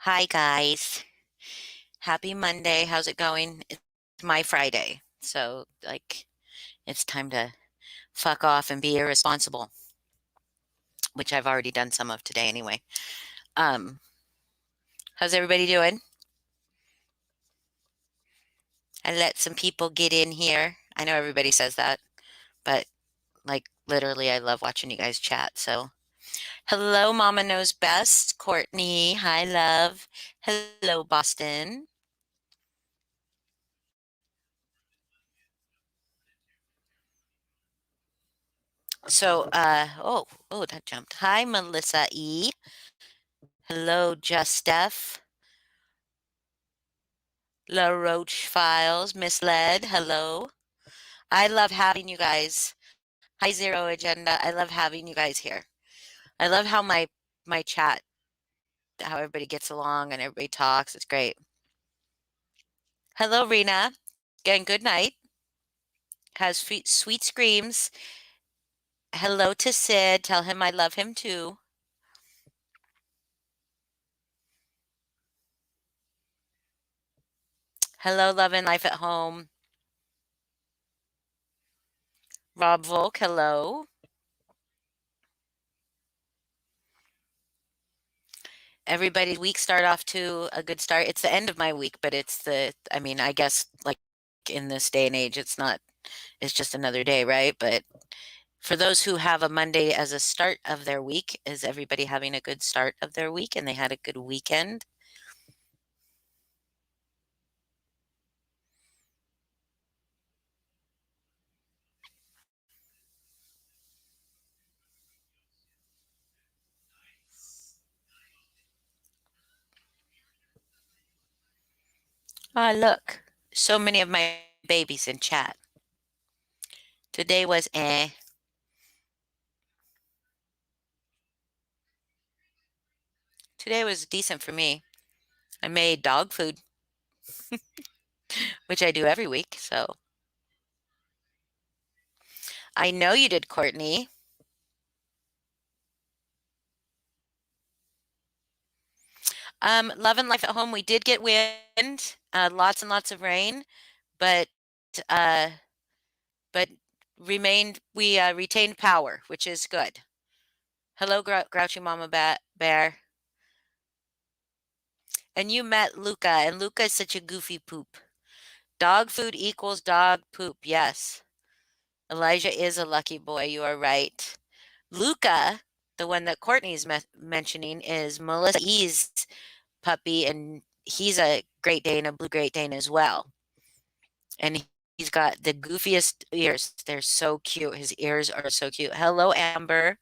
Hi, guys. Happy Monday. How's it going? It's my Friday. So, it's time to fuck off and be irresponsible, which I've already done some of today anyway. Um, how's everybody doing? I let some people get in here. I know everybody says that, but literally, I love watching you guys chat. So, hello, Mama Knows Best. Courtney. Hi, love. Hello, Boston. So, that jumped. Hi, Melissa E. Hello, Just Steph. La Roche Files, Misled, hello. I love having you guys. Hi, Zero Agenda. I love having you guys here. I love how my chat, how everybody gets along and everybody talks. It's great. Hello, Rena. Again, good night. Has sweet screams. Hello to Sid. Tell him I love him too. Hello, Love and Life at Home. Rob Volk, hello. Everybody's week start off to a good start. It's the end of my week, but I mean, I guess in this day and age, it's just another day, right? But for those who have a Monday as a start of their week, is everybody having a good start of their week and they had a good weekend? Ah, look, so many of my babies in chat. Today was eh. Today was decent for me. I made dog food, which I do every week. So I know you did, Courtney. Love and life at home. We did get wind, lots and lots of rain, but uh, but retained power, which is good. Hello, Grouchy Mama Bear. And you met Luca, and Luca is such a goofy poop. Dog food equals dog poop. Yes. Elijah is a lucky boy. You are right. Luca, the one that Courtney's mentioning, is Melissa E's puppy, and he's a Great Dane, a blue Great Dane as well. And he's got the goofiest ears. They're so cute. His ears are so cute. Hello, Amber.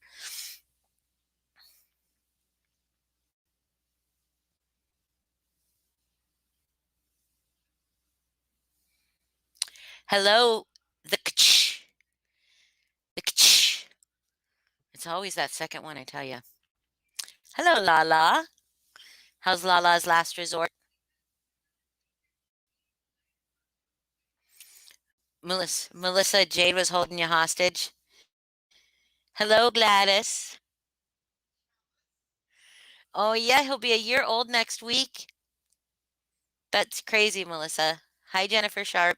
Hello, the kch. The kch. It's always that second one, I tell you. Hello, Lala. How's Lala's last resort? Melissa, Jade was holding you hostage. Hello, Gladys. Oh, yeah, he'll be a year old next week. That's crazy, Melissa. Hi, Jennifer Sharp.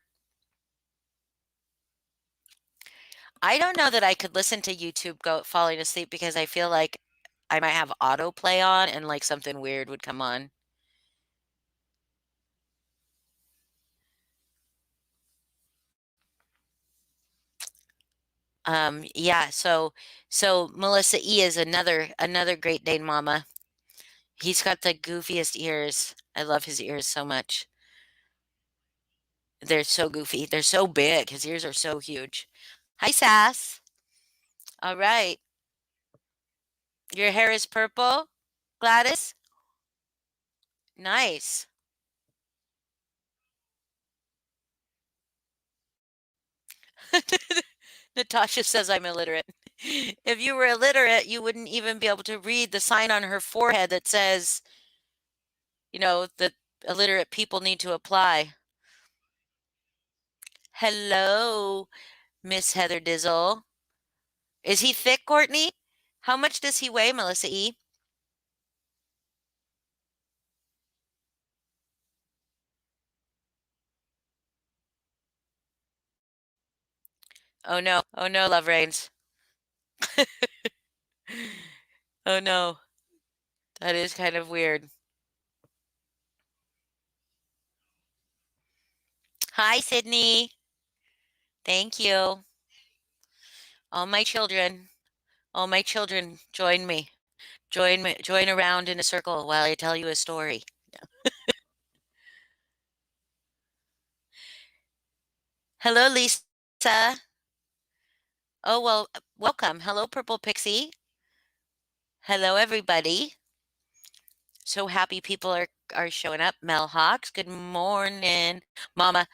I don't know that I could listen to YouTube falling asleep because I feel like I might have autoplay on and something weird would come on. Yeah, so Melissa E is another Great Dane mama. He's got the goofiest ears. I love his ears so much. They're so goofy. They're so big. His ears are so huge. Hi, Sass. All right. Your hair is purple, Gladys? Nice. Natasha says I'm illiterate. If you were illiterate, you wouldn't even be able to read the sign on her forehead that says, that illiterate people need to apply. Hello, Miss Heather Dizzle. Is he thick, Courtney? How much does he weigh, Melissa E? Oh no, love reigns. Oh no, that is kind of weird. Hi, Sydney. Thank you. All my children, all my children, join me. Join around in a circle while I tell you a story. Hello, Lisa. Oh, well, welcome. Hello, Purple Pixie. Hello, everybody. So happy people are showing up. Mel Hawks, good morning. Mama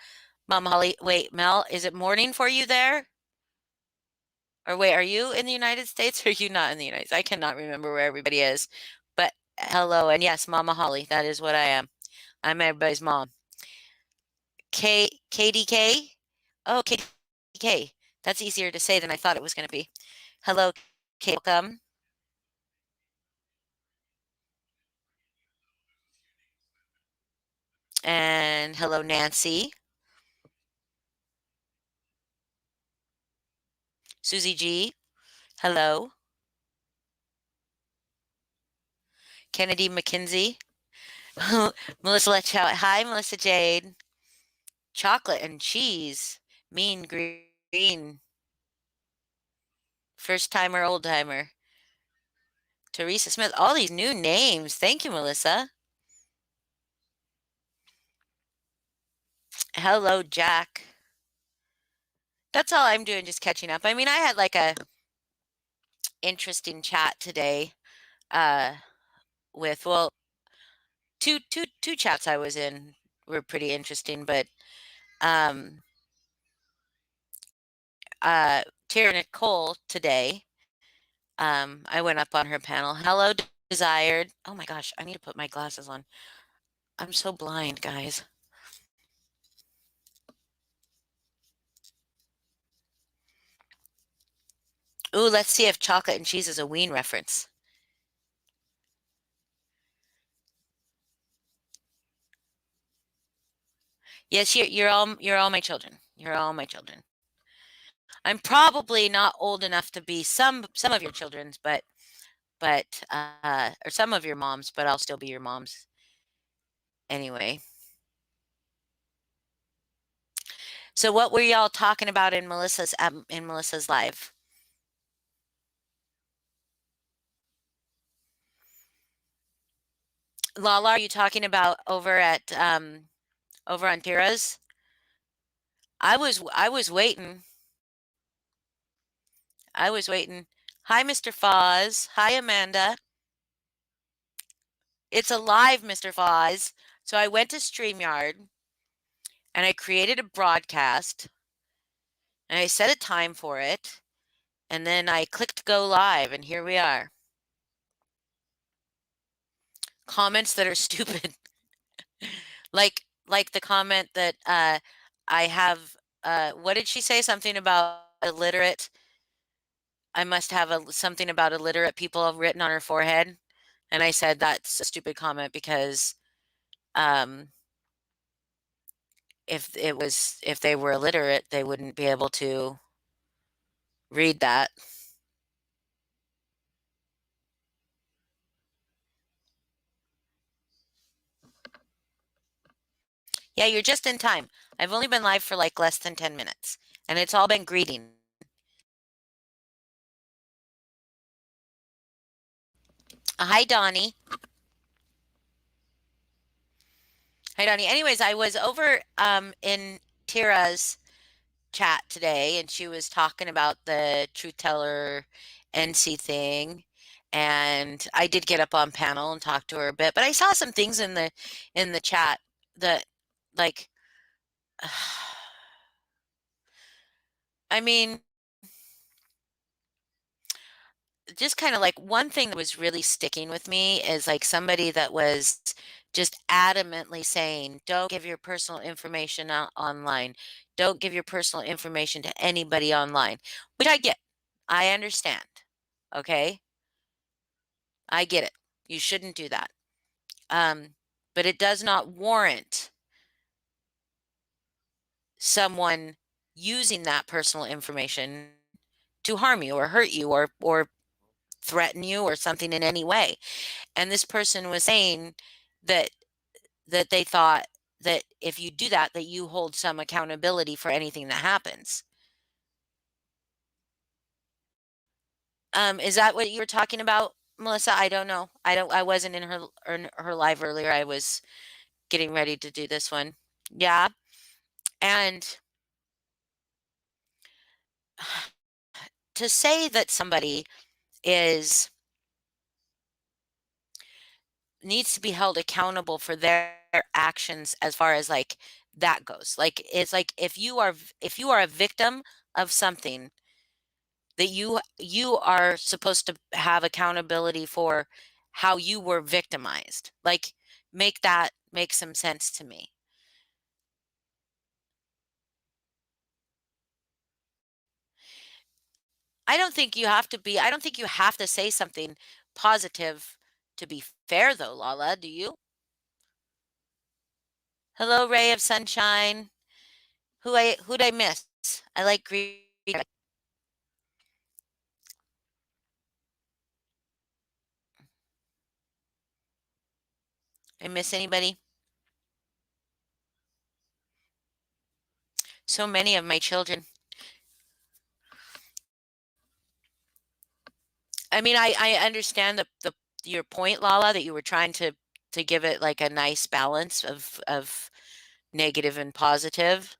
Holly. Wait, Mel, is it morning for you there? Or wait, are you in the United States or are you not in the United States? I cannot remember where everybody is. But hello, and yes, Mama Holly, that is what I am. I'm everybody's mom. KDK? Oh, KDK. That's easier to say than I thought it was going to be. Hello, Kate. Welcome. And hello, Nancy. Susie G. Hello. Kennedy McKinsey. Melissa Letchow. Hi, Melissa Jade. Chocolate and cheese. Mean green. First timer, old timer. Teresa Smith. All these new names. Thank you, Melissa. Hello, Jack. That's all I'm doing, just catching up. I mean, I had like a interesting chat today uh with well two chats I was in were pretty interesting, but um Tara Nicole today, I went up on her panel. Hello, Desired. Oh my gosh, I need to put my glasses on. I'm so blind, guys. Ooh, let's see if chocolate and cheese is a Ween reference. Yes, you're all my children. You're all my children. I'm probably not old enough to be some of your children's, but or some of your moms, but I'll still be your moms anyway. So what were y'all talking about in Melissa's live? Lala, are you talking about over on Tira's? I was waiting. I was waiting. Hi, Mr. Foz. Hi, Amanda. It's a live, Mr. Foz. So I went to StreamYard and I created a broadcast and I set a time for it and then I clicked go live and here we are. Comments that are stupid. like the comment that I have what did she say? Something about illiterate. I must have something about illiterate people written on her forehead. And I said that's a stupid comment because um if they were illiterate, they wouldn't be able to read that. Yeah, you're just in time. I've only been live for like less than 10 minutes and it's all been greeting. Hi, Donnie. Hi, Donnie. Anyways, I was over in Tira's chat today and she was talking about the Truth Teller NC thing. And I did get up on panel and talk to her a bit, but I saw some things in the chat that like I mean, just kind of like one thing that was really sticking with me is like somebody that was just adamantly saying, don't give your personal information out online. Don't give your personal information to anybody online, which I get. I understand. Okay. I get it. You shouldn't do that. Um, but it does not warrant someone using that personal information to harm you or hurt you or threaten you or something in any way. And this person was saying that they thought that if you do that, that you hold some accountability for anything that happens. Is that what you were talking about, Melissa? I don't know. I wasn't in her live earlier. I was getting ready to do this one. Yeah. And to say that somebody is needs to be held accountable for their actions as far as like that goes. Like it's like if you are a victim of something that you are supposed to have accountability for how you were victimized. Like make that make some sense to me. I don't think you have to say something positive to be fair though, Lala, do you? Hello, ray of sunshine. Who'd I miss? I like green. I miss anybody? So many of my children. I mean, I understand the your point, Lala, that you were trying to give it like a nice balance of negative and positive,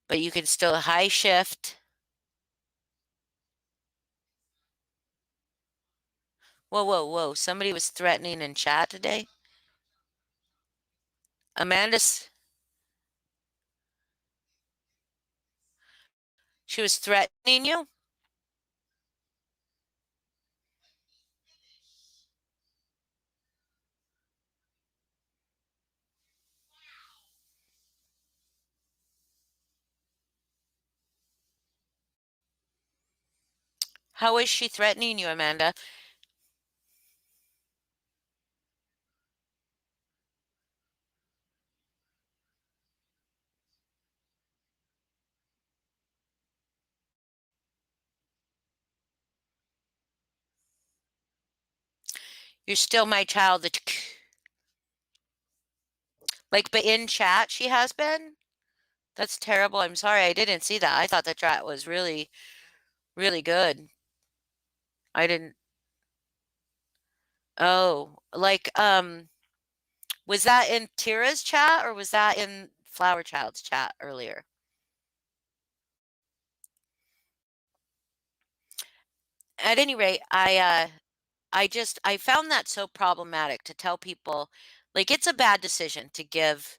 but you can still high shift. Whoa, whoa, whoa! Somebody was threatening in chat today. Amanda's she was threatening you. How is she threatening you, Amanda? You're still my child. Like, but in chat she has been. That's terrible. I'm sorry, I didn't see that. I thought the chat was really, really good. I didn't. Oh, like, was that in Tira's chat or was that in Flower Child's chat earlier? At any rate, I found that so problematic to tell people, like, it's a bad decision to give.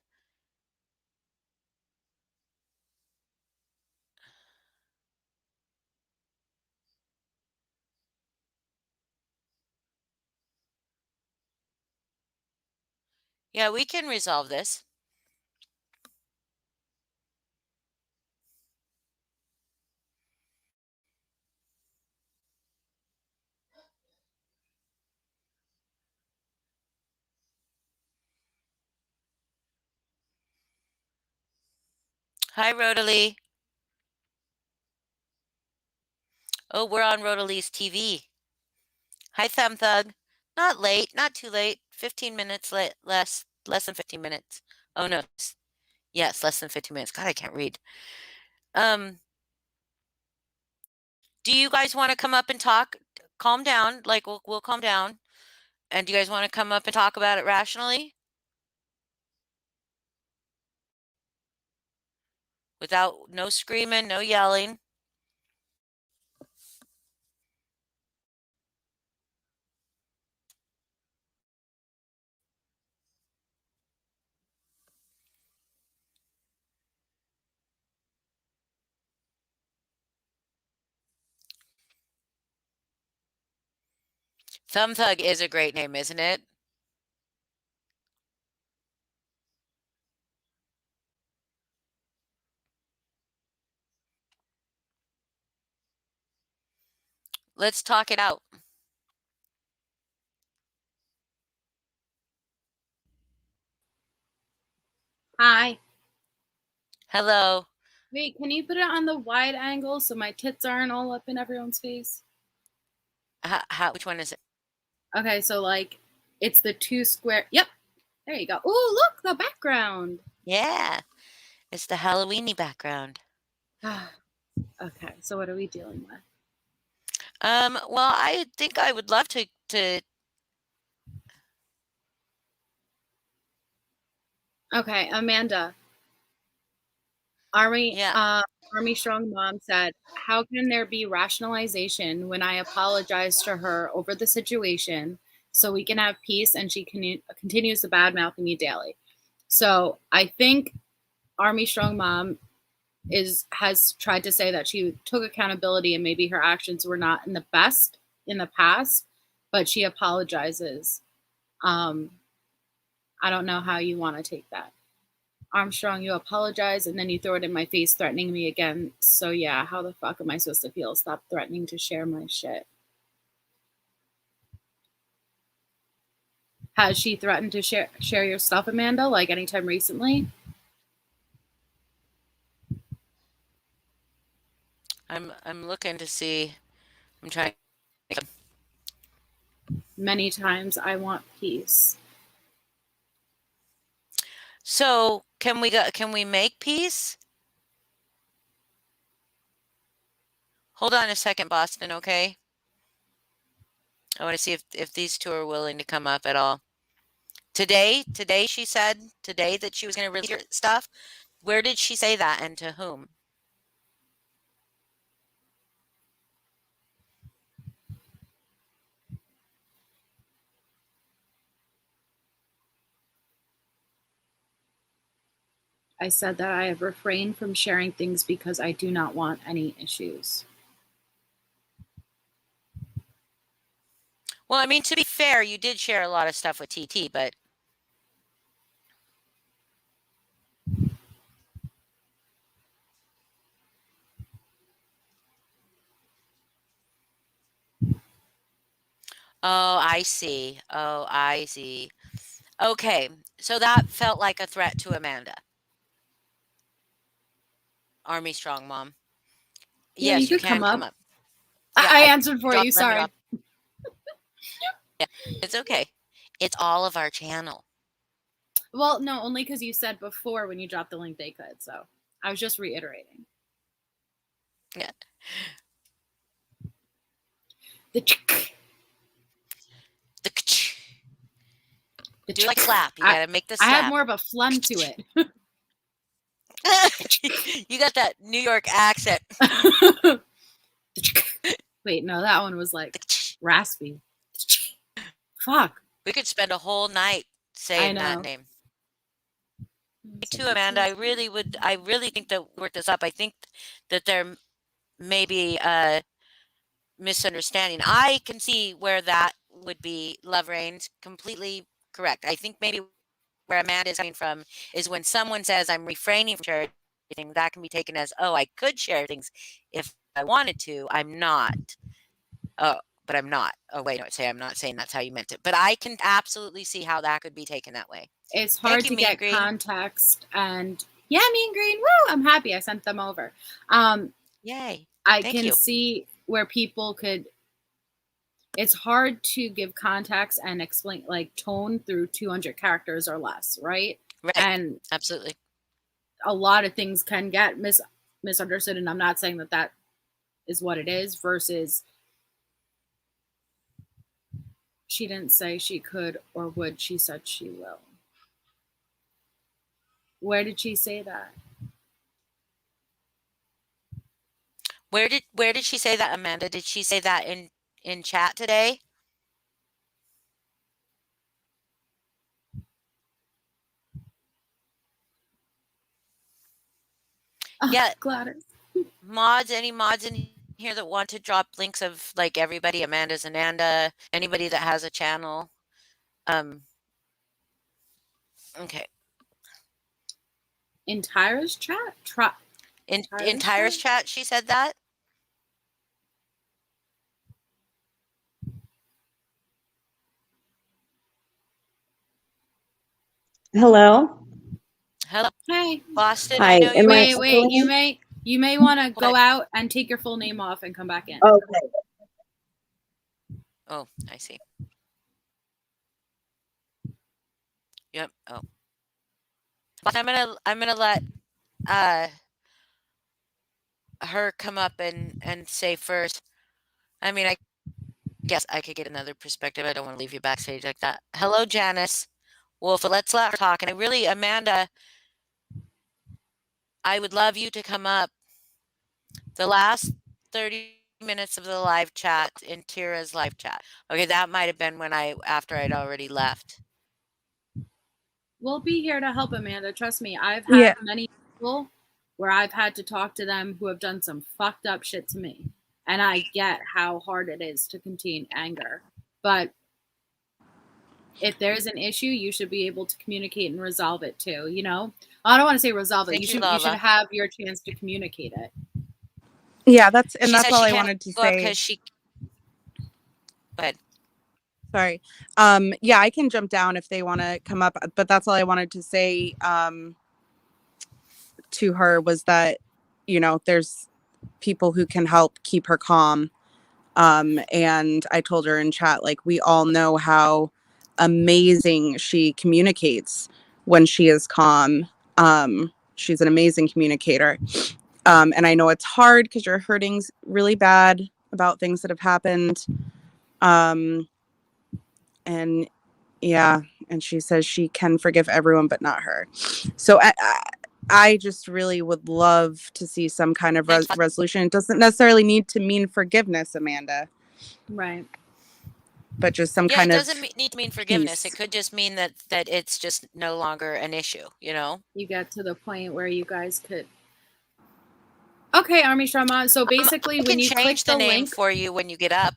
Yeah, we can resolve this. Hi, Rodalie. Oh, we're on Rodalie's TV. Hi, Thumb Thug. Not late, not too late. 15 minutes late, less than 15 minutes. Oh no. Yes, less than 15 minutes. God, I can't read. Um, do you guys want to come up and talk? Calm down. Like we'll calm down. And do you guys want to come up and talk about it rationally? Without no screaming, no yelling. Thumb Thug is a great name, isn't it? Let's talk it out. Hi. Hello. Wait, can you put it on the wide angle so my tits aren't all up in everyone's face? Which one is it? Okay, so like it's the two square. Yep, there you go. Oh, look, the background. Yeah, it's the Halloweeny background. Okay, so what are we dealing with? Well, I think I would love to. Okay, Amanda, Army Yeah. Army Strong Mom said, "How can there be rationalization when I apologize to her over the situation so we can have peace and she continues to badmouth me daily?" So I think Army Strong Mom has tried to say that she took accountability and maybe her actions were not in the best in the past, but she apologizes. Um, I don't know how you want to take that. Armstrong, you apologize and then you throw it in my face, threatening me again. So yeah, how the fuck am I supposed to feel? Stop threatening to share my shit. Has she threatened to share your stuff, Amanda? Like anytime recently? I'm looking to see. I'm trying. Many times. I want peace. So can we make peace? Hold on a second, Boston, okay? I want to see if these two are willing to come up at all. Today she said today that she was going to release your stuff. Where did she say that and to whom? I said that I have refrained from sharing things because I do not want any issues. Well, I mean, to be fair, you did share a lot of stuff with TT, but oh, I see. Oh, I see. Okay, so that felt like a threat to Amanda. Army Strong Mom. Yeah, you Yes, you could come can come up. up. Yeah, I I answered for you. let me Sorry. drop. Yeah, it's okay. It's all of our channel. Well, no, only because you said before when you dropped the link they could. So I was just reiterating. Yeah. The The the do like slap. You I gotta make the I have slap. more of a phlegm to it. You got that New York accent. Wait, no, that one was like raspy. Fuck. We could spend a whole night I saying that know. name. Me too, Amanda. I really think that we work this up. I think that there may be a misunderstanding. I can see where that would be love reigns. Completely correct. I think maybe where Amanda is coming from is when someone says, I'm refraining from sharing things, that can be taken as, oh, I could share things if I wanted to. I'm not. Oh, but I'm not. Oh, wait, no, say I'm not saying that's how you meant it. But I can absolutely see how that could be taken that way. It's Thank hard you, to Mean get Green. context and yeah, Mean Green, woo! I'm happy I sent them over. Um, Yay. I Thank can you. see where people could it's hard to give context and explain like tone through 200 characters or less, right? Right. And Absolutely. a lot of things can get misunderstood, and I'm not saying that that is what it is versus she didn't say she could or would, she said she will. Where did she say that? Where did she say that, Amanda? Did she say that in chat today? Oh, Yeah, Gladys. any mods in here that want to drop links of like everybody, Amanda's Ananda, anybody that has a channel. Um, okay. In Tyra's chat? In Tyra's Tyra's chat? chat, she said that. Hello. Hello, Hey. Boston. Hi, I know am I you're. Wait. You may want to go What? out and take your full name off and come back in. Okay. Oh, I see. Yep. Oh, but I'm gonna let her come up and say first. I mean, I guess I could get another perspective. I don't want to leave you backstage like that. Hello, Janice Wolf. Let's let her talk. And I really, Amanda, I would love you to come up. The last 30 minutes of the live chat in Tira's live chat. Okay, that might have been after I'd already left. We'll be here to help, Amanda. Trust me. I've had many people where I've had to talk to them who have done some fucked up shit to me. And I get how hard it is to contain anger. But if there's an issue, you should be able to communicate and resolve it too, you know? I don't want to say resolve it. Thank You you, should Lala. have your chance to communicate it. Yeah, that's She said all she I can't wanted to go up say. because she. Go ahead. Sorry. Yeah, I can jump down if they want to come up, but that's all I wanted to say to her was that, you know, there's people who can help keep her calm. And I told her in chat, like, we all know how amazing she communicates when she is calm. She's an amazing communicator. And I know it's hard because you're hurting really bad about things that have happened. And yeah, and she says she can forgive everyone, but not her. So I just really would love to see some kind of resolution. It doesn't necessarily need to mean forgiveness, Amanda. Right. But just some Yeah, kind it of doesn't need to mean forgiveness. peace. It could just mean that it's just no longer an issue, you know? You get to the point where you guys could. Okay, Army Strama. So basically, I when can you click change the the name link, for you when you get up.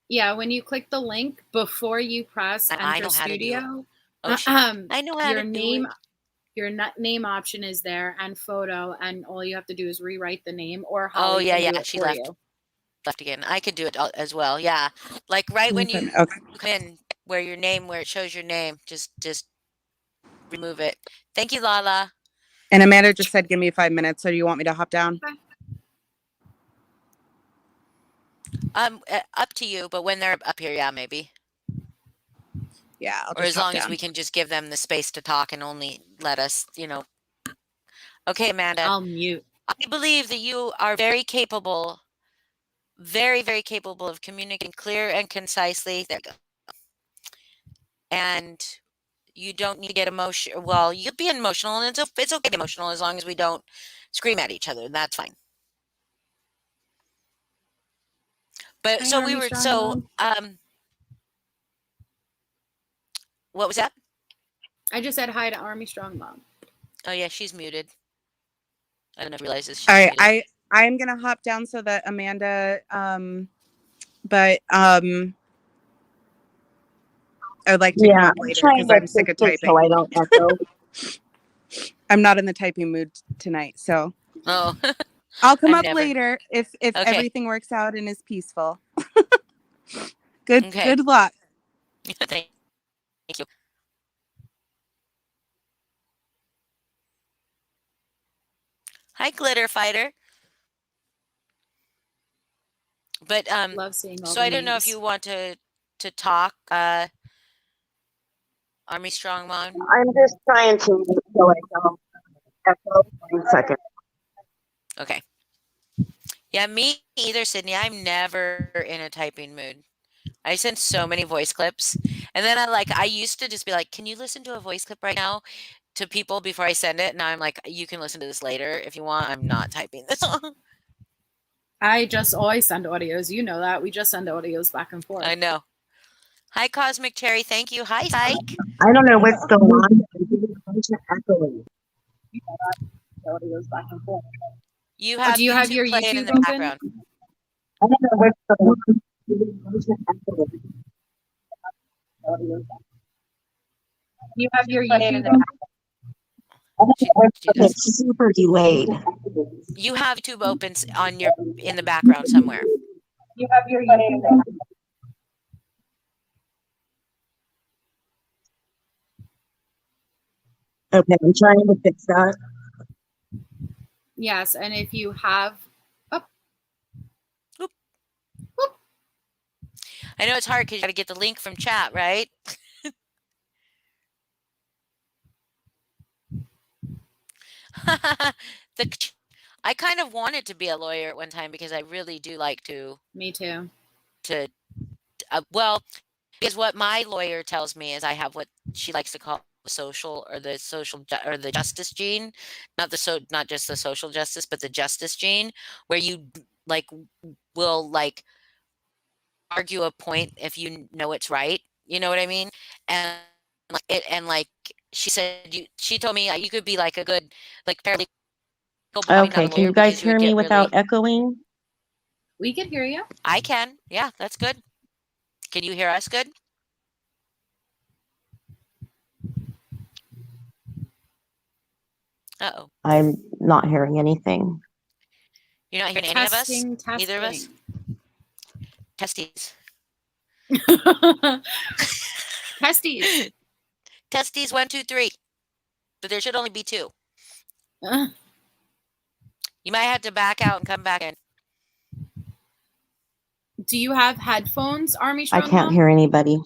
yeah, when you click the link before you press I enter know how to do it. studio, Oh, I know how your to do name, it. your name option is there and photo, and all you have to do is rewrite the name, or Oh, Holly yeah, can do yeah. it She for left you. again. I could do it as well. Yeah. Like right when you Okay. come in where it shows your name, just remove it. Thank you, Lala. And Amanda just said, give me 5 minutes. So do you want me to hop down? Up to you, but when they're up here, yeah, maybe. Yeah, I'll Or just as hop long as down. we can just give them the space to talk and only let us, you know. Okay, Amanda. I'll mute. I believe that you are very capable, very, very capable of communicating clear and concisely. There you go. And you don't need to get emotional. Well, you'll be emotional, and it's okay to be emotional as long as we don't scream at each other. That's fine. But Hi, so Army what was that? I just said hi to Army Strong Mom. Oh yeah, she's muted. I don't know if you realize she's All right, muted. I'm gonna hop down so that Amanda but I'd like to come up later because I'm sick of typing. So I don't echo. I'm not in the typing mood tonight, so Oh, I'll come I'm up never. later if Okay. everything works out and is peaceful. Good Okay. good luck. Thank you. Hi, Glitter Fighter. But Love seeing all so the I don't know if names. you want to talk, Army Strongman. I'm just trying to so I don't echo. 1 second. Okay. Yeah, me either, Sydney. I'm never in a typing mood. I send so many voice clips, and then I used to just be like, "Can you listen to a voice clip right now?" to people before I send it. Now I'm like, "You can listen to this later if you want. I'm not typing this." I just always send audios. You know that. We just send audios back and forth. I know. Hi, Cosmic Cherry. Thank you. Hi, Psych. I don't know what's going on. Echoing. Audios back and forth. You have do you have YouTube your playing in YouTube the open? background. I don't know what's going on. You have your YouTube open? It's super delayed. You have YouTube open in the background somewhere. You have your YouTube open? Okay, I'm trying to fix that. Yes, and if you have, I know it's hard because you got to get the link from chat, right? I kind of wanted to be a lawyer at one time because I really do like to me too. well, because what my lawyer tells me is I have what she likes to call the social or the justice gene, not just the social justice, but the justice gene, where you like will like argue a point if you know it's right. You know what I mean? And like she told me you could be like a good like paralegal, but probably not Okay, a can lawyer you guys because you would hear me get without really. echoing? We can hear you. I can. Yeah, that's good. Can you hear us good? Uh-oh. I'm not hearing anything. You're not hearing any of us? Testing, Either of us? testing. Testes. Testes. Testes 1, 2, 3. But there should only be 2. Uh, You might have to back out and come back in. Do you have headphones, Army I Strong can't Mom? hear anybody.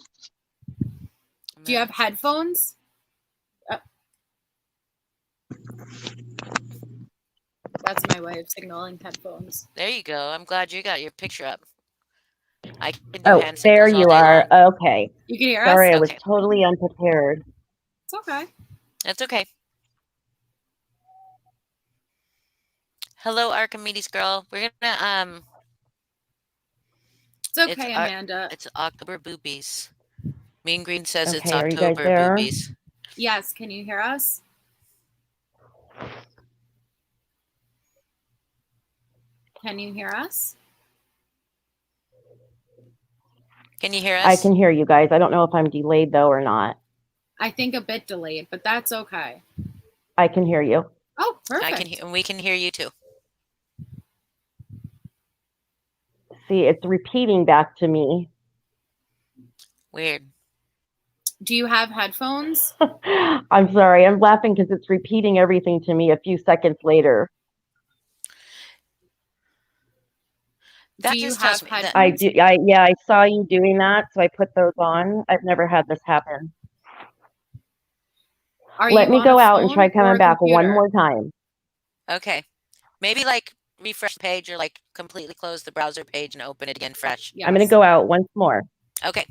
Do you have headphones? That's my way of signaling headphones. There you go. I'm glad you got your picture up. I can do Oh, hand there signals all you day are. long. Okay. You can hear Sorry, us? I was Okay. totally unprepared. It's okay. That's okay. Hello, Archimedes girl. We're gonna It's okay, Amanda. it's October boobies. Mean Green says it's Okay, are you guys October there? boobies. Yes, can you hear us? Can you hear us? Can you hear us? I can hear you guys. I don't know if I'm delayed though or not. I think a bit delayed, but that's okay. I can hear you. Oh, perfect. I can hear, and we can hear you too. See, it's repeating back to me. Weird. Do you have headphones? I'm sorry. I'm laughing because it's repeating everything to me a few seconds later. That Do you just tells have me that headphones? I saw you doing that, so I put those on. I've never had this happen. Let me go out and try coming back one more time. okay. Maybe like refresh the page or like completely close the browser page and open it again fresh. Yes. I'm going to go out once more. Okay.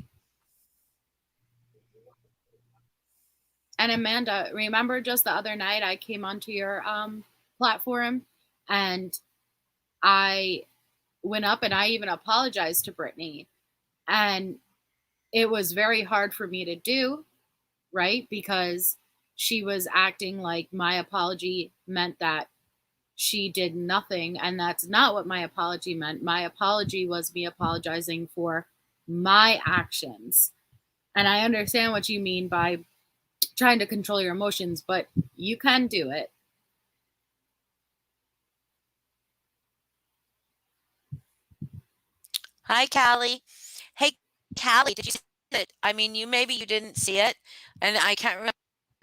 And Amanda, remember just the other night I came onto your platform and I went up and I even apologized to Brittany. And it was very hard for me to do, right? Because she was acting like my apology meant that she did nothing. And that's not what my apology meant. My apology was me apologizing for my actions. And I understand what you mean by trying to control your emotions, but you can do it. Hi, Callie. Hey, Callie, did you see it? I mean, you didn't see it, and I can't remember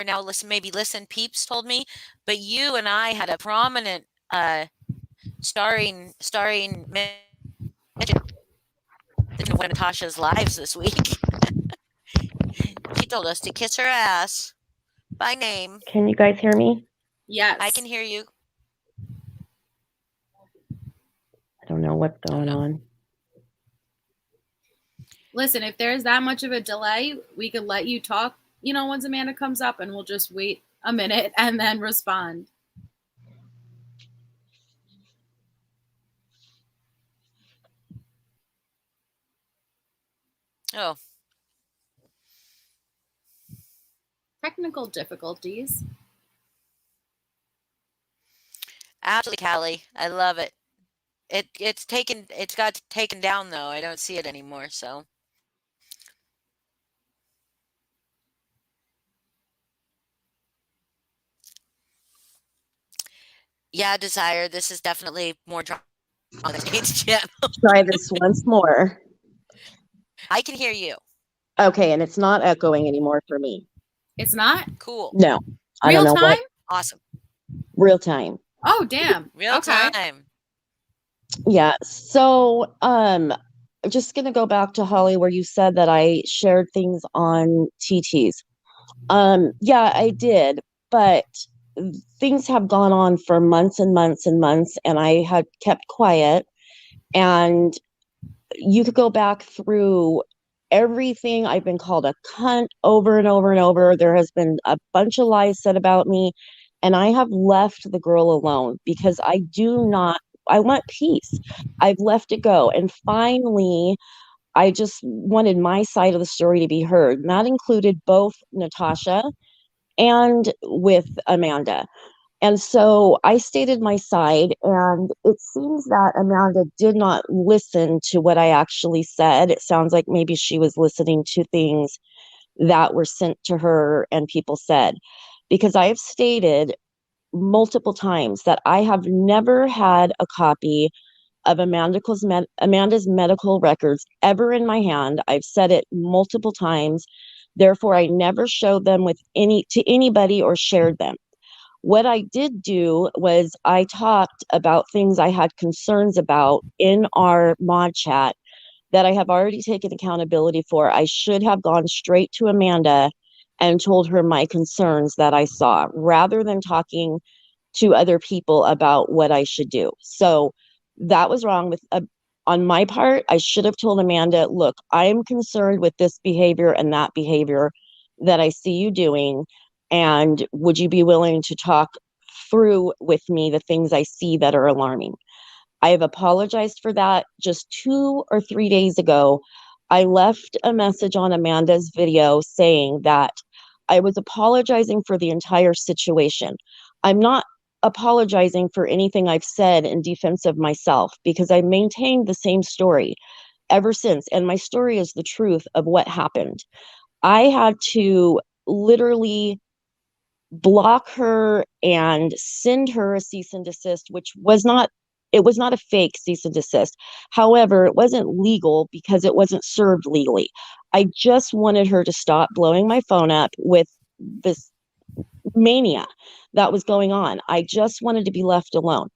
now. Listen, Peeps told me, but you and I had a prominent starring midget in one of Natasha's lives this week. She told us to kiss her ass by name. Can you guys hear me? Yes. I can hear you. I don't know what's going on. Listen, if there's that much of a delay, we could let you talk, once Amanda comes up, and we'll just wait a minute and then respond. Oh. Technical difficulties. Absolutely, Callie. I love it. It's got taken down though. I don't see it anymore, so. Yeah, Desire, this is definitely more drama on the Tate's channel. Try this once more. I can hear you. Okay, and it's not echoing anymore for me. It's not? Cool. No. I don't Real know time? Awesome. real time. Oh, damn. Real Okay. time. Yeah. So, just gonna go back to Holly where you said that I shared things on TTs. Yeah, I did, but things have gone on for months and months and months, and I had kept quiet. And you could go back through everything. I've been called a cunt over and over and over. There has been a bunch of lies said about me, and I have left the girl alone because I want peace. I've left it go. And finally, I just wanted my side of the story to be heard. And that included both Natasha and with Amanda. And so I stated my side, and it seems that Amanda did not listen to what I actually said. It sounds like maybe she was listening to things that were sent to her and people said, because I have stated multiple times that I have never had a copy of Amanda's medical records ever in my hand. I've said it multiple times. Therefore, I never showed them to anybody or shared them. What I did do was I talked about things I had concerns about in our mod chat that I have already taken accountability for. I should have gone straight to Amanda and told her my concerns that I saw rather than talking to other people about what I should do. So that was wrong on my part. I should have told Amanda, look, I am concerned with this behavior and that behavior that I see you doing. And would you be willing to talk through with me the things I see that are alarming? I have apologized for that just 2 or 3 days ago. I left a message on Amanda's video saying that I was apologizing for the entire situation. I'm not apologizing for anything I've said in defense of myself because I maintained the same story ever since. And my story is the truth of what happened. I had to literally block her and send her a cease and desist, which was not a fake cease and desist. However, it wasn't legal because it wasn't served legally. I just wanted her to stop blowing my phone up with this mania that was going on. I just wanted to be left alone.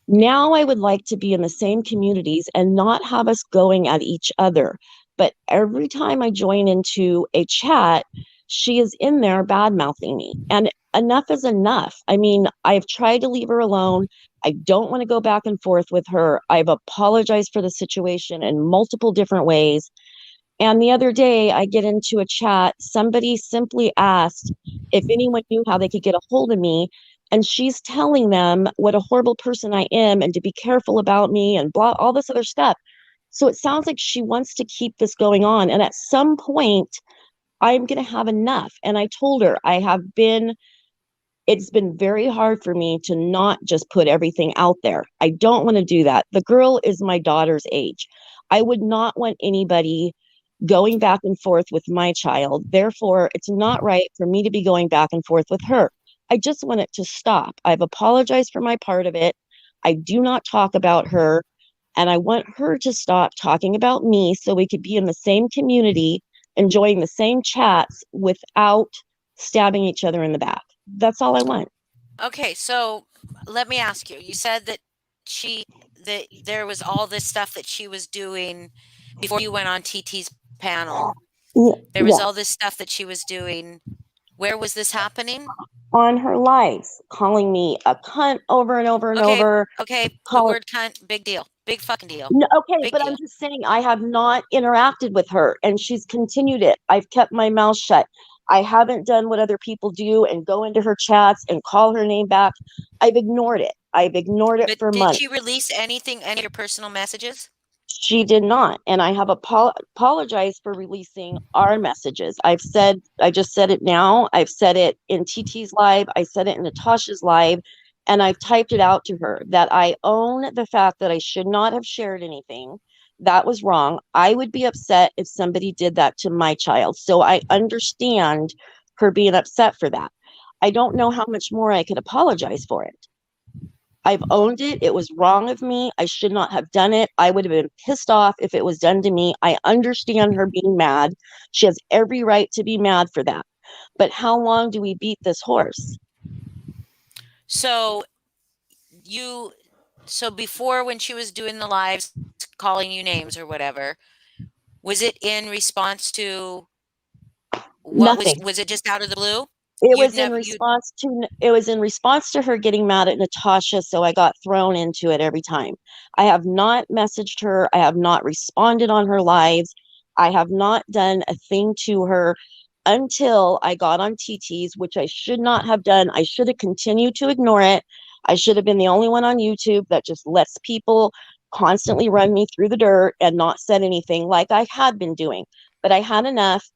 Now I would like to be in the same communities and not have us going at each other. But every time I join into a chat, she is in there bad mouthing me. And enough is enough. I mean, I've tried to leave her alone. I don't want to go back and forth with her. I've apologized for the situation in multiple different ways. And the other day, I get into a chat. Somebody simply asked if anyone knew how they could get a hold of me. And she's telling them what a horrible person I am and to be careful about me and blah, all this other stuff. So it sounds like she wants to keep this going on. And at some point, I'm going to have enough. And I told her it's been very hard for me to not just put everything out there. I don't want to do that. The girl is my daughter's age. I would not want anybody going back and forth with my child. Therefore, it's not right for me to be going back and forth with her. I just want it to stop. I've apologized for my part of it. I do not talk about her, and I want her to stop talking about me so we could be in the same community, enjoying the same chats without stabbing each other in the back. That's all I want. Okay, so let me ask you. You said that there was all this stuff that she was doing before you went on TT's panel. There was all this stuff that she was doing. Where was this happening? On her lives, calling me a cunt over and over and over. Okay, the word cunt, big deal. Big fucking deal. No, okay, Big but deal. I'm just saying I have not interacted with her and she's continued it. I've kept my mouth shut. I haven't done what other people do and go into her chats and call her name back. I've ignored it. For months. Did she release any of your personal messages? She did not. And I have apologized for releasing our messages. I just said it now. I've said it in TT's live. I said it in Natasha's live. And I've typed it out to her that I own the fact that I should not have shared anything. That was wrong. I would be upset if somebody did that to my child. So I understand her being upset for that. I don't know how much more I could apologize for it. I've owned it. It was wrong of me. I should not have done it. I would have been pissed off if it was done to me. I understand her being mad. She has every right to be mad for that. But how long do we beat this horse? So so before, when she was doing the lives, calling you names or whatever, was it in response to what Nothing. was it just out of the blue? It You'd was in never you response to her getting mad at Natasha, so I got thrown into it every time. I have not messaged her. I have not responded on her lives. I have not done a thing to her until I got on TT's, which I should not have done. I should have continued to ignore it. I should have been the only one on YouTube that just lets people constantly run me through the dirt and not said anything like I had been doing. But I had enough.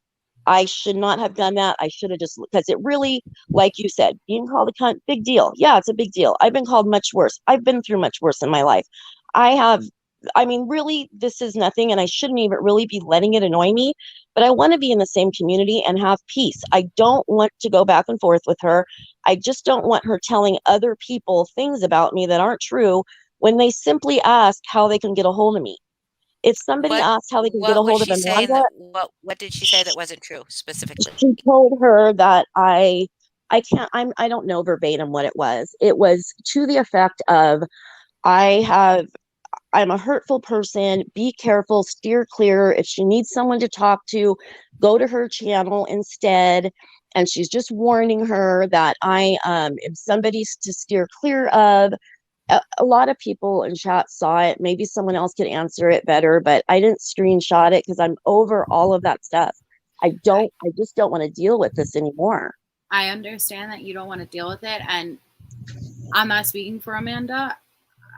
I should not have done that. I should have just, because it really, like you said, being called a cunt, big deal. Yeah, it's a big deal. I've been called much worse. I've been through much worse in my life. I mean, really, this is nothing, and I shouldn't even really be letting it annoy me, but I want to be in the same community and have peace. I don't want to go back and forth with her. I just don't want her telling other people things about me that aren't true when they simply ask how they can get a hold of me. If somebody what asks how they can get a what was hold of she saying Amanda, what did she say that wasn't true specifically? she told her that I don't know verbatim what it was. It was to the effect of, I'm a hurtful person, be careful, steer clear. If she needs someone to talk to, go to her channel instead. And she's just warning her that I am somebody's to steer clear of. A lot of people in chat saw it. Maybe someone else could answer it better, but I didn't screenshot it because I'm over all of that stuff. I just don't want to deal with this anymore. I understand that you don't want to deal with it, and I'm not speaking for Amanda.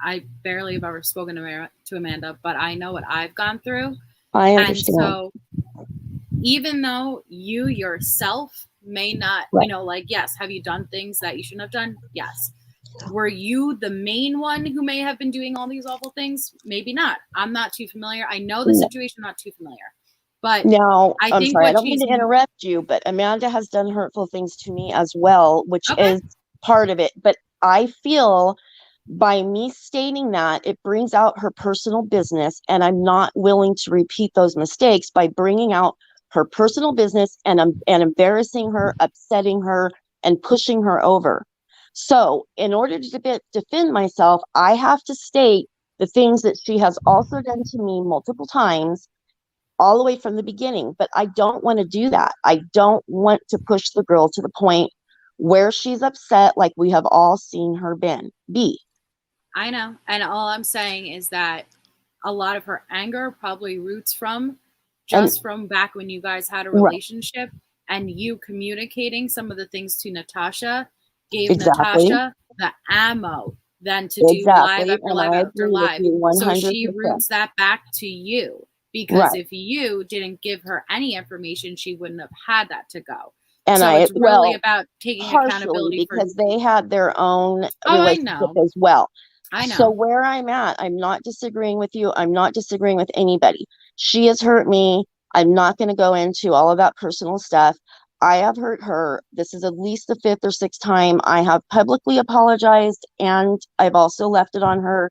I barely have ever spoken to Amanda, but I know what I've gone through. I understand. And so even though you yourself may not, Right. like, yes, have you done things that you shouldn't have done? Yes. Were you the main one who may have been doing all these awful things? Maybe not. I'm not too familiar. I know the situation, not too familiar. But now, I think sorry, I don't mean to interrupt you, but Amanda has done hurtful things to me as well, which is part of it. But I feel by me stating that, it brings out her personal business, and I'm not willing to repeat those mistakes by bringing out her personal business and embarrassing her, upsetting her, and pushing her over. So in order to defend myself, I have to state the things that she has also done to me multiple times, all the way from the beginning. But I don't want to do that. I don't want to push the girl to the point where she's upset, like we have all seen her be. I know. And all I'm saying is that a lot of her anger probably roots from from back when you guys had a relationship, and you communicating some of the things to Natasha gave Natasha the ammo then to do live after live after live. So she roots that back to you, because if you didn't give her any information, she wouldn't have had that to go. And so it's really about taking accountability because they had their own relationship as well. I know. So where I'm at, I'm not disagreeing with you. I'm not disagreeing with anybody. She has hurt me. I'm not going to go into all of that personal stuff. I have hurt her. This is at least the 5th or 6th time I have publicly apologized, and I've also left it on her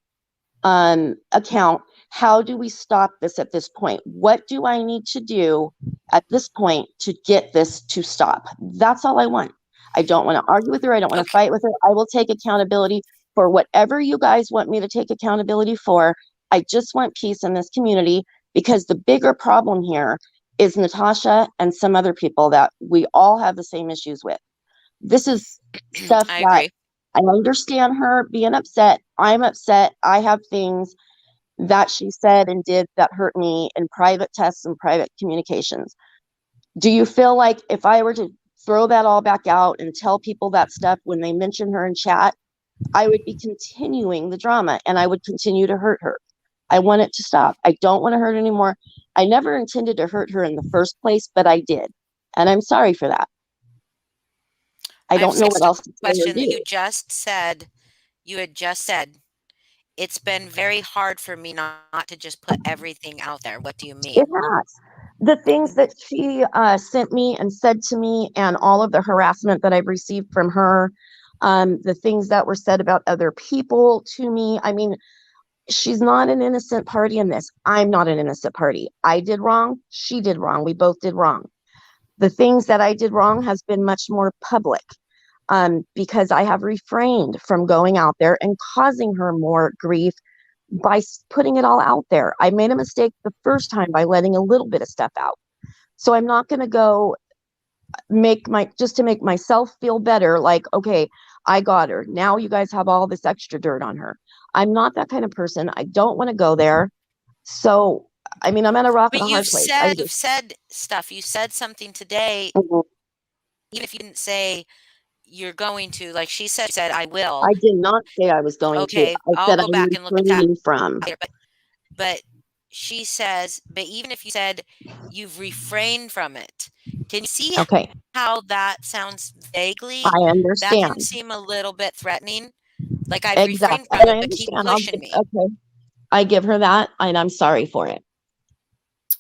account. How do we stop this at this point? What do I need to do at this point to get this to stop? That's all I want. I don't want to argue with her. I don't want to fight with her. I will take accountability for whatever you guys want me to take accountability for. I just want peace in this community, because the bigger problem here is Natasha and some other people that we all have the same issues with. This is stuff I that agree. I understand her being upset. I'm upset. I have things that she said and did that hurt me in private tests and private communications. Do you feel like if I were to throw that all back out and tell people that stuff when they mention her in chat, I would be continuing the drama, and I would continue to hurt her? I want it to stop. I don't want to hurt her anymore. I never intended to hurt her in the first place, but I did. And I'm sorry for that. I don't know what else to say or do. You had just said, it's been very hard for me not to just put everything out there. What do you mean? It has. The things that she sent me and said to me, and all of the harassment that I've received from her, the things that were said about other people to me. I mean, she's not an innocent party in this. I'm not an innocent party. I did wrong. She did wrong. We both did wrong. The things that I did wrong has been much more public, because I have refrained from going out there and causing her more grief by putting it all out there. I made a mistake the first time by letting a little bit of stuff out. So I'm not going to go just to make myself feel better, like, okay, I got her. Now you guys have all this extra dirt on her. I'm not that kind of person. I don't want to go there. So, I mean, I'm at a rock and But a hard place. you've said stuff. You said something today, Mhm. even if you didn't say you're going to, like she said, I will. I did not say I was going to. Okay, I I'll said go I'm back and look at that refraining from. later. But she says, but even if you said you've refrained from it, can you see Okay, how that sounds vaguely? I That can understand. seem a little bit threatening. Like I've refrained Exactly. from And it, I but keep understand. pushing me. Okay. I give her that, and I'm sorry for it.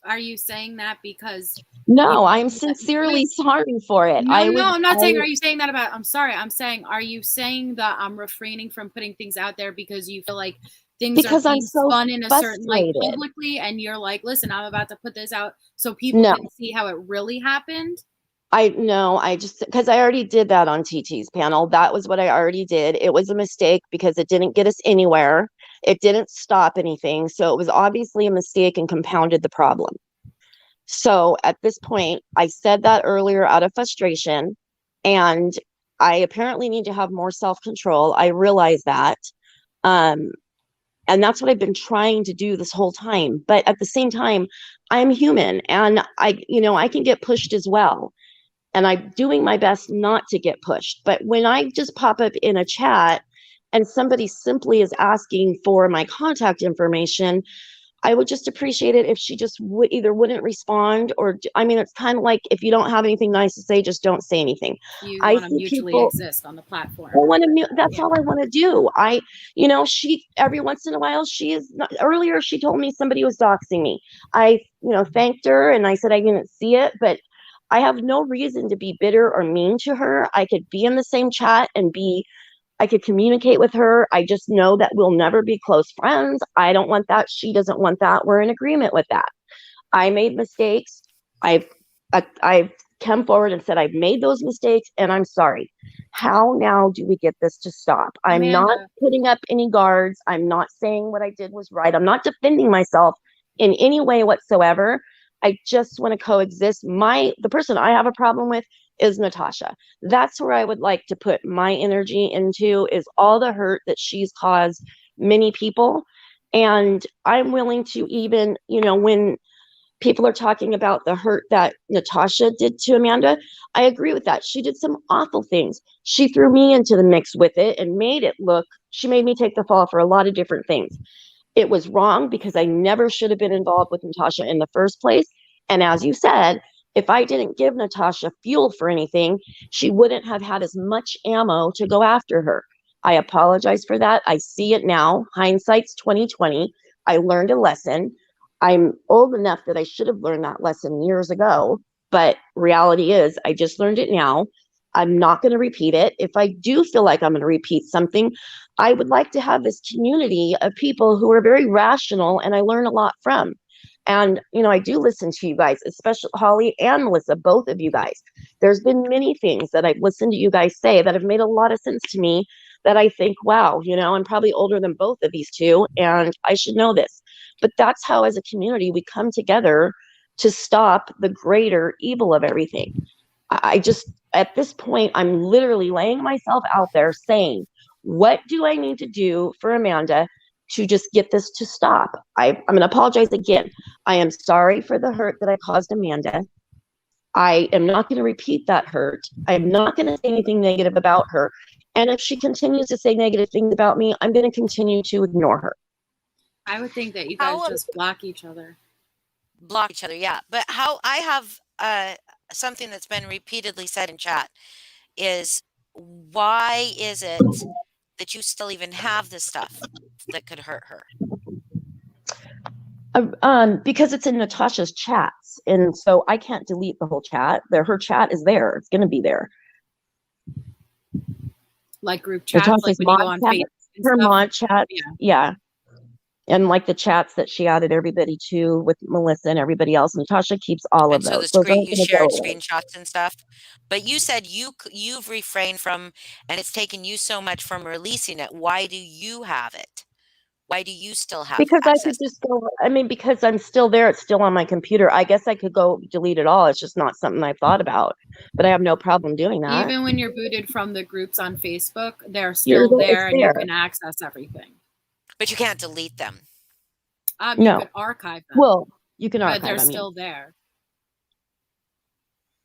Are you saying that because No, you I'm sincerely sorry for it. No, I'm not saying I- are you saying that about I'm sorry. I'm saying are you saying that I'm refraining from putting things out there because you feel like things Because are I'm being so spun in a certain light frustrated. publicly and you're like, listen, I'm about to put this out so people No. can see how it really happened? I just, because I already did that on TT's panel. That was what I already did. It was a mistake because it didn't get us anywhere. It didn't stop anything. So it was obviously a mistake and compounded the problem. So at this point, I said that earlier out of frustration, and I apparently need to have more self-control. I realize that. And that's what I've been trying to do this whole time. But at the same time, I'm human and I can get pushed as well. And I'm doing my best not to get pushed. But when I just pop up in a chat and somebody simply is asking for my contact information, I would just appreciate it if she just either wouldn't respond or, I mean, it's kind of like if you don't have anything nice to say, just don't say anything. You I want to see mutually people. exist on the platform. I want to. That's Yeah. all I want to do. She every once in a while she is. Earlier, she told me somebody was doxing me. I, thanked her and I said I didn't see it, but I have no reason to be bitter or mean to her. I could be in the same chat and I could communicate with her. I just know that we'll never be close friends. I don't want that. She doesn't want that. We're in agreement with that. I made mistakes. I've come forward and said I've made those mistakes and I'm sorry. How now do we get this to stop? I'm not Amanda. putting up any guards. I'm not saying what I did was right. I'm not defending myself in any way whatsoever. I just want to coexist. The person I have a problem with is Natasha. That's where I would like to put my energy into, is all the hurt that she's caused many people. And I'm willing to even, when people are talking about the hurt that Natasha did to Amanda, I agree with that. She did some awful things. She threw me into the mix with it and she made me take the fall for a lot of different things. It was wrong because I never should have been involved with Natasha in the first place. And as you said, if I didn't give Natasha fuel for anything, she wouldn't have had as much ammo to go after her. I apologize for that. I see it now. Hindsight's 2020. I learned a lesson. I'm old enough that I should have learned that lesson years ago, but reality is I just learned it now. I'm not going to repeat it. If I do feel like I'm going to repeat something, I would like to have this community of people who are very rational and I learn a lot from. And, I do listen to you guys, especially Holly and Melissa, both of you guys. There's been many things that I've listened to you guys say that have made a lot of sense to me that I think, wow, I'm probably older than both of these two and I should know this. But that's how, as a community, we come together to stop the greater evil of everything. I just, at this point, I'm literally laying myself out there saying, what do I need to do for Amanda to just get this to stop? I'm going to apologize again. I am sorry for the hurt that I caused Amanda. I am not going to repeat that hurt. I'm not going to say anything negative about her. And if she continues to say negative things about me, I'm going to continue to ignore her. I would think that you guys just block each other. Block each other, yeah. But how I have something that's been repeatedly said in chat is, why is it that you still even have this stuff that could hurt her? Because it's in Natasha's chats, and so I can't delete the whole chat. Her chat is there. It's going to be there. Like group chats, Natasha's like when you go on chat, Facebook. Her mod chat, yeah. And like the chats that she added everybody to with Melissa and everybody else, Natasha keeps all of And so those. the Those screen aren't you going to go shared away. screenshots and stuff, but you said you've refrained from, and it's taken you so much from releasing it. Why do you have it? Why do you still have Because I access? could just go, I mean, because I'm still there, it's still on my computer. I guess I could go delete it all. It's just not something I've thought about, but I have no problem doing that. Even when you're booted from the groups on Facebook, they're It's still there and you there. can access everything. But you can't delete them. You No. could archive them, Well, you can but archive. they're I mean, still there.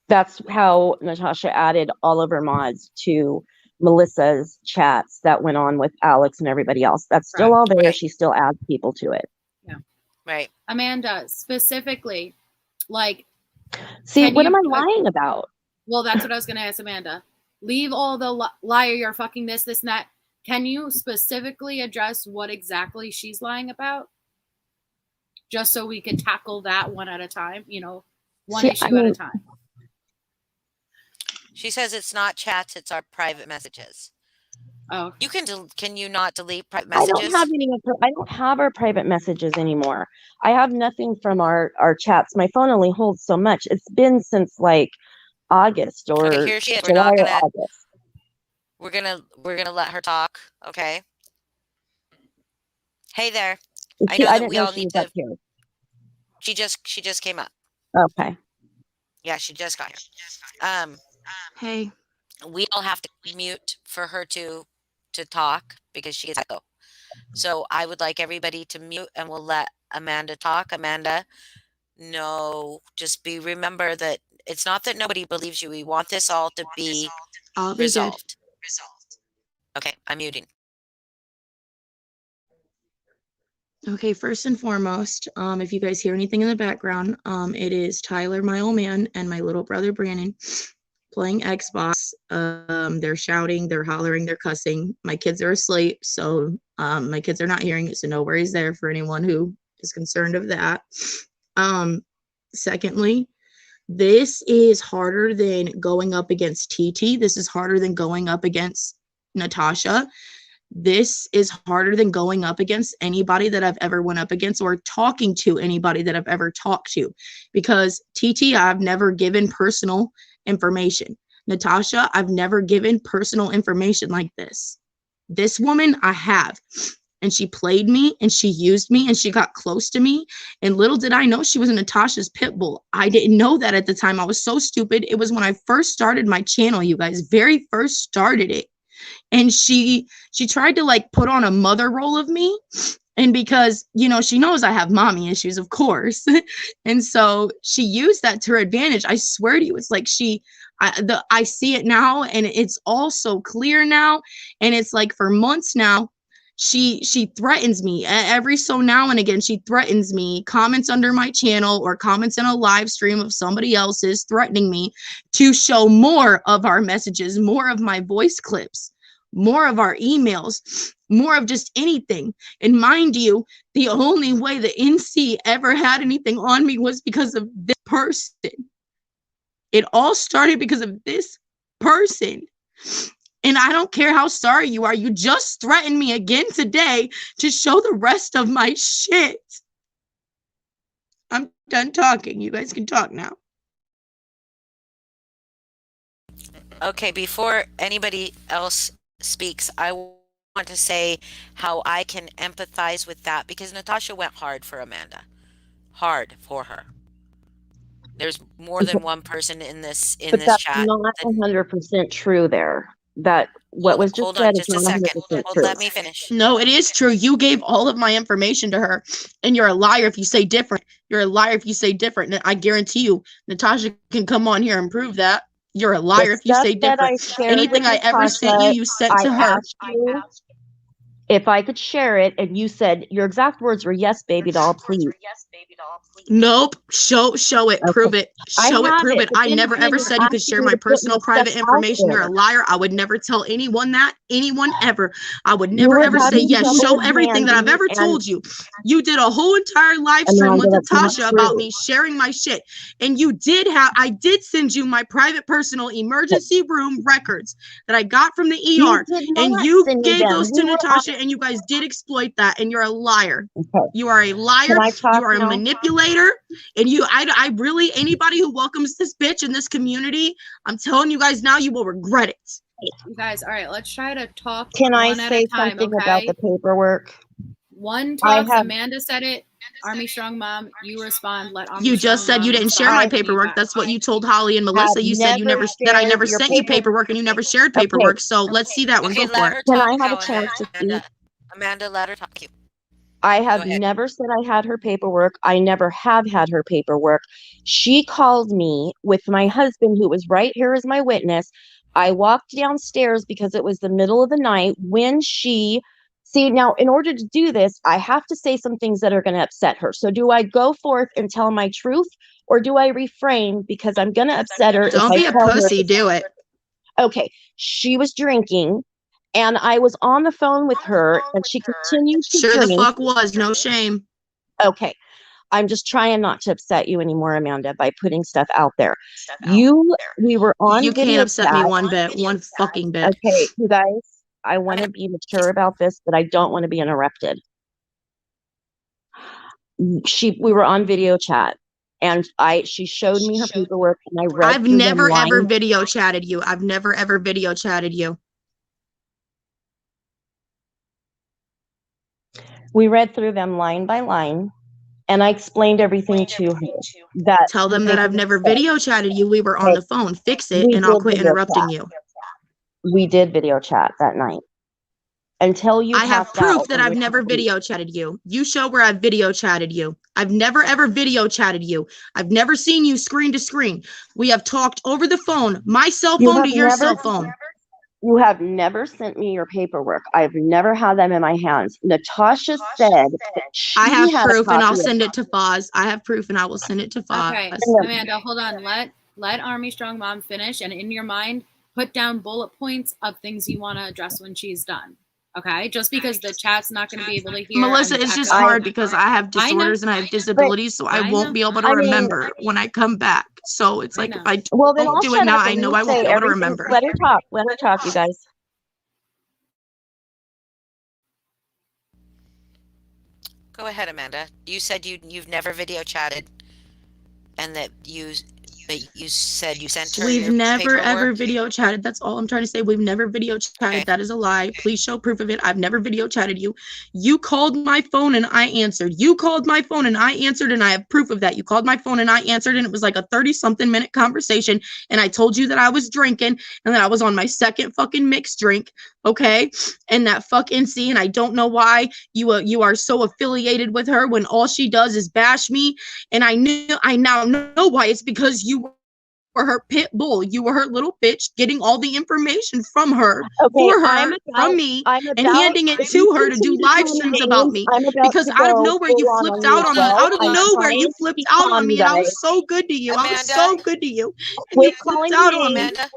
that's how Natasha added all of her mods to Melissa's chats that went on with Alex and everybody else. That's still Right. all there. Right. She still adds people to it. Right. Amanda, specifically, like, See, can what you- am I lying about? well, that's what I was going to ask Amanda. Leave all the liar, you're fucking this, and that. Can you specifically address what exactly she's lying about? Just so we can tackle that one at a time, one issue at a time. She says it's not chats, it's our private messages. Oh, You can you not delete private I messages? don't have any. I don't have our private messages anymore. I have nothing from our chats. My phone only holds so much. It's been since like August or Okay, here she is. We're July not or gonna. August. We're gonna let her talk. Okay. Hey there. I She, know I that didn't we know all she need was to. up here. She just came up. Okay. Yeah, she just got here. Hey. We all have to mute for her to talk because she gets echo. So I would like everybody to mute and we'll let Amanda talk. Amanda, no, just remember that it's not that nobody believes you. We want this all to be I'll be resolved. Okay, I'm muting. Okay, first and foremost, if you guys hear anything in the background, it is Tyler, my old man, and my little brother Brandon playing Xbox. They're shouting, they're hollering, they're cussing. My kids are asleep, so my kids are not hearing it, so no worries there for anyone who is concerned of that. Secondly, this is harder than going up against TT. This is harder than going up against Natasha. This is harder than going up against anybody that I've ever went up against or talking to anybody that I've ever talked to, because TT, I've never given personal information. Natasha, I've never given personal information like this. This woman I have, and she played me and she used me and she got close to me. And little did I know she was Natasha's pit bull. I didn't know that at the time. I was so stupid. It was when I first started my channel, you guys, very first started it. And she tried to like put on a mother role of me. And because, she knows I have mommy issues, of course. And so she used that to her advantage. I swear to you, it's like I see it now and it's all so clear now. And it's like for months now, she threatens me every so now and again. She threatens me, comments under my channel or comments in a live stream of somebody else's, threatening me to show more of our messages, more of my voice clips, more of our emails, more of just anything. And mind you, the only way the NC ever had anything on me was because of this person. It all started because of this person. And I don't care how sorry you are. You just threatened me again today to show the rest of my shit. I'm done talking. You guys can talk now. Okay, before anybody else speaks, I want to say how I can empathize with that, because Natasha went hard for Amanda. Hard for her. There's more than one person in this chat. But that's not 100% true there. That what was just said is not 100% true. Let me finish. No, it is true. You gave all of my information to her, and you're a liar if you say different. You're a liar if you say different. And I guarantee you, Natasha can come on here and prove that. You're a liar if you say different. Anything I ever sent you, you sent to her. If I could share it, and you said your exact words were, "Yes, baby doll, please." Nope. Show it. Okay. Prove it. Show it. Prove it. I then never again, ever you're said you could asking share me my to put personal my private stuff out information. You're a there. liar. I would never tell anyone that. Anyone ever. I would You never were ever say having yes. trouble Show with everything that I've Mandy ever and- told you. You did a whole entire live stream Amanda, with that's not Natasha about true. me sharing my shit. And I did send you my private personal emergency room records that I got from the ER. You did And not you send me gave them. those to We were Natasha on and you guys did exploit that, and you're a liar. Okay. You are a liar. Can I talk You are a now? manipulator. And I really, anybody who welcomes this bitch in this community, I'm telling you guys now, you will regret it. You guys, all right, let's try to talk Can I one at say a time, something okay? about the paperwork? One I talks, have- Amanda said it. Army Strong Mom, you respond. Let Army You just Strong said you Mom didn't share my respond. paperwork. That's what you told Holly and Melissa. You said you never that I never shared your sent you paperwork and you never shared Okay. paperwork. So let's see that one. Okay, Go for let it. her Can talk I have now, a chance to Amanda. speak? Amanda, let her talk. You. I have ahead. never said I had her paperwork. I never have had her paperwork. She called me with my husband, who was right here as my witness. I walked downstairs because it was the middle of the night when she. See, now, in order to do this, I have to say some things that are going to upset her. So, do I go forth and tell my truth, or do I refrain because I'm going to upset her? Don't if be I a tell her- pussy. Do it. Okay, she was drinking, and I was on the phone with her, and she continued to Sure the drink. fuck was. No shame. Okay. I'm just trying not to upset you anymore, Amanda, by putting stuff out there. We were on You video can't upset me chat. one bit. One fucking bit. Okay, you guys, I want to be mature about this, but I don't want to be interrupted. We were on video chat, and she showed me her paperwork, and I read I've through them never ever line- video chatted you. I've never ever video chatted you. We read through them line by line, and I explained everything to her. That Tell them that I've never video chatted you. We were on Okay. the phone. Fix it, We and I'll did quit video interrupting chat. you. We did video chat that night. Until you I have passed proof out that and I've we never had to leave. video chatted you. You show where I've video chatted you. I've never ever video chatted you. I've never seen you screen to screen. We have talked over the phone, my cell You phone have to your never- cell phone. You have never sent me your paperwork. I've never had them in my hands. Natasha said that she I have had a proof and I'll copy of- send it to Foz. I have proof and I will send it to Foz. Okay, Amanda, hold on. Let Army Strong Mom finish, and in your mind, put down bullet points of things you want to address when she's done. Okay, just because the chat's not going to be able to hear. Melissa, and it's just echo. hard because I have I know. disorders and I have disabilities, so I I won't know. be able to I mean- remember when I come back. So it's I like know. if I Well, then don't I'll do it shut now, up I and know you I won't say be able to everything. remember. Let her talk. Let her talk, you guys. Go ahead, Amanda. You said you've never video chatted, and that you said you sent her. We've your never ever paperwork. video chatted. That's all I'm trying to say. We've never video chatted. Okay. That is a lie. Please show proof of it. I've never video chatted you. You called my phone and I answered. You called my phone and I answered, and I have proof of that. You called my phone and I answered, and it was like a 30-something minute conversation. And I told you that I was drinking and that I was on my second fucking mixed drink. Okay. And that fucking and I don't know why you are so affiliated with her when all she does is bash me. And I now know why. It's because you were her pit bull. You were her little bitch getting all the information from her, for her, from me, and handing it to her to do live streams about me. Because out of nowhere, you flipped out on me. Out of nowhere, you flipped out on me, and I was so good to you. I was Amanda? so good to you. And you flipped out on me. Amanda,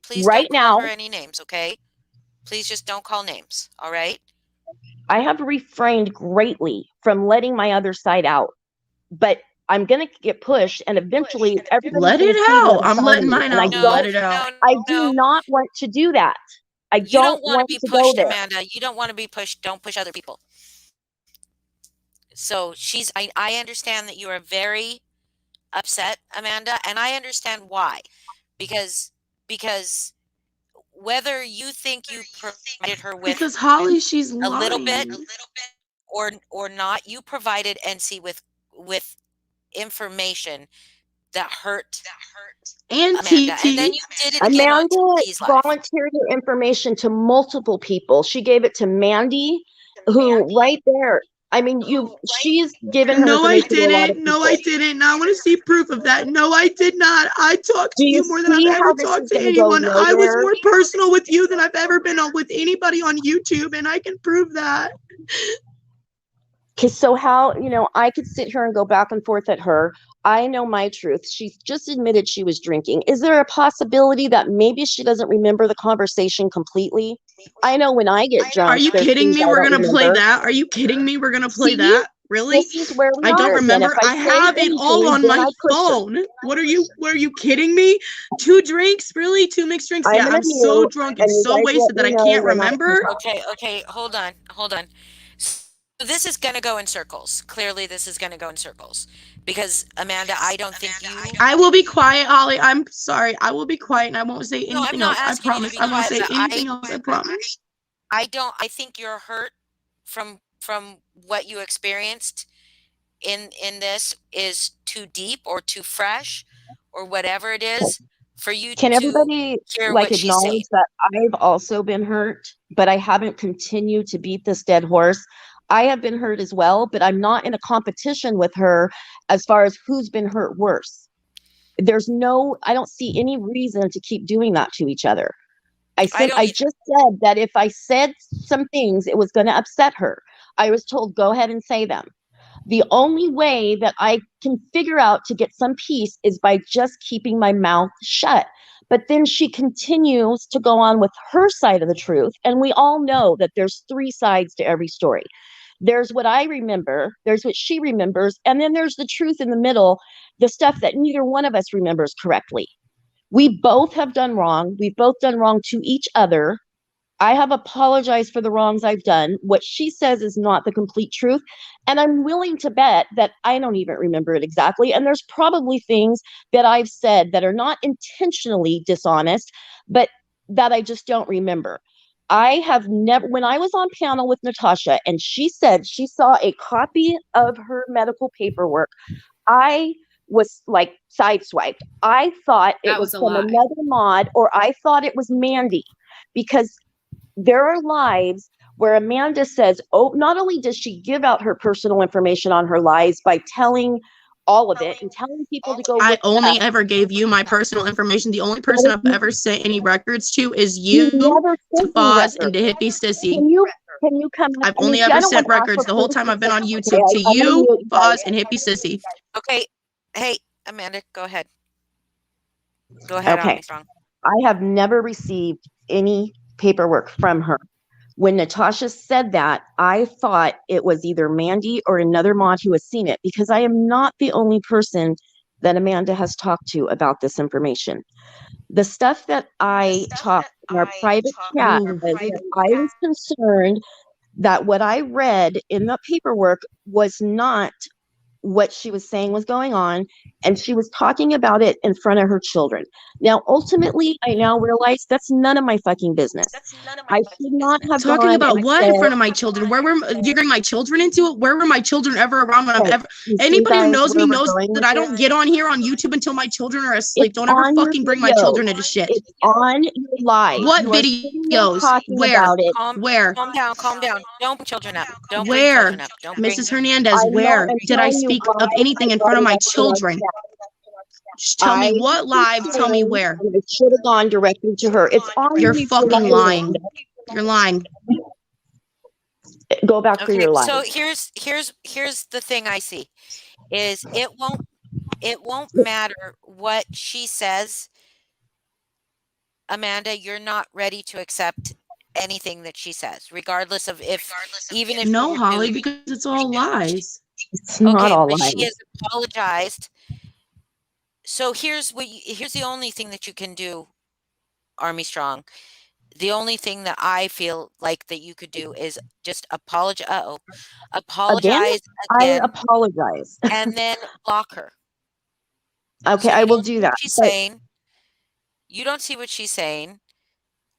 please Right don't call now. her any names, okay? Please just don't call names, all right? I have refrained greatly from letting my other side out, but I'm gonna get pushed, and eventually everybody's Let gonna it see the out. other I'm side letting of me, mine and I out. don't- Let it out. I do not want to do that. I You don't want to want be to go pushed, there. Amanda. You don't want to be pushed. Don't push other people. So I understand that you are very upset, Amanda, and I understand why. Because whether you think you provided her with Because Holly, she's a little bit lying. or not, you provided NC with information that hurt And Amanda. TT. And then you did it again on Amanda TT's live. volunteered her information to multiple people. She gave it to Mandy, who right there. I mean, she's given her No, I information to a lot of didn't. No, I people. didn't. Now I want to see proof of that. No, I did not. I talked to Do you you more than I've see ever how this talked is to gonna go anyone. I was nowhere? more personal with you than I've ever been with anybody on YouTube, and I can prove that. Okay, so how, I could sit here and go back and forth at her. I know my truth. She's just admitted she was drinking. Is there a possibility that maybe she doesn't remember the conversation completely? I know when I get drunk. Are you there's kidding things me? I We're don't gonna play remember. that. Are you kidding me? We're gonna play See? that. Really? This is where we I don't are again. remember. If I say have it all anything, on then my I push it. phone. Were you kidding me? 2 drinks? Really? 2 mixed drinks? I'm Yeah, gonna I'm so mute, drunk and and you so guys let wasted that me I know can't when I can remember. talk. Okay, hold on. So this is gonna go in circles. Clearly, this is gonna go in circles because Amanda, I don't think you. I will be quiet, Holly. I'm sorry. I will be quiet and I won't say No, I'm anything not else. I asking you to promise. be I won't quiet, say but anything else. I promise. I don't. I think you're hurt from what you experienced in this is too deep or too fresh or whatever it is for you Can to everybody hear like what she's saying. acknowledge that I've also been hurt, but I haven't continued to beat this dead horse. I have been hurt as well, but I'm not in a competition with her as far as who's been hurt worse. I don't see any reason to keep doing that to each other. I don't I either. just said that if I said some things, it was going to upset her. I was told, go ahead and say them. The only way that I can figure out to get some peace is by just keeping my mouth shut. But then she continues to go on with her side of the truth. And we all know that there's 3 sides to every story. There's what I remember, there's what she remembers, and then there's the truth in the middle, the stuff that neither one of us remembers correctly. We both have done wrong. We've both done wrong to each other. I have apologized for the wrongs I've done. What she says is not the complete truth. And I'm willing to bet that I don't even remember it exactly. And there's probably things that I've said that are not intentionally dishonest, but that I just don't remember. I have never, when I was on panel with Natasha and she said she saw a copy of her medical paperwork, I was like sideswiped. I thought it That was was a from lie. another mod, or I thought it was Mandy, because there are lives where Amanda says, oh, not only does she give out her personal information on her lives by telling all of it and telling people to go I look it only up, ever gave you my personal information. The only person I've ever sent any records to is you you, never to sent me Foz, and records. to Hippie Sissy. Can you come up? I've I mean, only see, I ever don't sent want to ask records for the whole time I've been on Okay, YouTube to I'm gonna you, mute you guys. Foz, and Hippie Sissy. Okay. Hey, Amanda, go ahead. Go ahead, Okay. Armstrong. I have never received any paperwork from her. When Natasha said that, I thought it was either Mandy or another mod who has seen it, because I am not the only person that Amanda has talked to about this information. The stuff that I talked in our private chat Ooh. was that I was concerned that what I read in the paperwork was not what she was saying was going on, and she was talking about it in front of her children. Now, ultimately, I now realize that's none of my fucking business. I should not have Talking gone about and what said, in front of my children? Where were you bring my children into it? Where were my children ever around when I've okay, ever? you see, Anybody who guys, knows where me we're knows going that with I this? don't get on here on YouTube until my children are asleep. It's Don't ever on your fucking bring my video. children into shit. It's on your live. What You are sitting there videos? talking Where? about it. Where? Calm down. Don't bring children up. Don't bring Where? children up. Don't bring. Mrs. Hernandez, I'm where I'm did I telling you speak why of anything I in brought front of it my up in our children? chat. Just tell me I what was live, tell me concerned, where. and it should have gone directly to her. It's on You're your fucking replay, lying. Amanda. You're lying. Go back for Okay, your live. so here's the thing I see is it won't matter what she says, Amanda, you're not ready to accept anything that she says, regardless of if even if you No, were Holly, to because it's all lies. It's not okay, all but she lies. has apologized. So here's the only thing that you can do, Army Strong. The only thing that I feel like that you could do is just Again, apologize I again, apologize. and then block her. Okay, So I you will don't do see that. what she's But saying. You don't see what she's saying,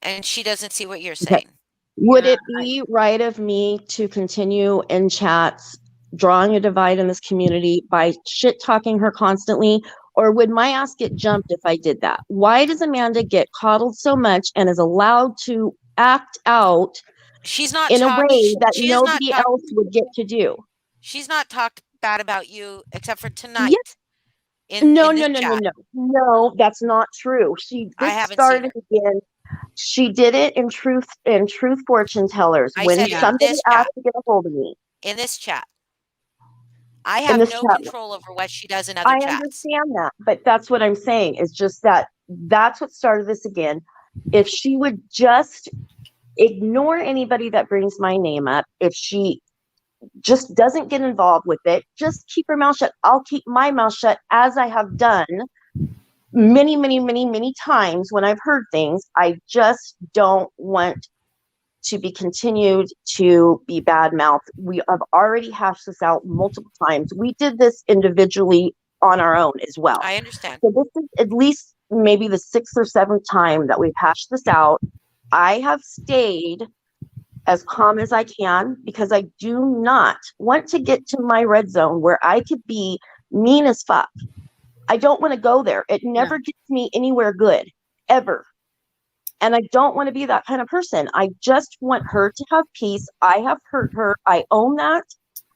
and she doesn't see what you're okay, saying. would Yeah, it be right of me to continue in chats drawing a divide in this community by shit talking her constantly? Or would my ass get jumped if I did that? Why does Amanda get coddled so much and is allowed to act out She's not in a talked. way that She has not nobody talked. else would get to do? She's not talked bad about you except for Yes. tonight No, in no, this no, no, chat. no. No, that's not true. I This haven't seen started her. again. She did it in truth fortune tellers I when said yeah. somebody this asked chat. to get a hold of me In this chat. I in have this no chat. control over what she does in other I chats. understand that, but that's what I'm saying. It's just that that's what started this again. If she would just ignore anybody that brings my name up, if she just doesn't get involved with it. Just keep her mouth shut. I'll keep my mouth shut, as I have done many, many, many, many times when I've heard things. I just don't want to be continued to be bad mouth. We have already hashed this out multiple times. We did this individually on our own as well. I understand. So this is at least maybe the 6th or 7th time that we've hashed this out. I have stayed as calm as I can because I do not want to get to my red zone where I could be mean as fuck. I don't want to go there. It never gets me anywhere good, ever. And I don't want to be that kind of person. I just want her to have peace. I have hurt her. I own that.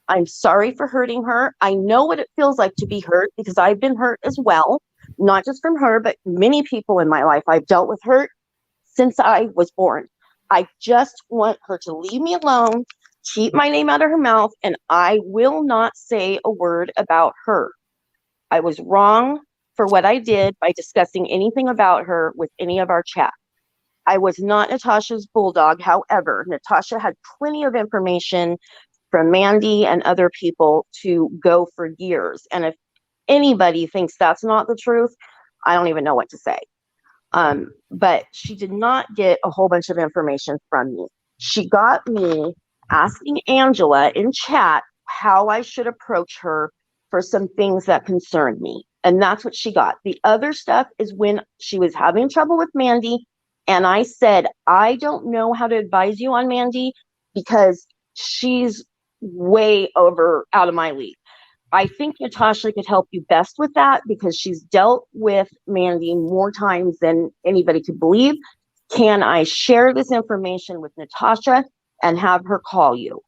I'm sorry for hurting her. I know what it feels like to be hurt because I've been hurt as well, not just from her, but many people in my life. I've dealt with hurt since I was born. I just want her to leave me alone, keep my name out of her mouth, and I will not say a word about her. I was wrong for what I did by discussing anything about her with any of our chat. I was not Natasha's bulldog. However, Natasha had plenty of information from Mandy and other people to go for years. And if anybody thinks that's not the truth, I don't even know what to say. But she did not get a whole bunch of information from me. She got me asking Angela in chat how I should approach her for some things that concerned me. And that's what she got. The other stuff is when she was having trouble with Mandy. And I said, I don't know how to advise you on Mandy because she's way out of my league. I think Natasha could help you best with that because she's dealt with Mandy more times than anybody could believe. Can I share this information with Natasha and have her call you?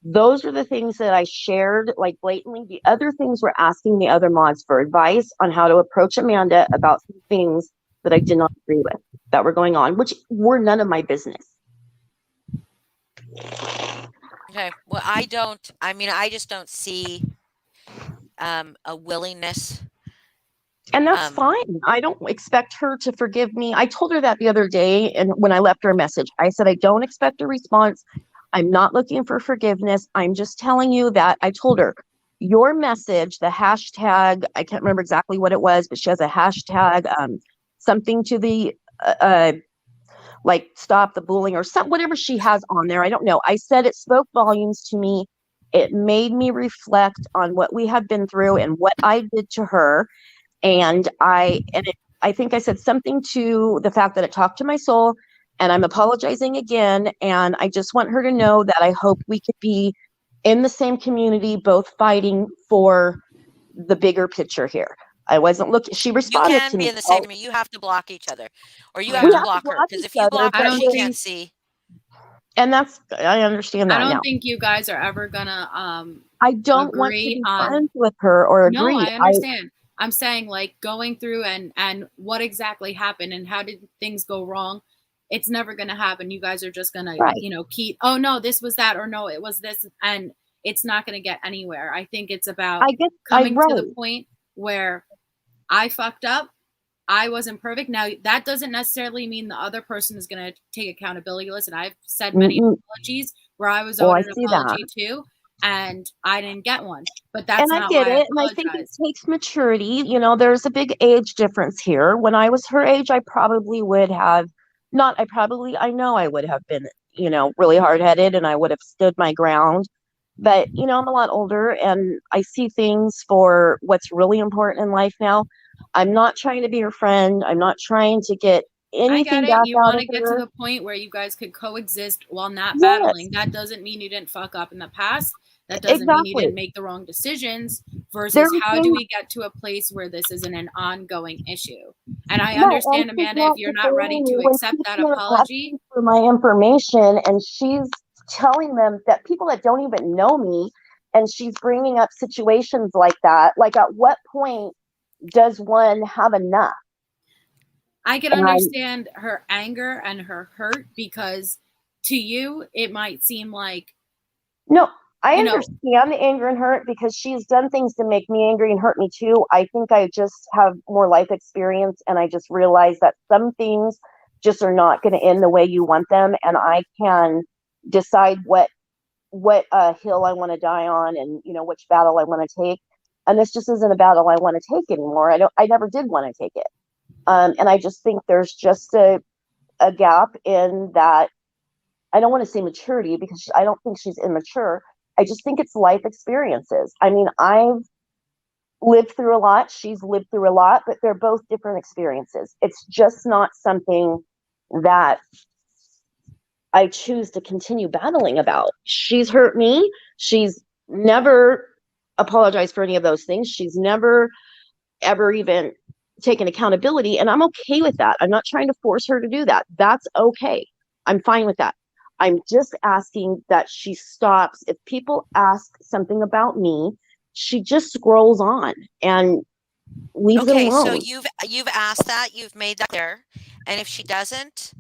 Those are the things that I shared, like, blatantly. The other things were asking the other mods for advice on how to approach Amanda about some things that I did not agree with that were going on, which were none of my business. Okay. Well, I just don't see a willingness. And that's fine. I don't expect her to forgive me. I told her that the other day, and when I left her a message, I said, I don't expect a response. I'm not looking for forgiveness. I'm just telling you that I told her your message, the hashtag, I can't remember exactly what it was, but she has a hashtag, something to the, like, stop the bullying or something, whatever she has on there. I don't know. I said it spoke volumes to me. It made me reflect on what we had been through and what I did to her. And I think I said something to the fact that it talked to my soul, and I'm apologizing again. And I just want her to know that I hope we could be in the same community, both fighting for the bigger picture here. I wasn't looking. She You responded can to be me. in the same community. You have to block each other, or you have We to have block her. block Because if each you other, block I her, don't she think- can't see. And I understand I that don't now. think you guys are ever gonna I don't want to agree be on- friends with her or agree. No, I understand. I'm saying, like, going through and what exactly happened and how did things go wrong. It's never going to happen. You guys are just going Right. to, keep, oh, no, this was that, or no, it was this. And it's not going to get anywhere. I think it's about coming to the point where I fucked up. I wasn't perfect. Now, that doesn't necessarily mean the other person is going to take accountability. Listen, I've said many apologies where I was owed an apology too, and I didn't get one. But that's not why I apologize. And I think it takes maturity. There's a big age difference here. When I was her age, I probably would have I know I would have been, really hard-headed, and I would have stood my ground. But, I'm a lot older and I see things for what's really important in life now. I'm not trying to be her friend. I'm not trying to get anything back You out want of to get her. to the point where you guys could coexist while not battling. That doesn't mean you didn't fuck up in the past. That doesn't mean you didn't make the wrong decisions versus how do we get to a place where this isn't an ongoing issue? And I understand, Amanda, if you're not ready to accept that apology. For my information, and she's telling them that people that don't even know me, and she's bringing up situations like that. Like, at what point does one have enough? I can understand her anger and her hurt because to you, it might seem like. No, I understand the anger and hurt because she's done things to make me angry and hurt me too. I think I just have more life experience, and I just realize that some things just are not going to end the way you want them. And I can decide what what hill I want to die on, and which battle I want to take. And this just isn't a battle I want to take anymore. I never did want to take it. And I just think there's just a gap in that. I don't want to say maturity, because I don't think she's immature. I just think it's life experiences. I mean, I've lived through a lot. She's lived through a lot, but they're both different experiences. It's just not something that I choose to continue battling about. She's hurt me. She's never apologized for any of those things. She's never, ever even taken accountability. And I'm okay with that. I'm not trying to force her to do that. That's okay. I'm fine with that. I'm just asking that she stops. If people ask something about me, she just scrolls on and leaves it Okay, so alone. you've asked that, you've made that clear, and if she doesn't,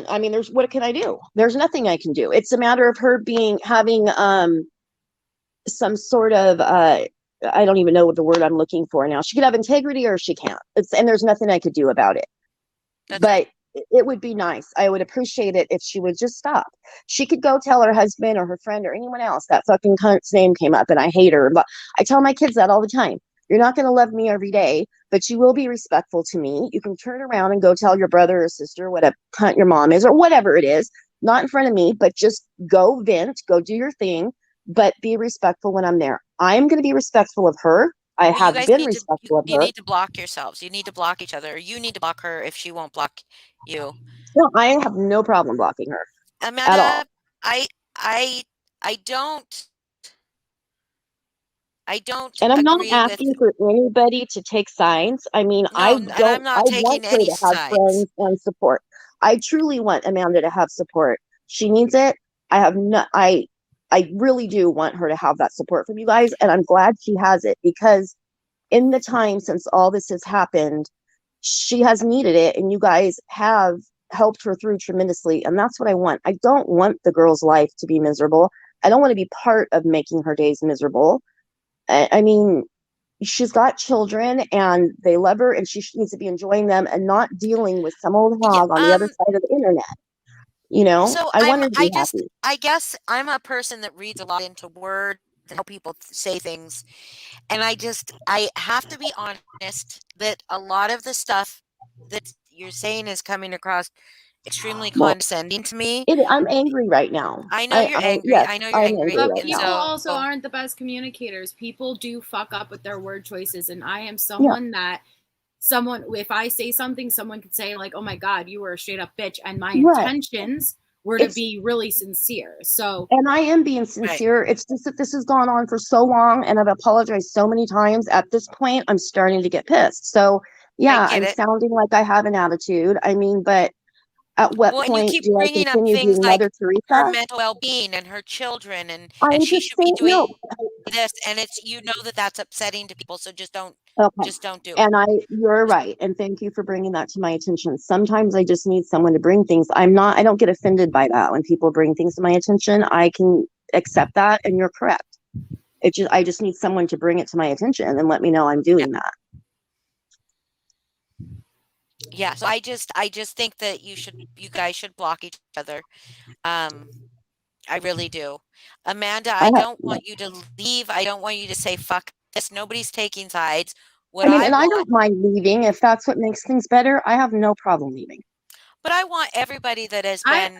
I mean, what can I do? There's nothing I can do. It's a matter of her having some sort of I don't even know what the word I'm looking for now. She could have integrity or she can't. And there's nothing I could do about it. that's But right. it would be nice. I would appreciate it if she would just stop. She could go tell her husband or her friend or anyone else that fucking cunt's name came up and I hate her. But I tell my kids that all the time. You're not going to love me every day, but you will be respectful to me. You can turn around and go tell your brother or sister what a cunt your mom is or whatever it is. Not in front of me, but just go vent, go do your thing, but be respectful when I'm there. I'm going to be respectful of her. I Well, you have guys been need to respectful of you her. need to block yourselves. You need to block each other, or you need to block her if she won't block you. No, I have no problem blocking her at all. Amanda, I don't And I'm not agree with asking for anybody to take sides. I mean, no, and I'm not I want taking her any to have sides. friends and support. I truly want Amanda to have support. She needs it. I really do want her to have that support from you guys. And I'm glad she has it, because in the time since all this has happened, she has needed it. And you guys have helped her through tremendously. And that's what I want. I don't want the girl's life to be miserable. I don't want to be part of making her days miserable. I mean, she's got children and they love her, and she needs to be enjoying them and not dealing with some old Yeah, hog on the other side of the internet. so I want her to be happy. I guess I'm a person that reads a lot into words and how people say things, and I have to be honest that a lot of the stuff that you're saying is coming across extremely Well, condescending to me. I'm angry right now. I know you're angry. Yes, I know you're I'm angry, angry But right and people now. also so aren't the best communicators. People do fuck up with their word choices. And I am Yeah. someone that if I say something, someone could say, like, oh my God, you were a straight up bitch. And my Right. intentions were to It's be really sincere. So And I am being right. sincere. It's just that this has gone on for so long and I've apologized so many times. At this point, I'm starting to get pissed. So I yeah, get I'm it. sounding like I have an attitude. I mean, but at what Well, and you point keep do I bringing up continue things being like Mother her Teresa? mental well-being and her children, and I'm she just should be saying, no. doing this, and it's that that's upsetting to people, so just don't Okay. do it. And you're right. And thank you for bringing that to my attention. Sometimes I just need someone to bring things. I don't get offended by that. When people bring things to my attention, I can accept that. And you're correct. I just need someone to bring it to my attention and let me know I'm doing that. Yeah, so I just think that you guys should block each other. I really do. Amanda, I don't want you to leave. I don't want you to say fuck this. Nobody's taking sides. What I mean, I and I want, don't mind leaving if that's what makes things better. I have no problem leaving. but I want everybody that has I've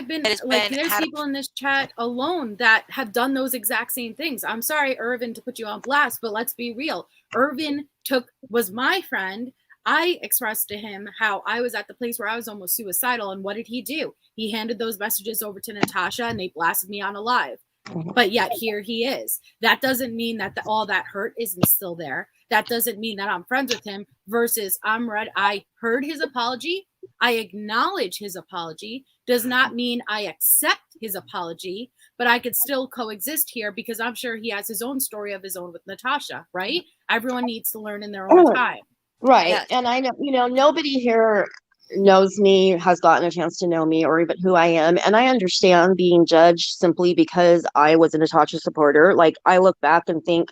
been has like, been there's had a people in this chat alone that have done those exact same things. I'm sorry, Irvin, to put you on blast, but let's be real. Irvin was my friend. I expressed to him how I was at the place where I was almost suicidal. And what did he do? He handed those messages over to Natasha and they blasted me on a live. But yet here he is. That doesn't mean that all that hurt isn't still there. That doesn't mean that I'm friends with him versus I heard his apology. I acknowledge his apology. Does not mean I accept his apology, but I could still coexist here because I'm sure he has his own story of his own with Natasha, right? Everyone needs to learn in their own time. Right. Yes. And I know, nobody here knows me, has gotten a chance to know me or even who I am. And I understand being judged simply because I was a Natasha supporter. Like, I look back and think,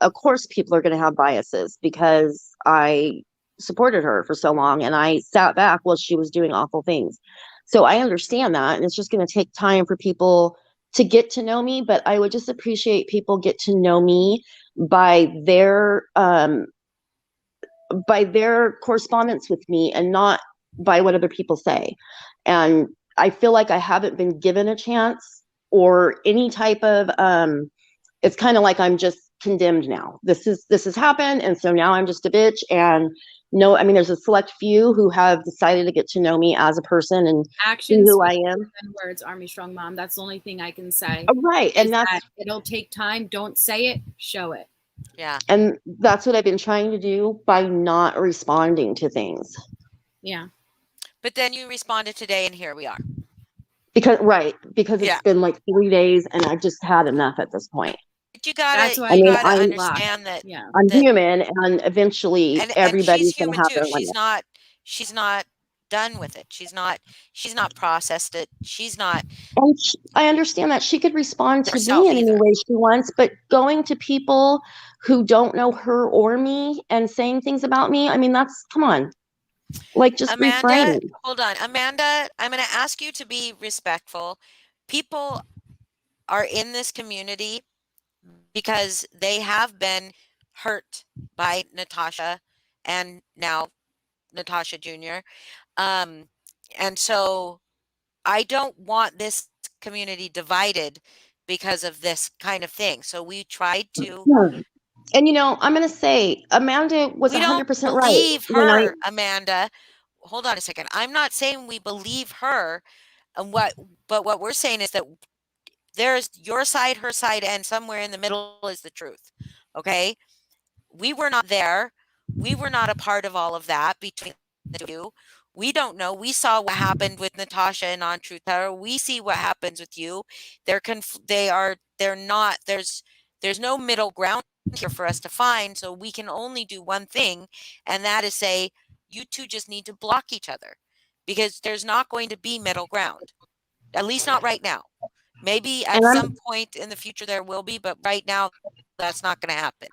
of course people are going to have biases because I supported her for so long and I sat back while she was doing awful things. So I understand that. And it's just going to take time for people to get to know me. But I would just appreciate people get to know me by their correspondence with me and not by what other people say. And I feel like I haven't been given a chance or any type of it's kind of like I'm just condemned now. This has happened, and so now I'm just a bitch. And no, I mean, there's a select few who have decided to get to know me as a person and see Actions who I speak am. louder than words, Army Strong Mom. That's the only thing I can say. Right, and Is that's that it'll take time. Don't say it, show it. Yeah. and that's what I've been trying to do by not responding to things. Yeah. But then you responded today, and here we are. Because it's Yeah. been like 3 days, and I've just had enough at this point. But you That's gotta why you I mean, gotta I'm understand that Yeah. I'm that human, and eventually and everybody's she's gonna human have too. their limit. She's not done with it. She's not processed it. She's not And I understand that she could respond to me herself in any either. way she wants, but going to people who don't know her or me and saying things about me, I mean, come on, like just Amanda, refrain. hold on. Amanda, I'm going to ask you to be respectful. People are in this community because they have been hurt by Natasha and now Natasha Jr. And so I don't want this community divided because of this kind of thing. So we tried to. And I'm going to say Amanda was We don't 100% right believe when her, Amanda. Hold on a second. I'm not saying we believe her, and but what we're saying is that there's your side, her side, and somewhere in the middle is the truth. Okay? We were not there. We were not a part of all of that between the two. We don't know. We saw what happened with Natasha and On Truth Teller. We see what happens with you. They're not. There's no middle ground here for us to find. So we can only do one thing, and that is say you two just need to block each other because there's not going to be middle ground. At least not right now. Maybe at some point in the future there will be, but right now that's not going to happen.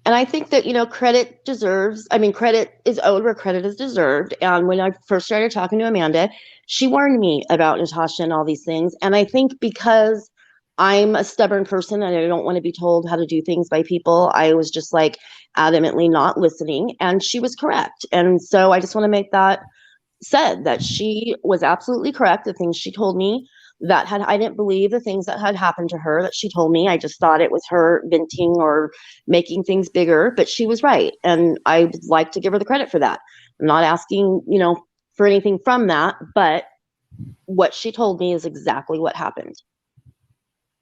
And I think that, credit is owed where credit is deserved. And when I first started talking to Amanda, she warned me about Natasha and all these things. And I think because I'm a stubborn person and I don't want to be told how to do things by people, I was just like adamantly not listening. And she was correct. And so I just want to make that said that she was absolutely correct. The things she told me I didn't believe the things that had happened to her that she told me. I just thought it was her venting or making things bigger, but she was right. And I would like to give her the credit for that. I'm not asking, for anything from that, but what she told me is exactly what happened.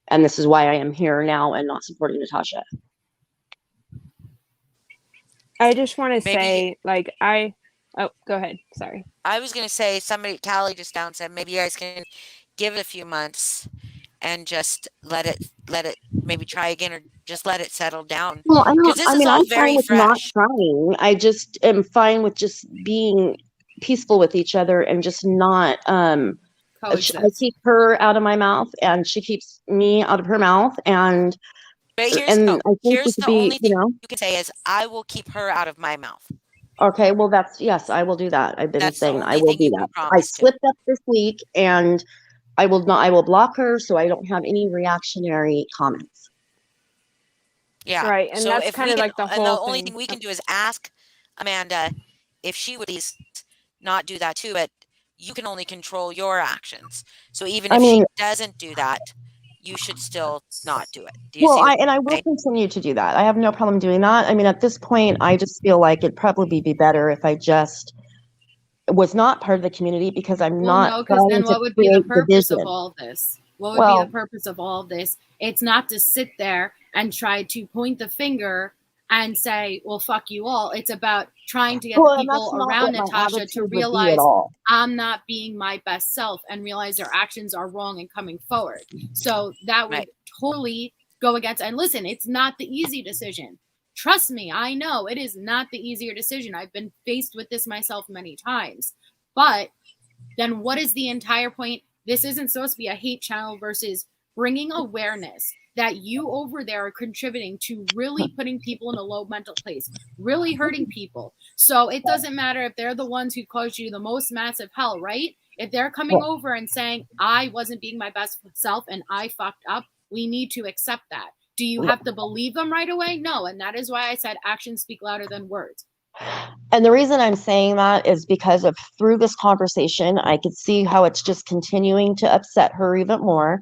And this is why I am here now and not supporting Natasha. I just want to Maybe- say, oh, go ahead. Sorry. I was going to say Callie just down said maybe you guys can give it a few months and just let it maybe try again or just let it settle down. Well, I'm fine very with not trying. I just am fine with just being peaceful with each other and just not I keep her out of my mouth and she keeps me out of her mouth. And But I think here's the only thing you can say is I will keep her out of my mouth. Okay, well yes, I will do that. I've been That's the saying only I will thing do you can that. I promise to. slipped up this week and I will block her so I don't have any reactionary comments. Yeah. Right, and so that's if kind we of can, like the and the whole only thing. thing we can do is ask Amanda if she would please not do that too, but you can only control your actions. So even if she doesn't do that, you should still not do it. Do you see? I will continue to do that. I have no problem doing that. I mean, at this point, I just feel like it'd probably be better if I just was not part of the community because I'm not. No, because then what would be the purpose of division. all this? What would be the purpose of all this? It's not to sit there and try to point the finger and say, well, fuck you all. It's about trying to get the people around Natasha to realize I'm not being my best self and realize their actions are wrong and coming forward. So that would totally go against, and listen, it's not the easy decision. Trust me, I know it is not the easier decision. I've been faced with this myself many times. But then what is the entire point? This isn't supposed to be a hate channel versus bringing awareness that you over there are contributing to really putting people in a low mental place, really hurting people. So it doesn't matter if they're the ones who caused you the most massive hell, right? If they're coming over and saying, I wasn't being my best self and I fucked up, we need to accept that. Do you have to believe them right away? No. And that is why I said actions speak louder than words. And the reason I'm saying that is because of through this conversation, I could see how it's just continuing to upset her even more.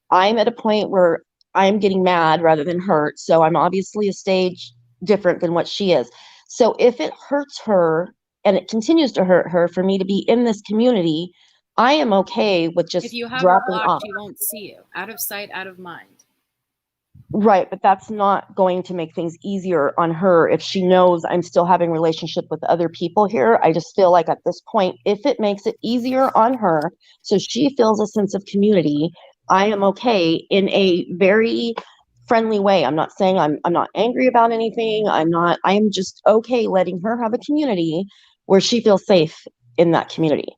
I'm at a point where I'm getting mad rather than hurt. So I'm obviously a stage different than what she is. So if it hurts her and it continues to hurt her for me to be in this community, I am okay with just If you have her dropping blocked, off. she won't see you. Out of sight, out of mind. Right, but that's not going to make things easier on her if she knows I'm still having relationship with other people here. I just feel like at this point, if it makes it easier on her, so she feels a sense of community, I am okay in a very friendly way. I'm not saying I'm not angry about anything. I am just okay letting her have a community where she feels safe in that community.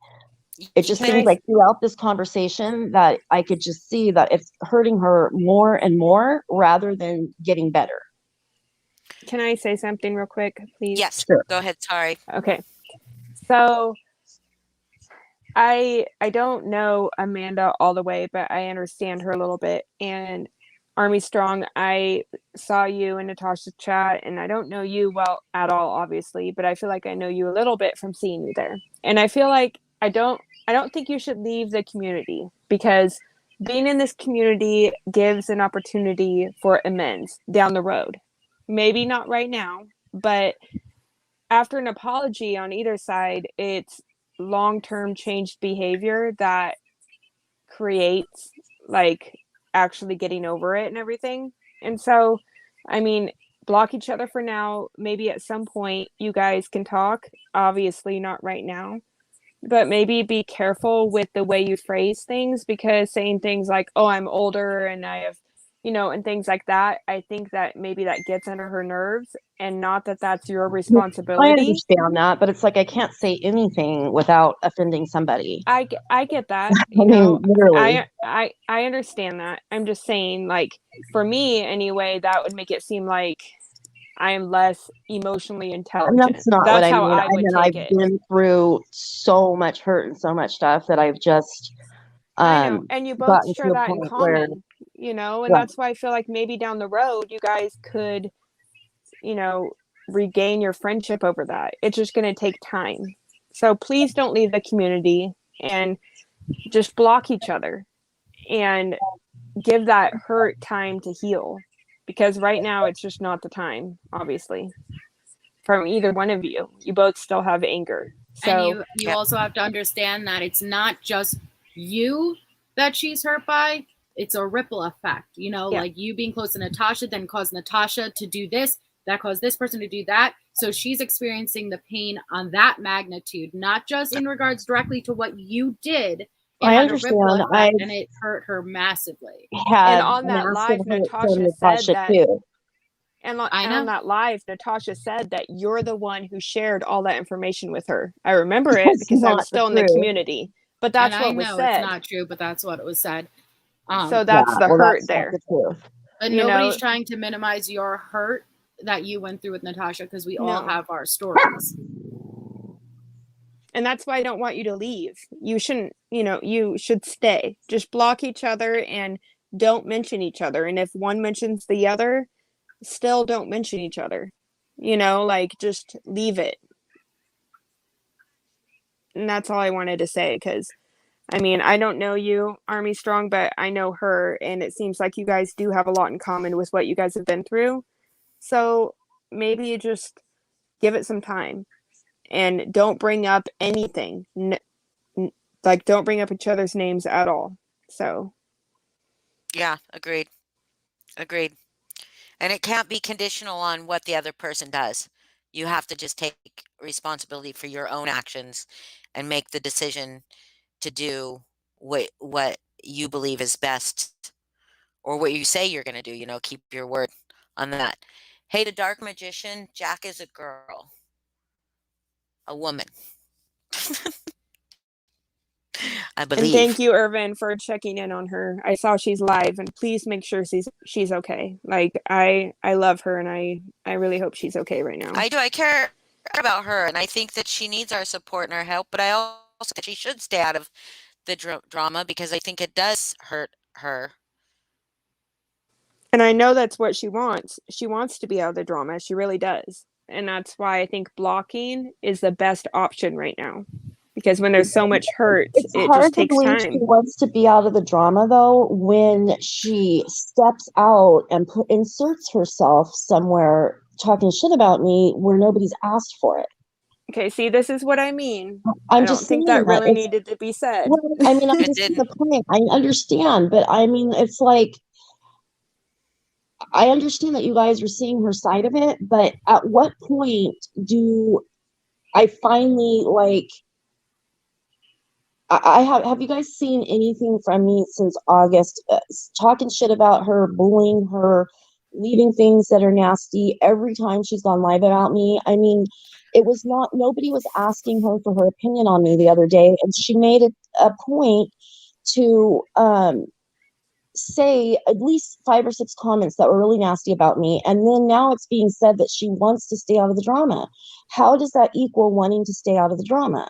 It just seems like throughout this conversation that I could just see that it's hurting her more and more rather than getting better. Can I say something real quick, please? Yes, Sure. go ahead. Sorry. Okay. So I don't know Amanda all the way, but I understand her a little bit. And Army Strong, I saw you in Natasha's chat, and I don't know you well at all, obviously, but I feel like I know you a little bit from seeing you there. And I feel like I don't think you should leave the community, because being in this community gives an opportunity for amends down the road. Maybe not right now, but after an apology on either side, it's long-term changed behavior that creates like actually getting over it and everything. And so, I mean, block each other for now. Maybe at some point you guys can talk. Obviously, not right now. But maybe be careful with the way you phrase things, because saying things like, oh, I'm older and I have, and things like that, I think that maybe that gets under her nerves, and not that that's your I responsibility. understand that, but it's like I can't say anything without offending somebody. I get that. I mean, literally. I understand that. I'm just saying, like, for me anyway, that would make it seem like I am less emotionally And intelligent. that's not what I how mean. I would I've take it. been through so much hurt and so much stuff that I've just I know, and you both gotten share to a that in point where, common, and yeah, that's why I feel like maybe down the road you guys could, regain your friendship over that. It's just going to take time. So please don't leave the community, and just block each other and give that hurt time to heal, because right now it's just not the time, obviously, from either one of you. You both still have anger. So And you also have to understand that it's not just you that she's hurt by. It's a ripple effect. Like you being close to Natasha then caused Natasha to do this, that caused this person to do that. So she's experiencing the pain on that magnitude, not just in regards directly to what you did. I understand. And it hurt her massively. Had and on that live, Natasha said that. too. And on that live, Natasha said that you're the one who shared all that information with her. I remember it because I was still in the community. But that's what was said. It's not true, but that's what it was said. So that's the hurt there. But nobody's trying to minimize your hurt that you went through with Natasha, because we all have our stories. And that's why I don't want you to leave. You shouldn't, you should stay. Just block each other and don't mention each other. And if one mentions the other, still don't mention each other. Just leave it. And that's all I wanted to say, because I don't know you, Army Strong, but I know her, and it seems like you guys do have a lot in common with what you guys have been through. So maybe you just give it some time and don't bring up anything. Don't bring up each other's names at all. So. Yeah, agreed. And it can't be conditional on what the other person does. You have to just take responsibility for your own actions and make the decision to do what you believe is best, or what you say you're going to do. Keep your word on that. Hey, the Dark Magician, Jack is a girl, a woman. I And believe. thank you, Irvin, for checking in on her. I saw she's live, and please make sure she's okay. Like I love her, and I really hope she's okay right now. I do. I care about her, and I think that she needs our support and our help. But I also think that she should stay out of the drama because I think it does hurt her. And I know that's what she wants. She wants to be out of the drama. She really does. And that's why I think blocking is the best option right now. Because when there's so much hurt, It's it hard just to takes believe she time. wants to be out of the drama though when she steps out and inserts herself somewhere talking shit about me where nobody's asked for it. Okay, see, this is what I mean. I'm I don't just think saying that really it's, needed to be said. well, I mean, I It can see the didn't. point. I understand, but I mean, it's like I understand that you guys are seeing her side of it, but at what point do I finally like? I have you guys seen anything from me since August? Talking shit about her, bullying her, leaving things that are nasty every time she's gone live about me. I mean, it was not, nobody was asking her for her opinion on me the other day, and she made it a point to say at least 5 or 6 comments that were really nasty about me. And then now it's being said that she wants to stay out of the drama. How does that equal wanting to stay out of the drama?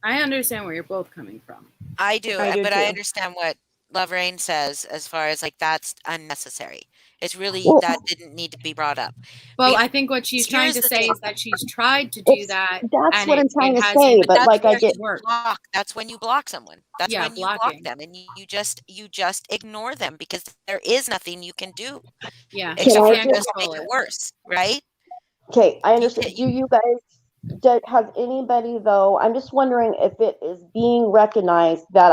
I understand where you're both coming from. I do, I do but I too. understand what Loverain says as far as like that's unnecessary. It's really Well, that didn't need to be brought up. Well, Because I think what she's trying here's to the say thing. is that she's tried to do that that's and what I'm it trying to say, hasn't But but that's like I where get you worked. block. That's when you block someone. That's Yeah, when you block blocking. them and you just ignore them because there is nothing you can do Yeah, Can except I you for can't just make control it it. worse, right? okay, I You understand. can't. Do you guys has anybody though? I'm just wondering if it is being recognized that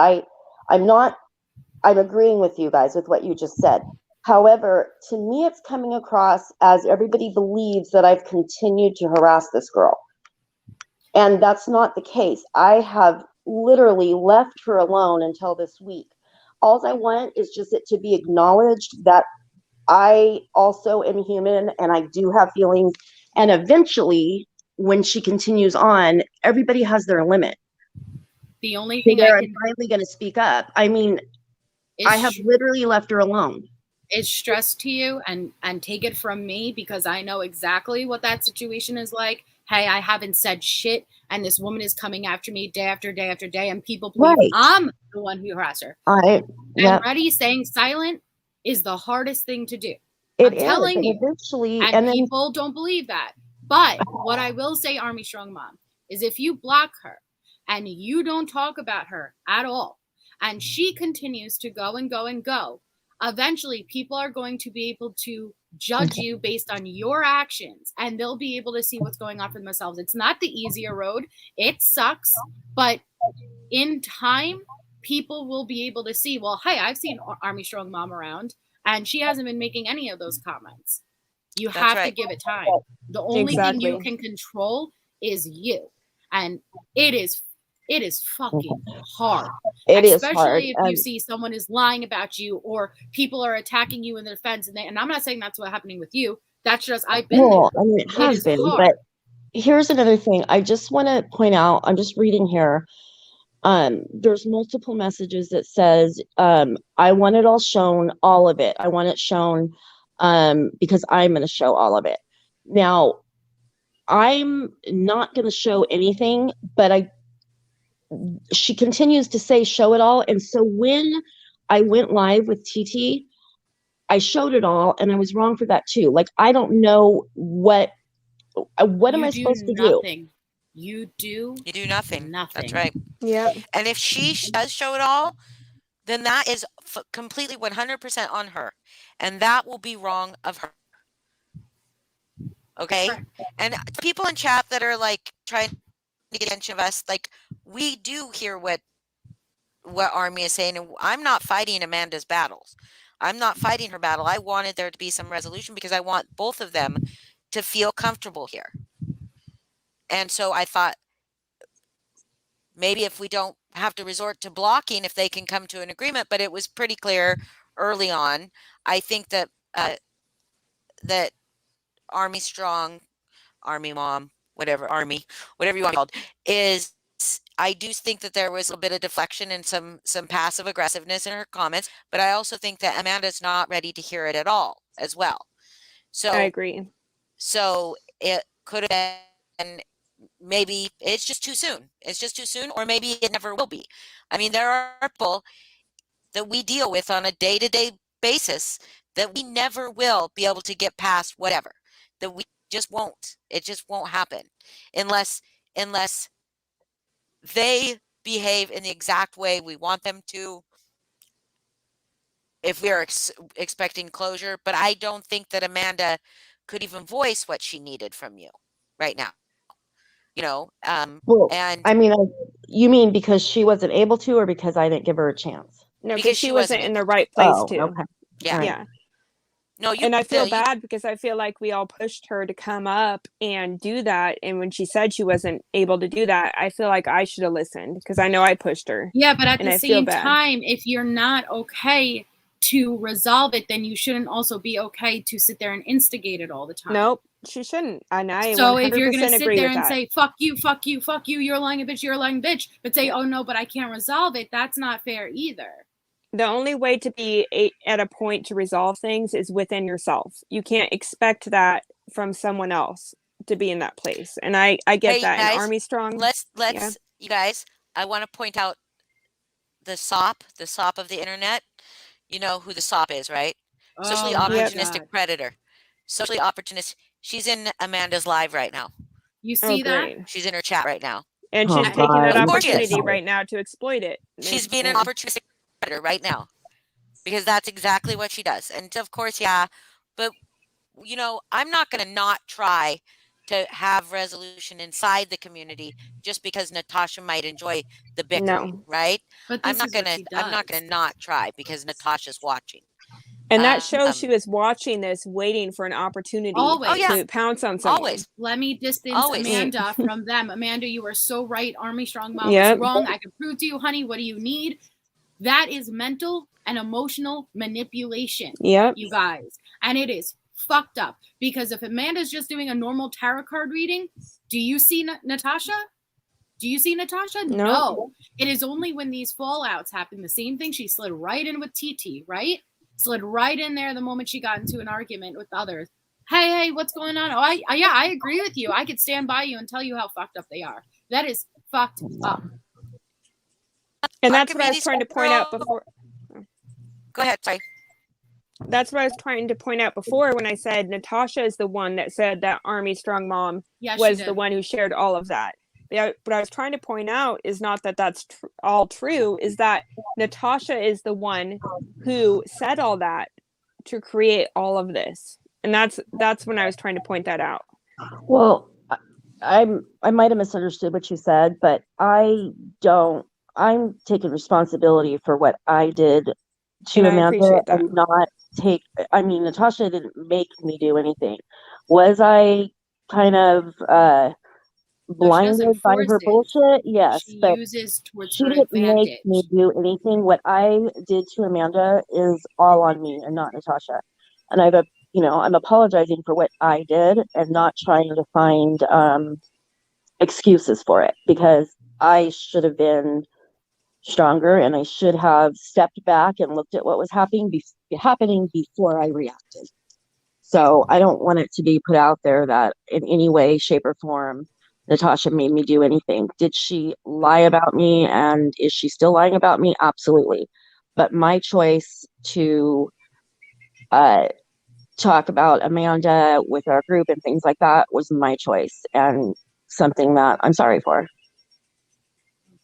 I'm agreeing with you guys with what you just said. However, to me it's coming across as everybody believes that I've continued to harass this girl. And that's not the case. I have literally left her alone until this week. All I want is just it to be acknowledged that I also am human and I do have feelings. And eventually, when she continues on, everybody has their limit. The only thing Where I I'm can finally going to speak up. I mean, I have is literally left her alone. stress to you and take it from me because I know exactly what that situation is like. Hey, I haven't said shit and this woman is coming after me day after day after day and people believe Right. I'm the one who harassed her. Yeah, And Reddy staying silent is the hardest thing to do. it I'm is. telling And you. eventually, And and then people don't believe that. But what I will say, Army Strong Mom, is if you block her and you don't talk about her at all, and she continues to go and go and go, eventually people are going to be able to judge you based on your actions and they'll be able to see what's going on for themselves. It's not the easier road. It sucks, but in time, people will be able to see, well, hey, I've seen Army Strong Mom around and she hasn't been making any of those comments. You That's have to right. give it time. The only thing you Exactly. can control is you. And it is fucking hard. it is hard. Especially if you see someone is lying about you or people are attacking you in the defense. And I'm not saying that's what's happening with you. That's just, I've been Well, there. I mean, it has is been, hard. but here's another thing. I just want to point out, I'm just reading here. There's multiple messages that says, I want it all shown, all of it. I want it shown, because I'm going to show all of it. Now, I'm not going to show anything, but she continues to say, show it all. And so when I went live with TT, I showed it all and I was wrong for that too. Like, I don't know what am I supposed to do? Nothing. You do nothing. nothing. That's right. Yeah. And if she does show it all, then that is completely 100% on her. And that will be wrong of her. Okay? Correct. And people in chat that are like trying to get attention of us, like we do hear what Army is saying. And I'm not fighting Amanda's battles. I'm not fighting her battle. I wanted there to be some resolution because I want both of them to feel comfortable here. And so I thought maybe if we don't have to resort to blocking, if they can come to an agreement, but it was pretty clear early on. I think that that Army Strong, Army Mom, whatever you want to call it, is I do think that there was a bit of deflection and some passive aggressiveness in her comments, but I also think that Amanda's not ready to hear it at all as well. I So agree. so it could have been, maybe it's just too soon. It's just too soon, or maybe it never will be. I mean, there are people that we deal with on a day-to-day basis that we never will be able to get past whatever, that we just won't. It just won't happen unless they behave in the exact way we want them to, if we are expecting closure. But I don't think that Amanda could even voice what she needed from you right now. Well, And I mean, you mean because she wasn't able to, or because I didn't give her a chance? No, Because because she she wasn't wasn't in the able right place Oh, to. okay. yeah, Right. Yeah. no, you And I feel you bad because I feel like we all pushed her to come up and do that. And when she said she wasn't able to do that, I feel like I should have listened because I know I pushed her. Yeah, but at And the I feel same bad. time, if you're not okay to resolve it, then you shouldn't also be okay to sit there and instigate it all the time. Nope, she shouldn't. And I So if you're 100% gonna sit agree there with and that. say fuck you, fuck you, fuck you, you're a lying bitch, you're a lying bitch, but say, oh no, but I can't resolve it, that's not fair either. The only way to be at a point to resolve things is within yourself. You can't expect that from someone else to be in that place. And I get Hey, that. guys, And Army Strong. let's Yeah. you guys, I want to point out the SOP of the internet. You know who the SOP is, right? Socially Oh my Yep. opportunistic God. predator. Socially opportunistic. She's in Amanda's live right now. You Oh, see that? great. She's in her chat right now. And Oh, she's taking God. that Of course she is. opportunity right now to exploit it. She's And- being an yeah. opportunistic predator right now, because that's exactly what she does. And of course, yeah, but I'm not going to not try to have resolution inside the community just because Natasha might enjoy the bickering, No. right? But I'm this not is what gonna she I'm not does. gonna not try because Natasha's watching. And that shows she Um, was watching this, waiting for an opportunity Always. Oh yeah, to pounce on someone. always. Let me distance Always. Amanda from them. Amanda, you are so right. Army Strong Mom Yep. is wrong. I can prove to you, honey. What do you need? That is mental and emotional manipulation, Yep. you guys. And it is fucked up because if Amanda's just doing a normal tarot card reading, do you see Natasha? Do you see Natasha? No. No. It is only when these fallouts happen. The same thing. She slid right in with TT, right? Slid right in there the moment she got into an argument with others. Hey, what's going on? Oh, I agree with you. I could stand by you and tell you how fucked up they are. That is fucked up. And Our that's what I was community's trying to point out girl- before. Go ahead, sorry. That's what I was trying to point out before when I said Natasha is the one that said that Army Strong Mom Yeah, she was did. the one who shared all of that. Yeah, what I was trying to point out is not that that's all true, is that Natasha is the one who said all that to create all of this. And that's when I was trying to point that out. Well, I might have misunderstood what you said, but I'm taking responsibility for what I did to And I Amanda appreciate that. and not Natasha didn't make me do anything. Was I kind of blinded by her force it. bullshit? Yes, She but uses towards she her didn't advantage. make me do anything. What I did to Amanda is all on me and not Natasha. And I'm apologizing for what I did and not trying to find excuses for it, because I should have been stronger and I should have stepped back and looked at what was happening before I reacted. So I don't want it to be put out there that in any way, shape, or form Natasha made me do anything. Did she lie about me, and is she still lying about me? Absolutely. But my choice to talk about Amanda with our group and things like that was my choice, and something that I'm sorry for.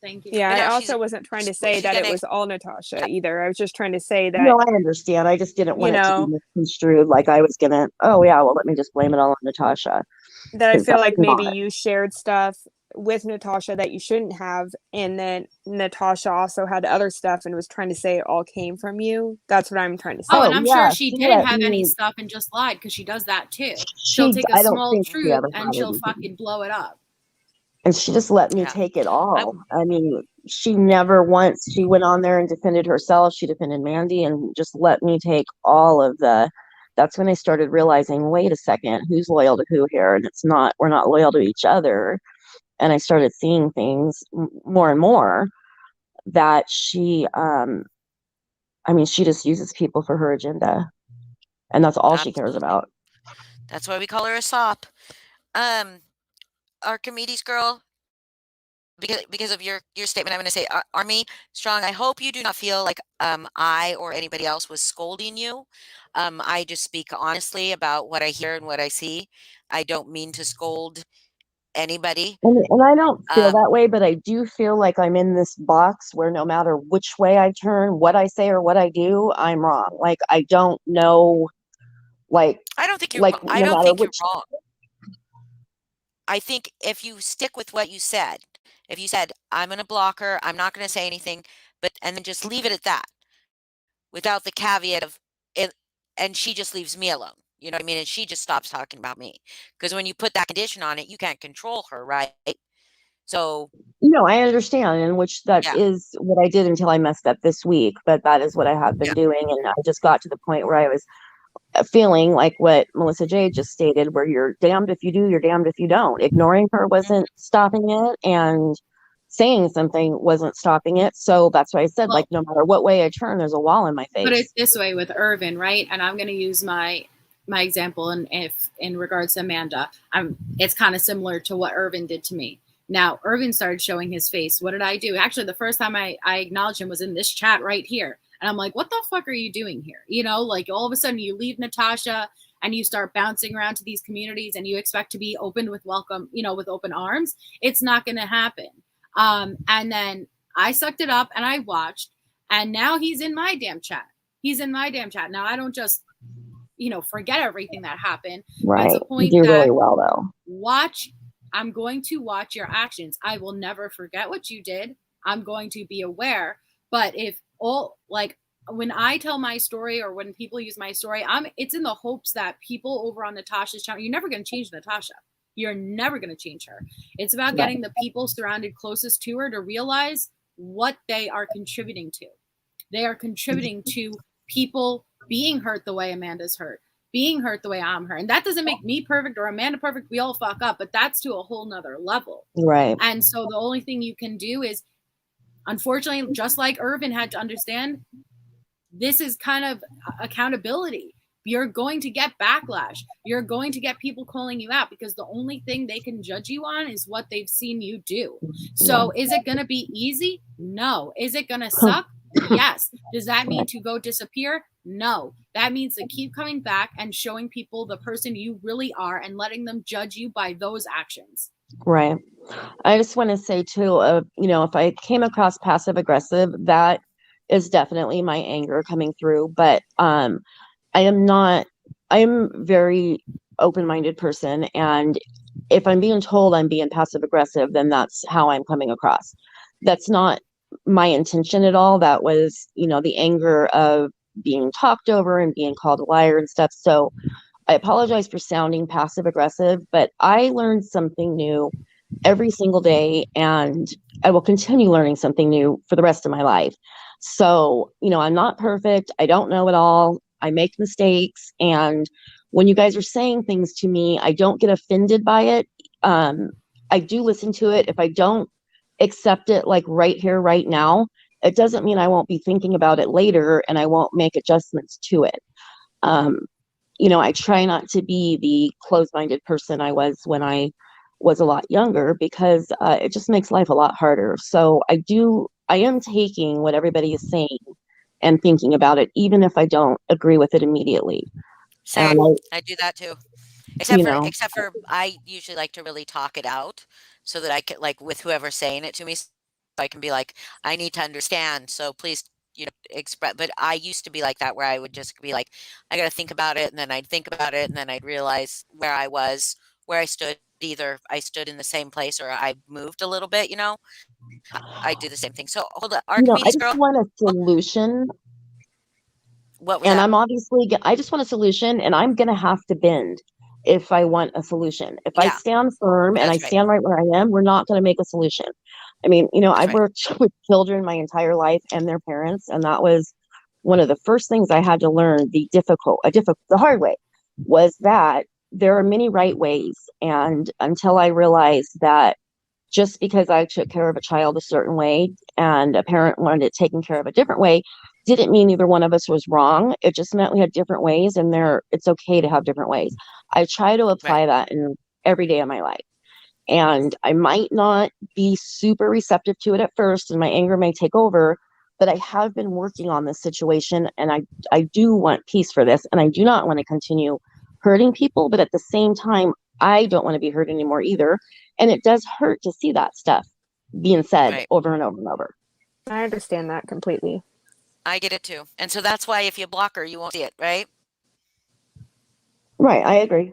Thank you. Yeah, And I now also wasn't trying to say she's that it gonna- was all Natasha either. I was just trying to say that No, I understand. I just didn't want You it to know. be misconstrued like I was gonna, oh yeah, well, let me just blame it all on Natasha. that I 'Cause feel that's like maybe not. you shared stuff with Natasha that you shouldn't have, and then Natasha also had other stuff and was trying to say it all came from you. That's what I'm trying to say. Oh, Oh, and I'm yeah, sure she she didn't let have any me- stuff and just lied because she does that too. She'll take a I don't small think she truth ever and had she'll anything. fucking blow it up. And she just let me Yeah. take it all. I mean, she never once, she went on there and defended herself. She defended Mandy and just let me take all of that's when I started realizing, wait a second, who's loyal to who here? And we're not loyal to each other. and I started seeing things more and more that she, I mean, she just uses people for her agenda, and that's all she cares Absolutely. about. That's why we call her a sop. Archimedes girl, because of your statement, I'm going to say, Army Strong, I hope you do not feel like I or anybody else was scolding you. I just speak honestly about what I hear and what I see. I don't mean to scold anybody. And I don't feel Um, that way, but I do feel like I'm in this box where no matter which way I turn, what I say or what I do, I'm wrong. Like I don't know, like I don't think you're like wrong. I no don't matter think you're which. wrong. I think if you stick with what you said, if you said, I'm going to block her, I'm not going to say anything, and then just leave it at that without the caveat of it, and she just leaves me alone. You know what I mean? And she just stops talking about me. Because when you put that condition on it, you can't control her, right? So, No, I understand, and which that yeah, is what I did until I messed up this week, but that is what I have been yeah. doing, and I just got to the point where I was feeling like what Melissa J just stated, where you're damned if you do, you're damned if you don't. Ignoring her wasn't stopping it, and saying something wasn't stopping it. So that's why I said, Well, like, no matter what way I turn, there's a wall in my put it face. this way with Irvin, right? And I'm going to use my example, and if in regards to Amanda, it's kind of similar to what Irvin did to me. Now, Irvin started showing his face. What did I do? Actually, the first time I acknowledged him was in this chat right here. And I'm like, what the fuck are you doing here? You know, like all of a sudden you leave Natasha and you start bouncing around to these communities and you expect to be open with welcome, you know, with open arms. It's not going to happen. And then I sucked it up and I watched, and now he's in my damn chat. He's in my damn chat. Now I don't just, you know, forget everything that happened. Right. It's a point you do that really well, though. I'm going to watch your actions. I will never forget what you did. I'm going to be aware. But if all, like, when I tell my story or when people use my story, it's in the hopes that people over on Natasha's channel, you're never going to change Natasha. You're never going to change her. It's about getting the people surrounded closest to her to realize what they are contributing to. They are contributing to people being hurt the way Amanda's hurt, being hurt the way I'm hurt. And that doesn't make me perfect or Amanda perfect. We all fuck up, but that's to a whole nother level. Right. And so the only thing you can do is, unfortunately, just like Irvin had to understand, this is kind of accountability. You're going to get backlash. You're going to get people calling you out because the only thing they can judge you on is what they've seen you do. So is it going to be easy? No. Is it going to suck? Yes. Does that mean to go disappear? No. That means to keep coming back and showing people the person you really are and letting them judge you by those actions. Right. I just want to say too, you know, if I came across passive aggressive, that is definitely my anger coming through. But I am very open-minded person. And if I'm being told I'm being passive aggressive, then that's how I'm coming across. That's not my intention at all. That was, you know, the anger of being talked over and being called a liar and stuff. So I apologize for sounding passive aggressive, but I learned something new every single day, and I will continue learning something new for the rest of my life. So, you know, I'm not perfect. I don't know it all. I make mistakes. And when you guys are saying things to me, I don't get offended by it. I do listen to it. If I don't accept it, like right here, right now, it doesn't mean I won't be thinking about it later and I won't make adjustments to it. You know, I try not to be the closed-minded person I was when I was a lot younger, because it just makes life a lot harder. So I am taking what everybody is saying and thinking about it, even if I don't agree with it immediately. Same. I do that too. You know, Except for I usually like to really talk it out so that I can, like, with whoever's saying it to me, so I can be like, I need to understand. So please, you know, express. But I used to be like that, where I would just be like, I got to think about it, and then I'd think about it, and then I'd realize where I was, where I stood. Either I stood in the same place or I moved a little bit. You know, I do the same thing. So hold on, you know, I Archimedes just girl. want a solution. What was And that? I just want a solution, and I'm going to have to bend if I want a solution. If I Yeah, stand firm and I that's right. stand right where I am, we're not going to make a solution. I mean, you know, That's I've right. worked with children my entire life and their parents, and that was one of the first things I had to learn the hard way, was that there are many right ways. And until I realized that just because I took care of a child a certain way and a parent wanted it taken care of a different way didn't mean either one of us was wrong. It just meant we had different ways, and it's okay to have different ways. I try to apply Right. that in every day of my life. And I might not be super receptive to it at first, and my anger may take over, but I have been working on this situation, and I do want peace for this, and I do not want to continue hurting people, but at the same time, I don't want to be hurt anymore either. And it does hurt to see that stuff being said Right. over and over and over. I understand that completely. I get it too. And so that's why if you block her, you won't see it, right? Right, I agree.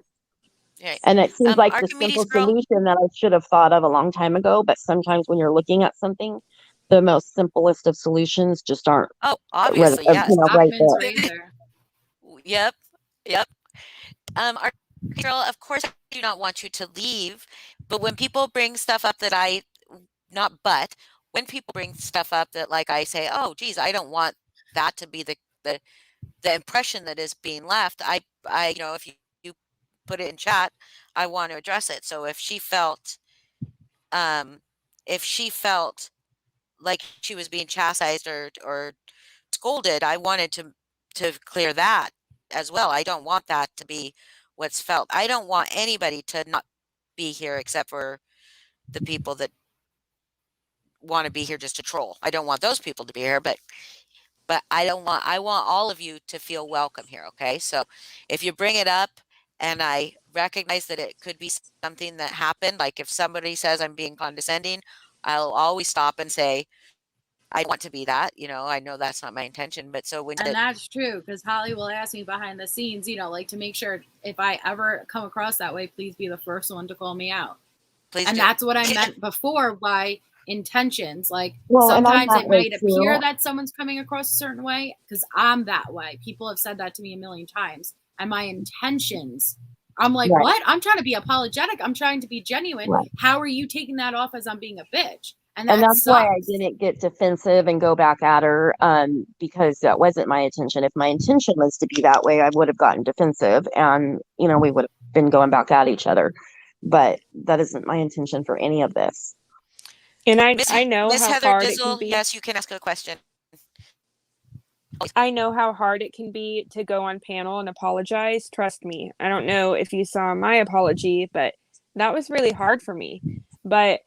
Right. And it seems like the Archimedes simple girl. solution that I should have thought of a long time ago, but sometimes when you're looking at something, the most simplest of solutions just aren't Oh, obviously, yes. right Occam's there. razor. Yep. Yep. Archimedes girl, of course, I do not want you to leave, but when people bring stuff up that when people bring stuff up that, like, I say, oh, geez, I don't want that to be the impression that is being left. I, if you put it in chat, I want to address it. So if she felt like she was being chastised or scolded, I wanted to clear that as well. I don't want that to be what's felt. I don't want anybody to not be here except for the people that want to be here just to troll. I don't want those people to be here, but I want all of you to feel welcome here, okay? So if you bring it up and I recognize that it could be something that happened, like if somebody says I'm being condescending, I'll always stop and say, I want to be that, I know that's not my intention, but so when And that's true, because Holly will ask me behind the scenes, like to make sure if I ever come across that way, please be the first one to call me out. please And do. that's what I meant before by intentions. Like Well, and I'm sometimes that it way might appear too. that someone's coming across a certain way because I'm that way. People have said that to me a million times. And my intentions, I'm like, Right. what? I'm trying to be apologetic. I'm trying to be genuine. Right. How are you taking that off as I'm being a bitch? And that's why I sucks. didn't get defensive and go back at her, because that wasn't my intention. If my intention was to be that way, I would have gotten defensive and, we would have been going back at each other. But that isn't my intention for any of this. And I know Miss how Heather hard it can Dizzle, be. yes, you can ask a question. I know how hard it can be to go on panel and apologize. Trust me. I don't know if you saw my apology, but that was really hard for me. But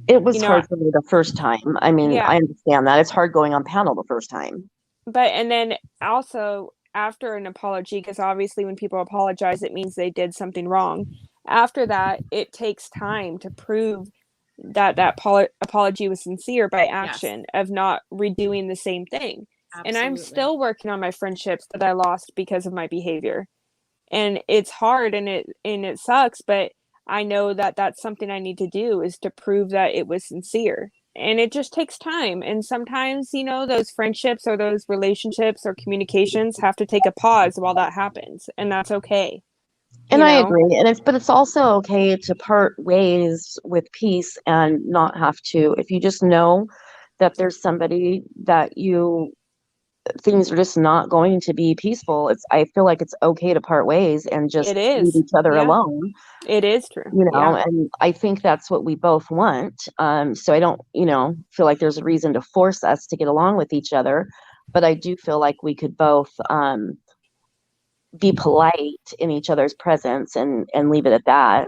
it was hard for me the first time. I mean, Yeah. I understand that. It's hard going on panel the first time. But and then also after an apology, because obviously when people apologize, it means they did something wrong. After that, it takes time to prove that apology was sincere by action of not redoing the same thing. Absolutely. And I'm still working on my friendships that I lost because of my behavior. And it's hard and it sucks, but I know that that's something I need to do is to prove that it was sincere. And it just takes time. And sometimes, those friendships or those relationships or communications have to take a pause while that happens. And that's okay. And I agree. And it's also okay to part ways with peace and not have to, if you just know that there's somebody that things are just not going to be peaceful. I feel like it's okay to part ways and just leave each other alone. It is true. And I think that's what we both want. So I don't, feel like there's a reason to force us to get along with each other, but I do feel like we could both, be polite in each other's presence and leave it at that.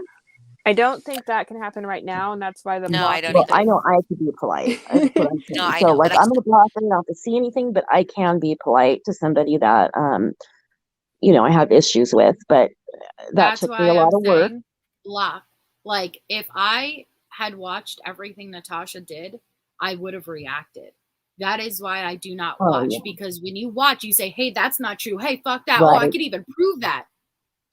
I don't think that can happen right now, and that's why I don't well, either. I know I could be polite. No, I so know, like but I'm gonna block and not to see anything, but I can be polite to somebody that I have issues with. But that took me a lot of work. Block. Like if I had watched everything Natasha did, I would have reacted. That is why I do not watch, because when you watch, you say, hey, that's not true. Hey, fuck that. Right. Oh, I could even prove that.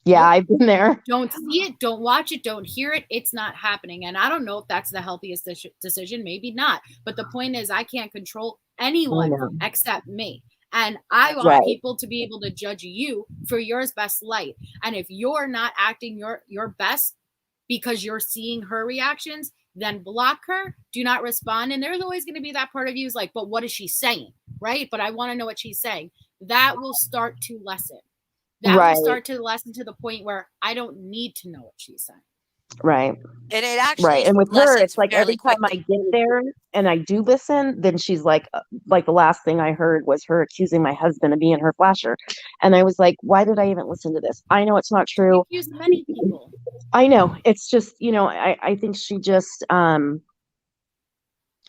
Yeah, I've been there. Don't see it. Don't watch it. Don't hear it. It's not happening. And I don't know if that's the healthiest decision. Maybe not. But the point is, I can't control anyone except me. And I want people to be able to judge you for your best light. And if you're not acting your best because you're seeing her reactions, then block her. Do not respond. And there's always going to be that part of you is like, but what is she saying? Right? But I want to know what she's saying. That will start to lessen. That will start to lessen to the point where I don't need to know what she's saying. Right. And it actually Right. And with her, lessens it's like fairly every time I quickly. get there and I do listen, then she's like the last thing I heard was her accusing my husband of being her flasher. And I was like, why did I even listen to this? I know it's not true. Accuse many people. I know. It's just, I think she just, I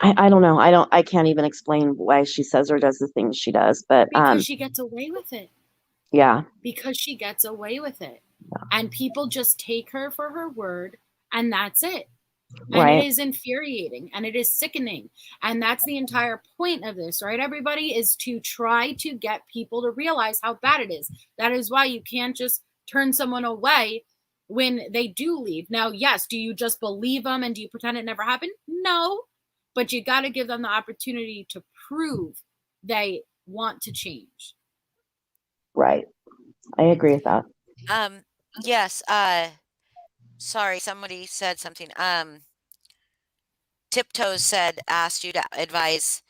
don't know. I can't even explain why she says or does the things she does, but, Because she gets away with it. yeah. Because she gets away with it. And people just take her for her word, and that's it. And Right. it is infuriating and it is sickening. And that's the entire point of this, right? Everybody is to try to get people to realize how bad it is. That is why you can't just turn someone away when they do leave. Now, yes, do you just believe them and do you pretend it never happened? No. But you got to give them the opportunity to prove they want to change. Right. I agree with that. Yes, sorry, somebody said something. Tiptoes asked you to advise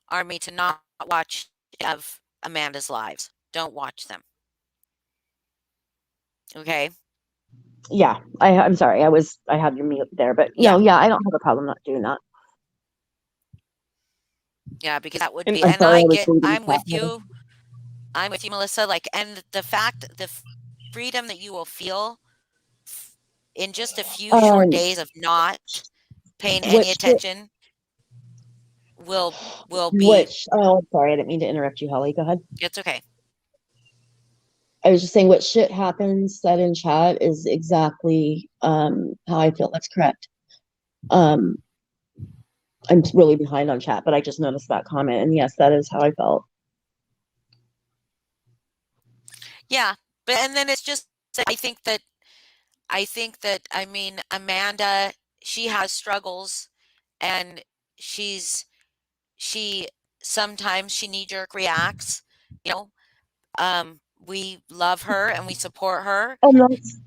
Army to not watch of Amanda's lives. Don't watch them. Okay. Yeah. I'm sorry. I had your mute there, but Yeah. no, yeah, I don't have a problem not doing that. Yeah, because that would And be, I'm and sorry, I I was get, reading I'm with chat, Heather. you. I'm with you, Melissa. Like, and the fact, the freedom that you will feel in just a few short days of not paying any attention will be. Oh, I'm sorry, I didn't mean to interrupt you, Holly. Go ahead. It's okay. I was just saying what shit happens said in chat is exactly how I feel. That's correct. I'm really behind on chat, but I just noticed that comment, and yes, that is how I felt. Yeah, but and then it's just, I think that I mean, Amanda, she has struggles, and she sometimes she knee-jerk reacts, you know. We love her and we support her, And that's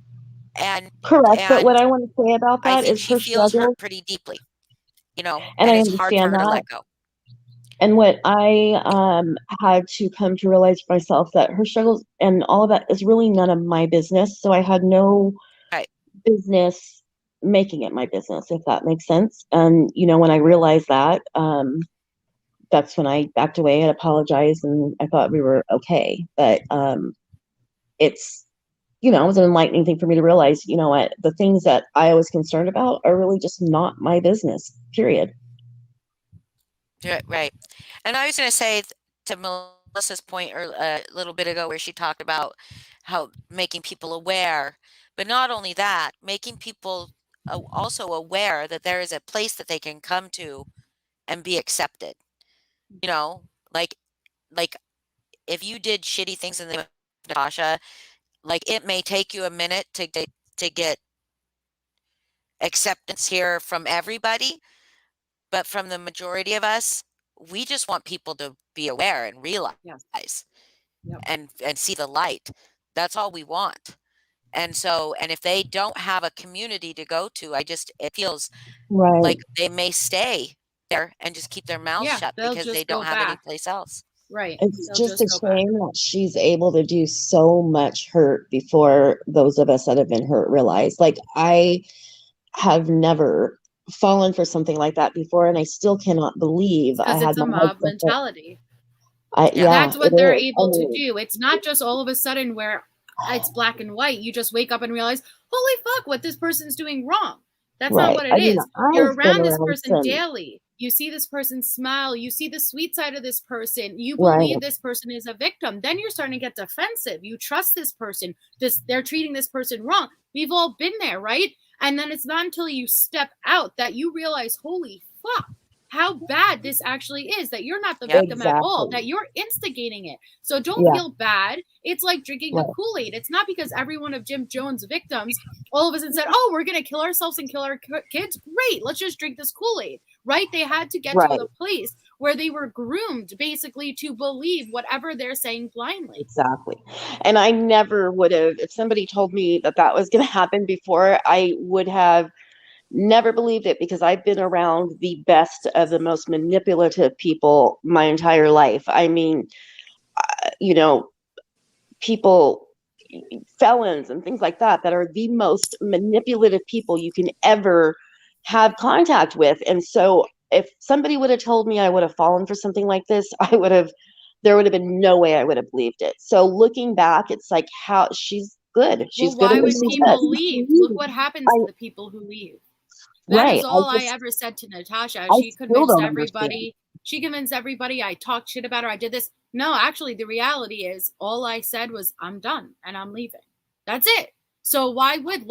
and correct. But what I want to say about I that think is she her feels struggle, hurt pretty deeply, you know, and and I it's hard for understand her to that. let go. And what I had to come to realize for myself that her struggles and all of that is really none of my business. So I had no Right. business making it my business, if that makes sense. And when I realized that, that's when I backed away and apologized, and I thought we were okay. But it's it was an enlightening thing for me to realize, what the things that I was concerned about are really just not my business. Period. Right. And I was going to say to Melissa's point a little bit ago where she talked about how making people aware, but not only that, making people also aware that there is a place that they can come to and be accepted. Like if you did shitty things in the name of Natasha, like it may take you a minute to get acceptance here from everybody, but from the majority of us, we just want people to be aware and realize. Yes. Yep. and see the light. That's all we want. And if they don't have a community to go to, it feels Right. like they may stay there and just keep their mouths shut because they don't have any place else. Right. It's just a shame that she's able to do so much hurt before those of us that have been hurt realize. Like, I have never fallen for something like that before, and I still cannot believe I had it's a mob mentality. That's what they're able to do. It's not just all of a sudden where it's black and white. You just wake up and realize, holy fuck, what this person's doing wrong. That's not what it is. You're around this person daily. You see this person smile. You see the sweet side of this person. You believe this person is a victim. Then you're starting to get defensive. You trust this person. They're treating this person wrong. We've all been there, right? And then it's not until you step out that you realize, holy fuck, how bad this actually is, that you're not the victim at all, that you're instigating it. So don't feel bad. It's like drinking the Kool-Aid. It's not because every one of Jim Jones' victims all of a sudden said, oh, we're going to kill ourselves and kill our kids. Great, let's just drink this Kool-Aid, right? They had to get to the place where they were groomed basically to believe whatever they're saying blindly. Exactly. And I never would have, if somebody told me that was going to happen before, I would have never believed it, because I've been around the best of the most manipulative people my entire life. I mean, people felons and things like that are the most manipulative people you can ever have contact with. And so if somebody would have told me I would have fallen for something like this, there would have been no way I would have believed it. So looking back, it's like, how she's good. She's Well, good why at what would she people says. leave? Look what happens I- to the people who leave. That Right. is all I ever said to Natasha. I She still convinced don't everybody. She convinced everybody I talked shit about her. I did this. No, actually, the reality is all I said was I'm done and I'm leaving. That's it. So why would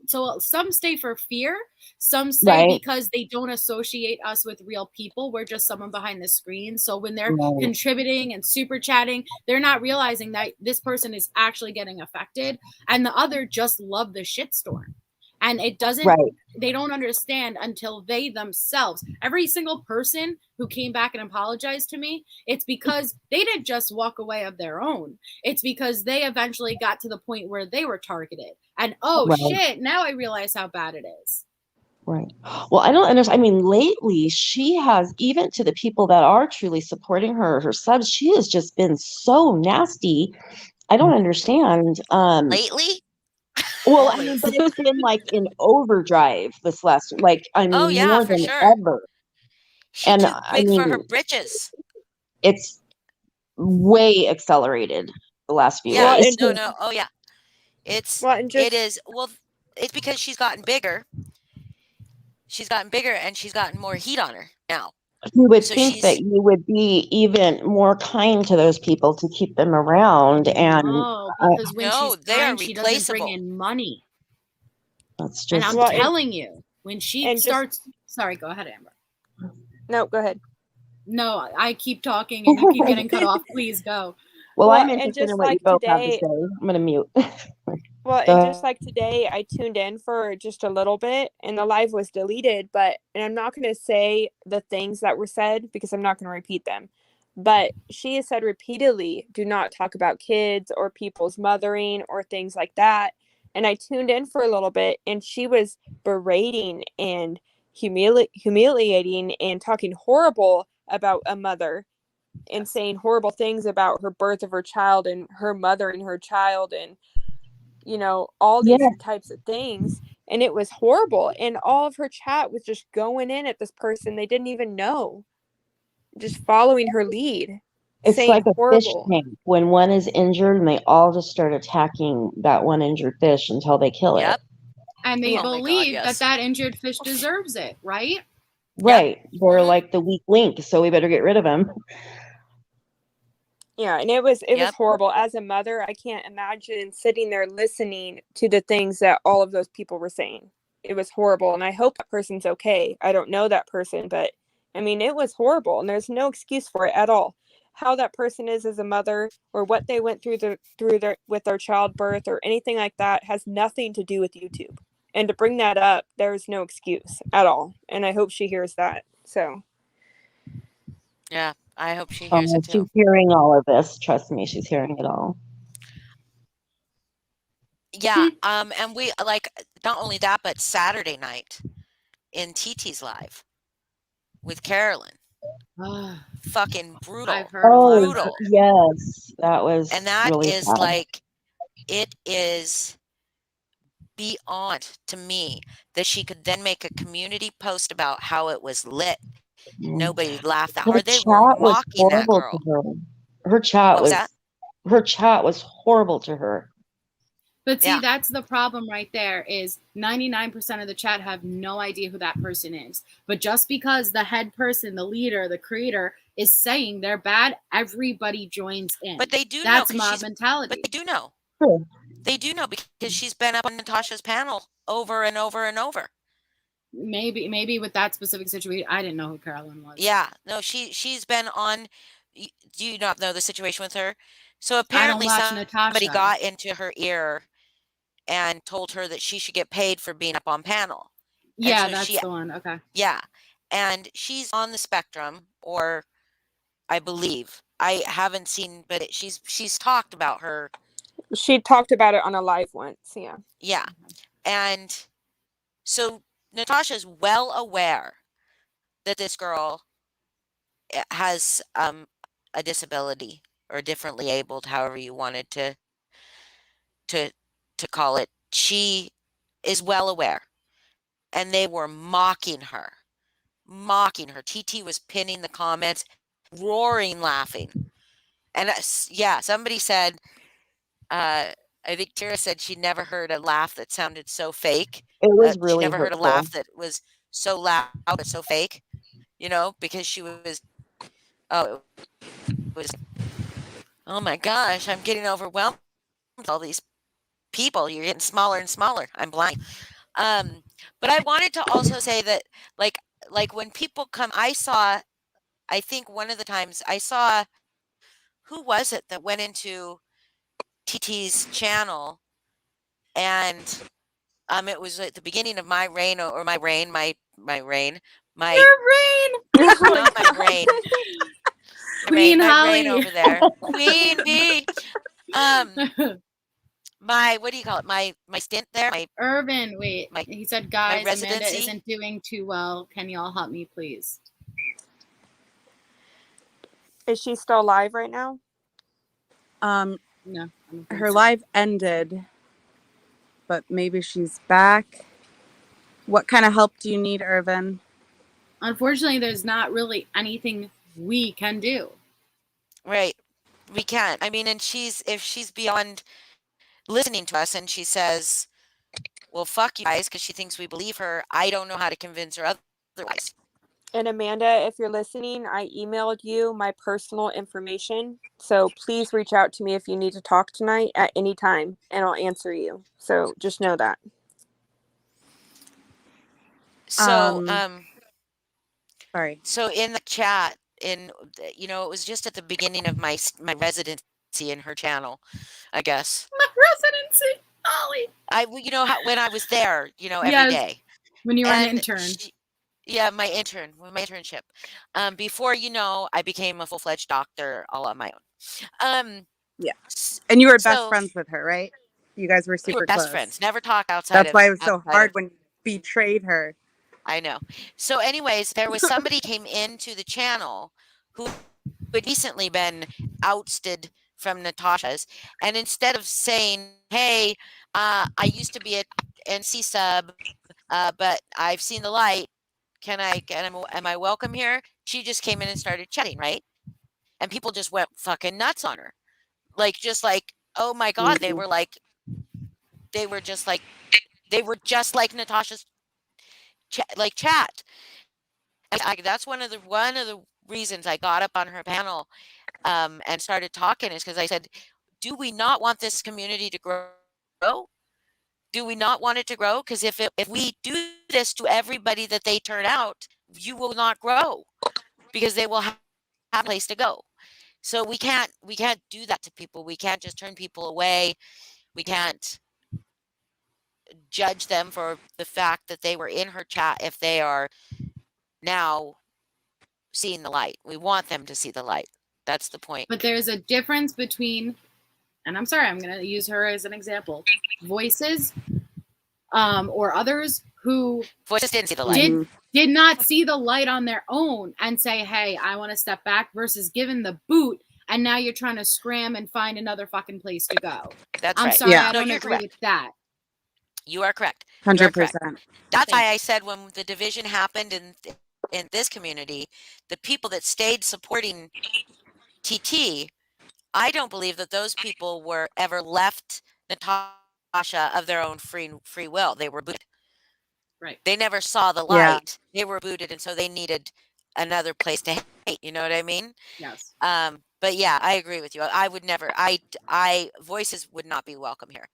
so some stay for fear, some stay Right. because they don't associate us with real people. We're just someone behind the screen. So when they're Right. contributing and super chatting, they're not realizing that this person is actually getting affected, and the other just love the shitstorm. And it doesn't, Right. they don't understand until they themselves, every single person who came back and apologized to me, it's because they didn't just walk away of their own. It's because they eventually got to the point where they were targeted. And Right. shit, now I realize how bad it is. Right. Well, I don't understand. I mean, lately she has, even to the people that are truly supporting her subs, she has just been so nasty. I don't understand. Lately? Well, I mean, but it's been like in overdrive this last, like, I mean, Oh, yeah, more for than sure. ever. She's And too I big for her mean, britches. it's way accelerated the last few Yeah, days. no. Oh, yeah. It's because she's gotten bigger. She's gotten bigger and she's gotten more heat on her now. You would So think that she's you would be even more kind to those people to keep them around, and No, because when No, she's they are kind, she doesn't bring replaceable. in money. that's And just I'm Well, and- telling you, when she and just- starts, sorry, go ahead, Amber. No, go ahead. No, I keep talking and you keep getting cut off. Please go. well, I'm Well, and interested in just what you like both have to today- say. I'm gonna mute. Well, Go and ahead. just like today, I tuned in for just a little bit and the live was deleted, and I'm not going to say the things that were said because I'm not going to repeat them. But she has said repeatedly, do not talk about kids or people's mothering or things like that. And I tuned in for a little bit and she was berating and humiliating and talking horrible about a mother and saying horrible things about her birth of her child and her mothering her child and all these Yeah. types of things. And it was horrible. And all of her chat was just going in at this person they didn't even know, just following her lead. It's saying like a horrible. fish tank. When one is injured and they all just start attacking that one injured fish until they kill Yep. it. And they Oh my God, believe yes. that injured fish deserves it, right? Right. They're like the weak link, so we better get rid of them. Yeah, and it was Yep. horrible. As a mother, I can't imagine sitting there listening to the things that all of those people were saying. It was horrible, and I hope that person's okay. I don't know that person, but I mean, it was horrible, and there's no excuse for it at all. How that person is as a mother, or what they went through with their childbirth, or anything like that, has nothing to do with YouTube. And to bring that up, there's no excuse at all. And I hope she hears that. So. Yeah, I hope she hears it She's too. hearing all of this. Trust me, she's hearing it all. Yeah, and we not only that, but Saturday night in TT's live with Carolyn. Fucking brutal. I've heard a lot of brutal. that. Yes, that was And that really is sad. it is beyond to me that she could then make a community post about how it was lit. Nobody laughed at her. They were chat was mocking that horrible girl. to her. Her chat What was that? her chat was horrible to her. But see, Yeah. that's the problem right there is 99% of the chat have no idea who that person is. But just because the head person, the leader, the creator is saying they're bad, everybody joins in. But they do That's know. 'cause mob she's- mentality. But they do know. Sure. They do know because she's been up on Natasha's panel over and over and over. Maybe with that specific situation, I didn't know who Carolyn was. Yeah, no, she's been on. Do you not know the situation with her? So I don't apparently watch somebody Natasha. got into her ear and told her that she should get paid for being up on panel. Yeah, so that's she- the one. Okay. Yeah, and she's on the spectrum, or I believe I haven't seen, but she's talked about her. She talked about it on a live once. Yeah. Yeah, and so Natasha's well aware that this girl has a disability or differently abled, however you wanted to to call it, she is well aware. And they were mocking her. TT was pinning the comments, roaring laughing. And yeah, somebody said, I think Tara said she never heard a laugh that sounded so fake. It was She really never heard a hurtful. laugh that was so loud but so fake, because she was, oh, it was, oh my gosh, I'm getting overwhelmed with all these people. You're getting smaller and smaller. I'm blind. But I wanted to also say that, like when people come, I think one of the times I saw, who was it that went into TT's channel, and it was at the beginning of my reign, or my reign, my reign, my Your brain. not my brain, Queen my Holly. reign over there, Queen Bee. My, what do you call it? My stint there, my Irvin, wait. my- He said, guys, Amanda residency? isn't doing too well. Can y'all help me, please? Is she still live right now? No. I don't think Her so. live ended, but maybe she's back. What kind of help do you need, Irvin? Unfortunately, there's not really anything we can do. Right. We can't. I mean, and if she's beyond listening to us and she says, well, fuck you guys, because she thinks we believe her, I don't know how to convince her otherwise. And Amanda, if you're listening, I emailed you my personal information. So please reach out to me if you need to talk tonight at any time, and I'll answer you. So just know that. So, Sorry. so in the chat, it was just at the beginning of my residency in her channel, I guess. My residency, Holly. When I was there, every Yes, day. when you were an And intern. Yeah, my internship. Before I became a full-fledged doctor all on my own. Yeah. And you were best so friends with her, right? You guys were we super were best close. friends. Never talk outside That's of. why it was so outside hard of- when you betrayed her. I know. So, anyways, there was somebody came into the channel who had recently been ousted from Natasha's, and instead of saying, "Hey, I used to be a NC sub, but I've seen the light. Am I welcome here?" She just came in and started chatting, right? And people just went fucking nuts on her, just like, oh my god, they were just like Natasha's chat. And that's one of the reasons I got up on her panel and started talking, is because I said, do we not want this community to grow? Do we not want it to grow? Because if we do this to everybody that they turn out, you will not grow, because they will have a place to go. So we can't do that to people. We can't just turn people away. We can't judge them for the fact that they were in her chat if they are now seeing the light. We want them to see the light. That's the point. But there's a difference between, and I'm sorry, I'm going to use her as an example, Voices or others who Voices didn't see the light. did not see the light on their own and say, hey, I want to step back, versus given the boot, and now you're trying to scram and find another fucking place to go. That's I'm right. sorry, Yeah. I don't you're agree correct. with that. You are correct. You are correct. 100%. That's why I said when the division happened in this community, the people that stayed supporting TT, I don't believe that those people were ever left Natasha of their own free will. They were booted. Right. They never saw the Yeah. light. They were booted, and so they needed another place to hate. You know what I mean? Yes. But yeah, I agree with you. I would never. Voices would not be welcome here.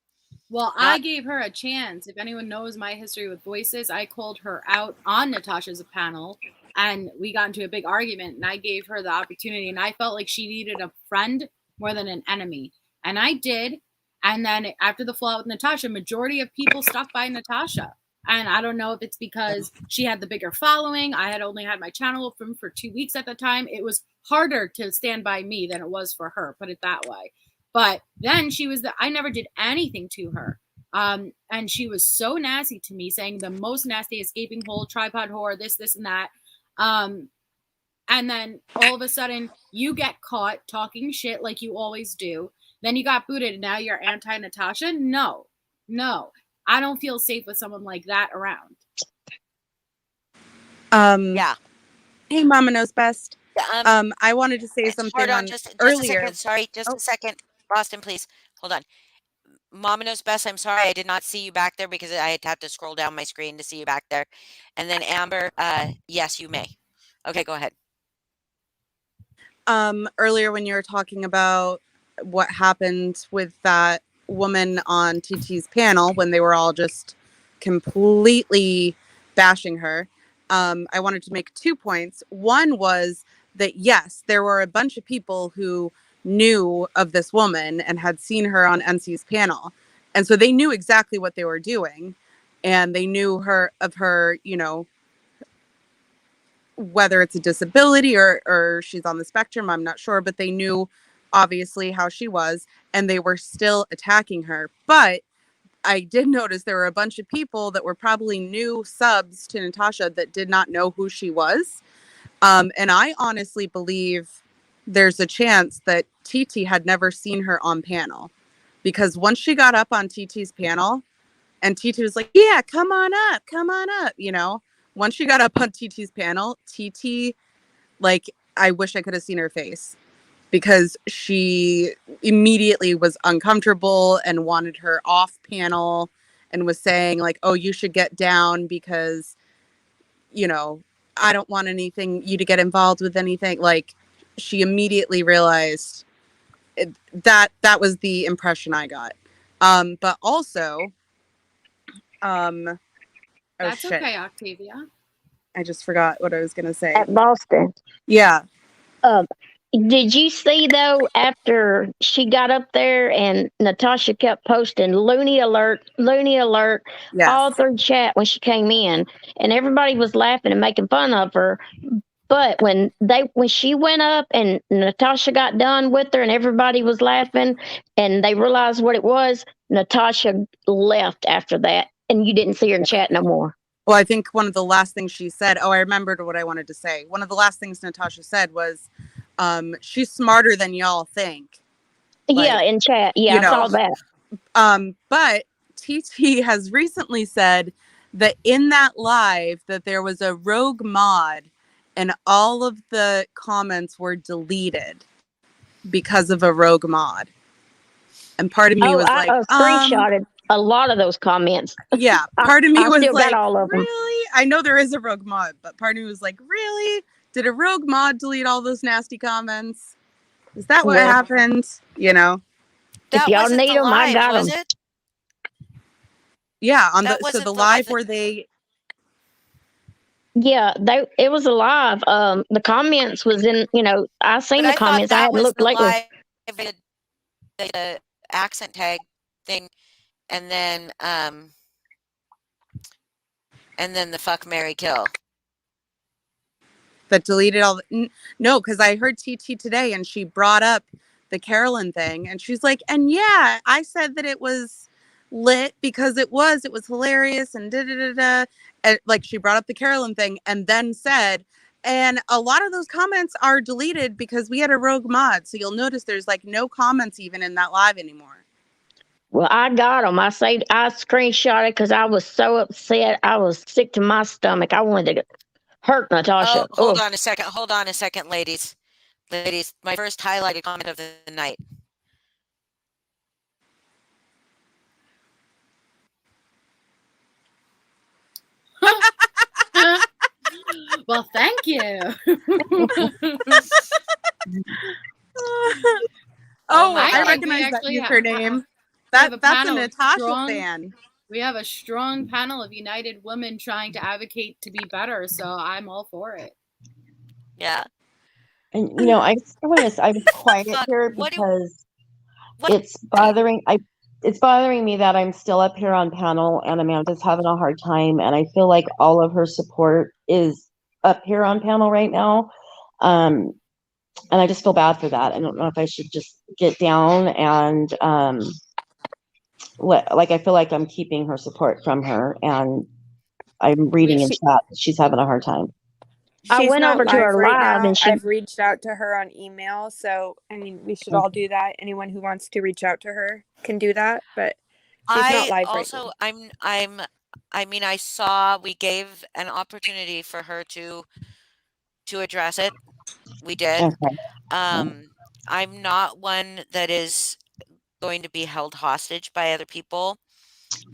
Well, I gave her a chance. If anyone knows my history with Voices, I called her out on Natasha's panel, and we got into a big argument, and I gave her the opportunity, and I felt like she needed a friend more than an enemy. And I did. And then after the fallout with Natasha, majority of people stuck by Natasha. And I don't know if it's because she had the bigger following. I had only had my channel open for 2 weeks at the time. It was harder to stand by me than it was for her, put it that way. But then I never did anything to her. And she was so nasty to me, saying the most nasty escaping hole, tripod whore, this, and that. And then all of a sudden you get caught talking shit like you always do. then you got booted and now you're anti-Natasha? No. I don't feel safe with someone like that around. Yeah. Hey, Mama Knows Best. Yeah, I wanted to say something hold on on just a earlier. second. Sorry, just Oh. a second. Boston, please. Hold on. Mama Knows Best, I'm sorry I did not see you back there because I had to scroll down my screen to see you back there. And then Amber, yes, you may. Okay, go ahead. Earlier when you were talking about what happened with that woman on TT's panel when they were all just completely bashing her, I wanted to make 2 points. One was that, yes, there were a bunch of people who knew of this woman and had seen her on NC's panel. And so they knew exactly what they were doing. And they knew of her, you know, whether it's a disability or she's on the spectrum, I'm not sure, but they knew obviously how she was, and they were still attacking her. But I did notice there were a bunch of people that were probably new subs to Natasha that did not know who she was. And I honestly believe there's a chance that TT had never seen her on panel, because once she got up on TT's panel and TT was like, yeah, come on up, you know, once she got up on TT's panel, TT, like, I wish I could have seen her face, because she immediately was uncomfortable and wanted her off panel and was saying like, oh, you should get down because, you know, I don't want you to get involved with anything. Like, she immediately realized that was the impression I got. But also, oh That's shit, okay, Octavia. I just forgot what I was gonna say. At Boston. Yeah. Did you see though, after she got up there and Natasha kept posting Looney alert, Yes. all through chat when she came in, and everybody was laughing and making fun of her. But when she went up and Natasha got done with her and everybody was laughing and they realized what it was, Natasha left after that, and you didn't see her in chat no more. Well, I think one of the last things she said, I remembered what I wanted to say. One of the last things Natasha said was, she's smarter than y'all think. Yeah, in chat. Yeah, I saw that. But TT has recently said that in that live that there was a rogue mod and all of the comments were deleted because of a rogue mod. And part of me was I like, screenshotted a lot of those comments. Yeah, part of me was still like, got all of them. really? I know there is a rogue mod, but part of me was like, really? Did a rogue mod delete all those nasty comments? Is that what happened? You know? That If y'all wasn't need the them, I live, got was them. it? Yeah, on That the wasn't the the live live where they Yeah, it was alive. The comments was in, I seen But the I thought comments. I that hadn't was looked the lately. live the accent tag thing, and then the fuck, marry, kill. that deleted all no, because I heard TT today and she brought up the Carolyn thing and she's like, and yeah, I said that it was lit because it was hilarious and da da da da. And like, she brought up the Carolyn thing and then said, and a lot of those comments are deleted because we had a rogue mod. So you'll notice there's like no comments even in that live anymore. Well, I got them. I screenshot it because I was so upset. I was sick to my stomach. I wanted to hurt Natasha. Oh, hold on a second, ladies. My first highlighted comment of the night. Well, thank you. I recognize that username. That's a Natasha fan. We have a strong panel of united women trying to advocate to be better, so I'm all for it. Yeah. And I I'm quiet here because it's bothering me that I'm still up here on panel and Amanda's having a hard time, and I feel like all of her support is up here on panel right now. And I just feel bad for that. I don't know if I should just get down and I feel like I'm keeping her support from her, and I'm reading in chat that she's having a hard time. I She's went not over to live her right live now. and she I've reached out to her on email, so I mean, we should all do that. Anyone who wants to reach out to her can do that, but she's not I live right now. also I mean, I saw we gave an opportunity for her to address it. We did. Okay. I'm not one that is going to be held hostage by other people.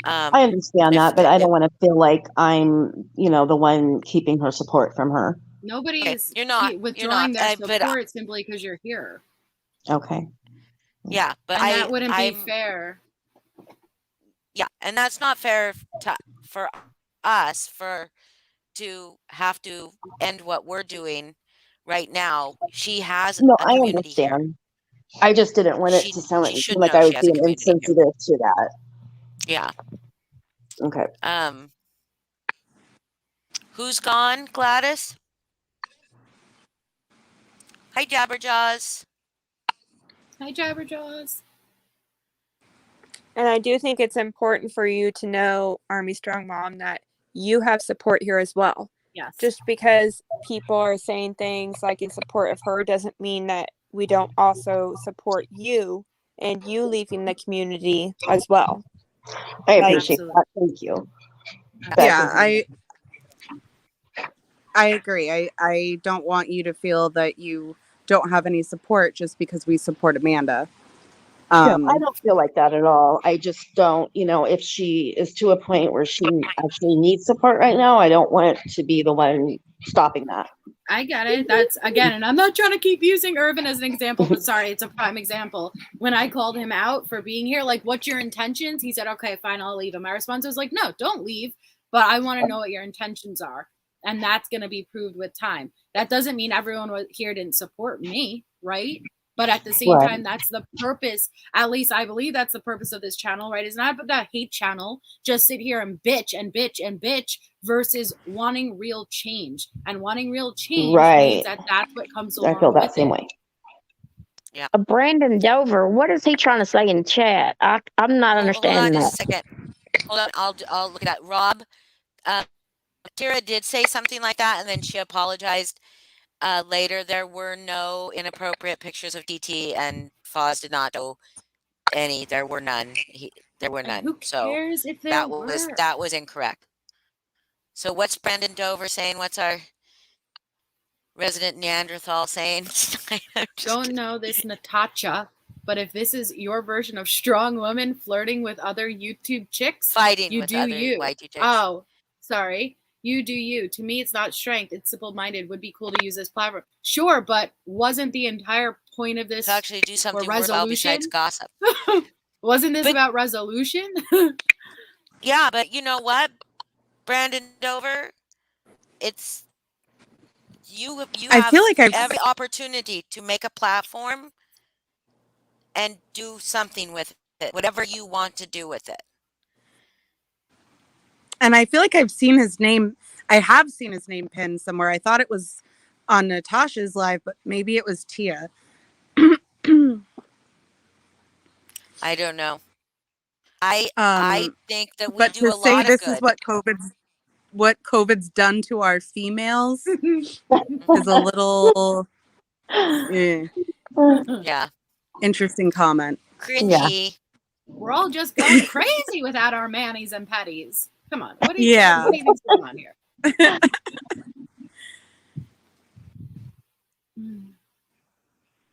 I understand If that, but the, I if, don't want to feel like I'm, the one keeping her support from her. Nobody okay, is you're not, withdrawing their but support simply because you're here. Okay. yeah, but And that wouldn't be I'm, fair. yeah, and that's not fair for us to have to end what we're doing right now. She has No, a I community here. understand. I just didn't want it to She seem should like know I she was has a being community here. insensitive to that. Yeah. Okay. Who's gone, Gladys? Hi, Jabberjaws. Hi, Jabberjaws. And I do think it's important for you to know, Army Strong Mom, that you have support here as well. Yes. Just because people are saying things like in support of her doesn't mean that we don't also support you and you leaving the community as well. I appreciate Absolutely. that. Thank you. Yeah, I agree. I don't want you to feel that you don't have any support just because we support Amanda. No, I don't feel like that at all. I just don't, if she is to a point where she actually needs support right now, I don't want to be the one stopping that. I get it. That's again, and I'm not trying to keep using Irvin as an example, but sorry, it's a prime example. When I called him out for being here, like, what's your intentions? He said, okay, fine, I'll leave. And my response was like, no, don't leave. But I want to know what your intentions are. And that's going to be proved with time. That doesn't mean everyone here didn't support me, right? But at the same time, that's the purpose. At least I believe that's the purpose of this channel, right? It's not about a hate channel. Just sit here and bitch and bitch and bitch versus wanting real change. And wanting real change means that that's what comes along. I feel that same way. Yeah. Brandon Dover, what is he trying to say in chat? I'm not understanding Hold on that. just a second. Hold on, I'll look at that. Rob, Tara did say something like that, and then she apologized later. There were no inappropriate pictures of DT, and Foz did not know any. There were none. There were none. Who cares if there were? That was incorrect. So what's Brandon Dover saying? What's our resident Neanderthal saying? Don't know this Natasha, but if this is your version of strong woman flirting with other YouTube chicks, fighting you with do other you. YT chicks. Oh, sorry. You do you. To me, it's not strength. It's simple-minded. Would be cool to use this platform. Sure, but wasn't the entire point of this to actually do something resolution worthwhile besides gossip? Wasn't this about resolution? Yeah, but you know what, Brandon Dover, it's you I have feel like I've every opportunity to make a platform and do something with it, whatever you want to do with it. And I feel like I've seen his name. I have seen his name pinned somewhere. I thought it was on Natasha's live, but maybe it was Tia. I don't know. I think that we but do to a say lot this of good. is what COVID's done to our females is a little Yeah. Interesting comment. Cringy. We're all just going crazy without our manis and petties. Come on. What do you think is going on here?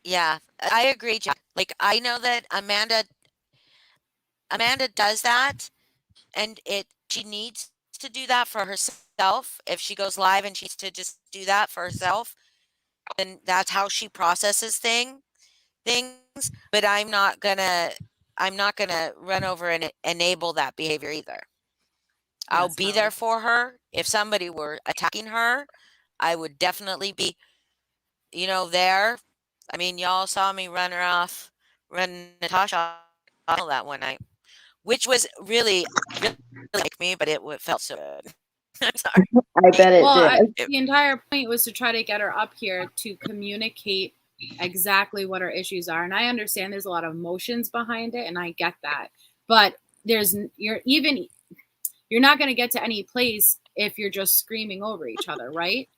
Yeah, I agree, Jack. Like, I know that Amanda does that, and she needs to do that for herself. If she goes live and she needs to just do that for herself, then that's how she processes things. But I'm not gonna run over and enable that behavior either. I'll be there for her. If somebody were attacking her, I would definitely be, there. I mean, y'all saw me run Natasha off that one night, which was really, really like me, but it felt so good. I'm sorry. I bet it did. The entire point was to try to get her up here to communicate exactly what her issues are. And I understand there's a lot of emotions behind it, and I get that. But you're not going to get to any place if you're just screaming over each other, right?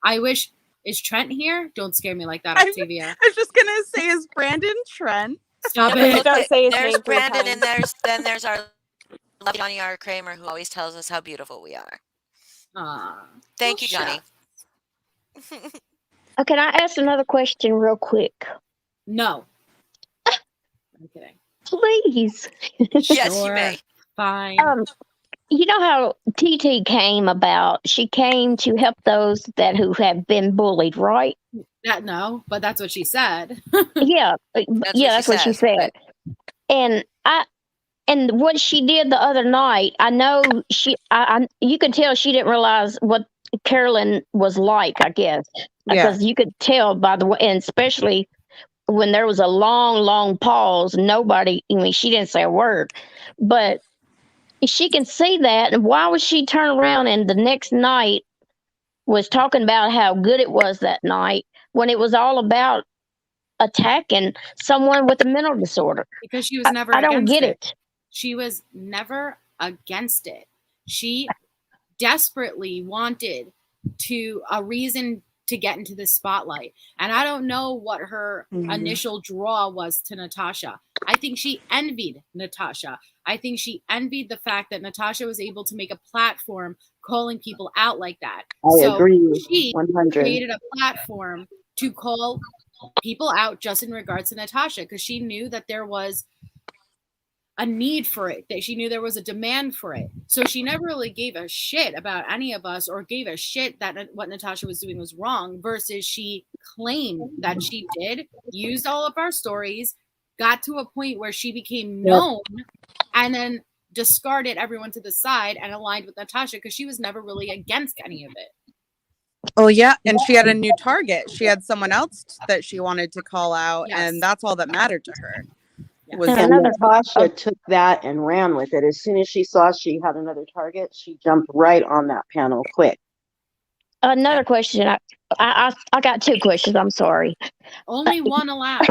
I wish. Is Trent here? Don't scare me like that, I Octavia. was just gonna say, is Brandon Trent? Stop No, but it. look, Don't say his there's name 3 Brandon, times. and there's our lovely Johnny R. Kramer, who always tells us how beautiful we are. Thank you, Johnny. Can I ask another question real quick? No. I'm kidding. Please. Yes, you Sure. may. Fine. You know how TT came about? She came to help those who have been bullied, right? But that's what she said. Yeah, that's what she says, said. And what she did the other night, I know you could tell she didn't realize what Carolyn was like, I guess, Yeah. because you could tell by the way, and especially when there was a long pause, she didn't say a word, but she can see that. And why would she turn around and the next night was talking about how good it was that night when it was all about attacking someone with a mental disorder? Because she was never I don't against get it. it. She was never against it. She desperately wanted a reason to get into the spotlight. And I don't know what her initial draw was to Natasha. I think she envied Natasha. I think she envied the fact that Natasha was able to make a platform calling people out like that. I agree. She 100. created a platform to call people out just in regards to Natasha, because she knew that there was a need for it, that she knew there was a demand for it. So she never really gave a shit about any of us or gave a shit that what Natasha was doing was wrong, versus she claimed that she did, used all of our stories, got to a point where she became known, and then discarded everyone to the side and aligned with Natasha because she was never really against any of it. Oh yeah, and she had a new target. She had someone else that she wanted to call out, and that's all that mattered to her. Was And Natasha took that and ran with it. As soon as she saw she had another target, she jumped right on that panel quick. Another question. I got 2 questions. I'm sorry. Only one allowed.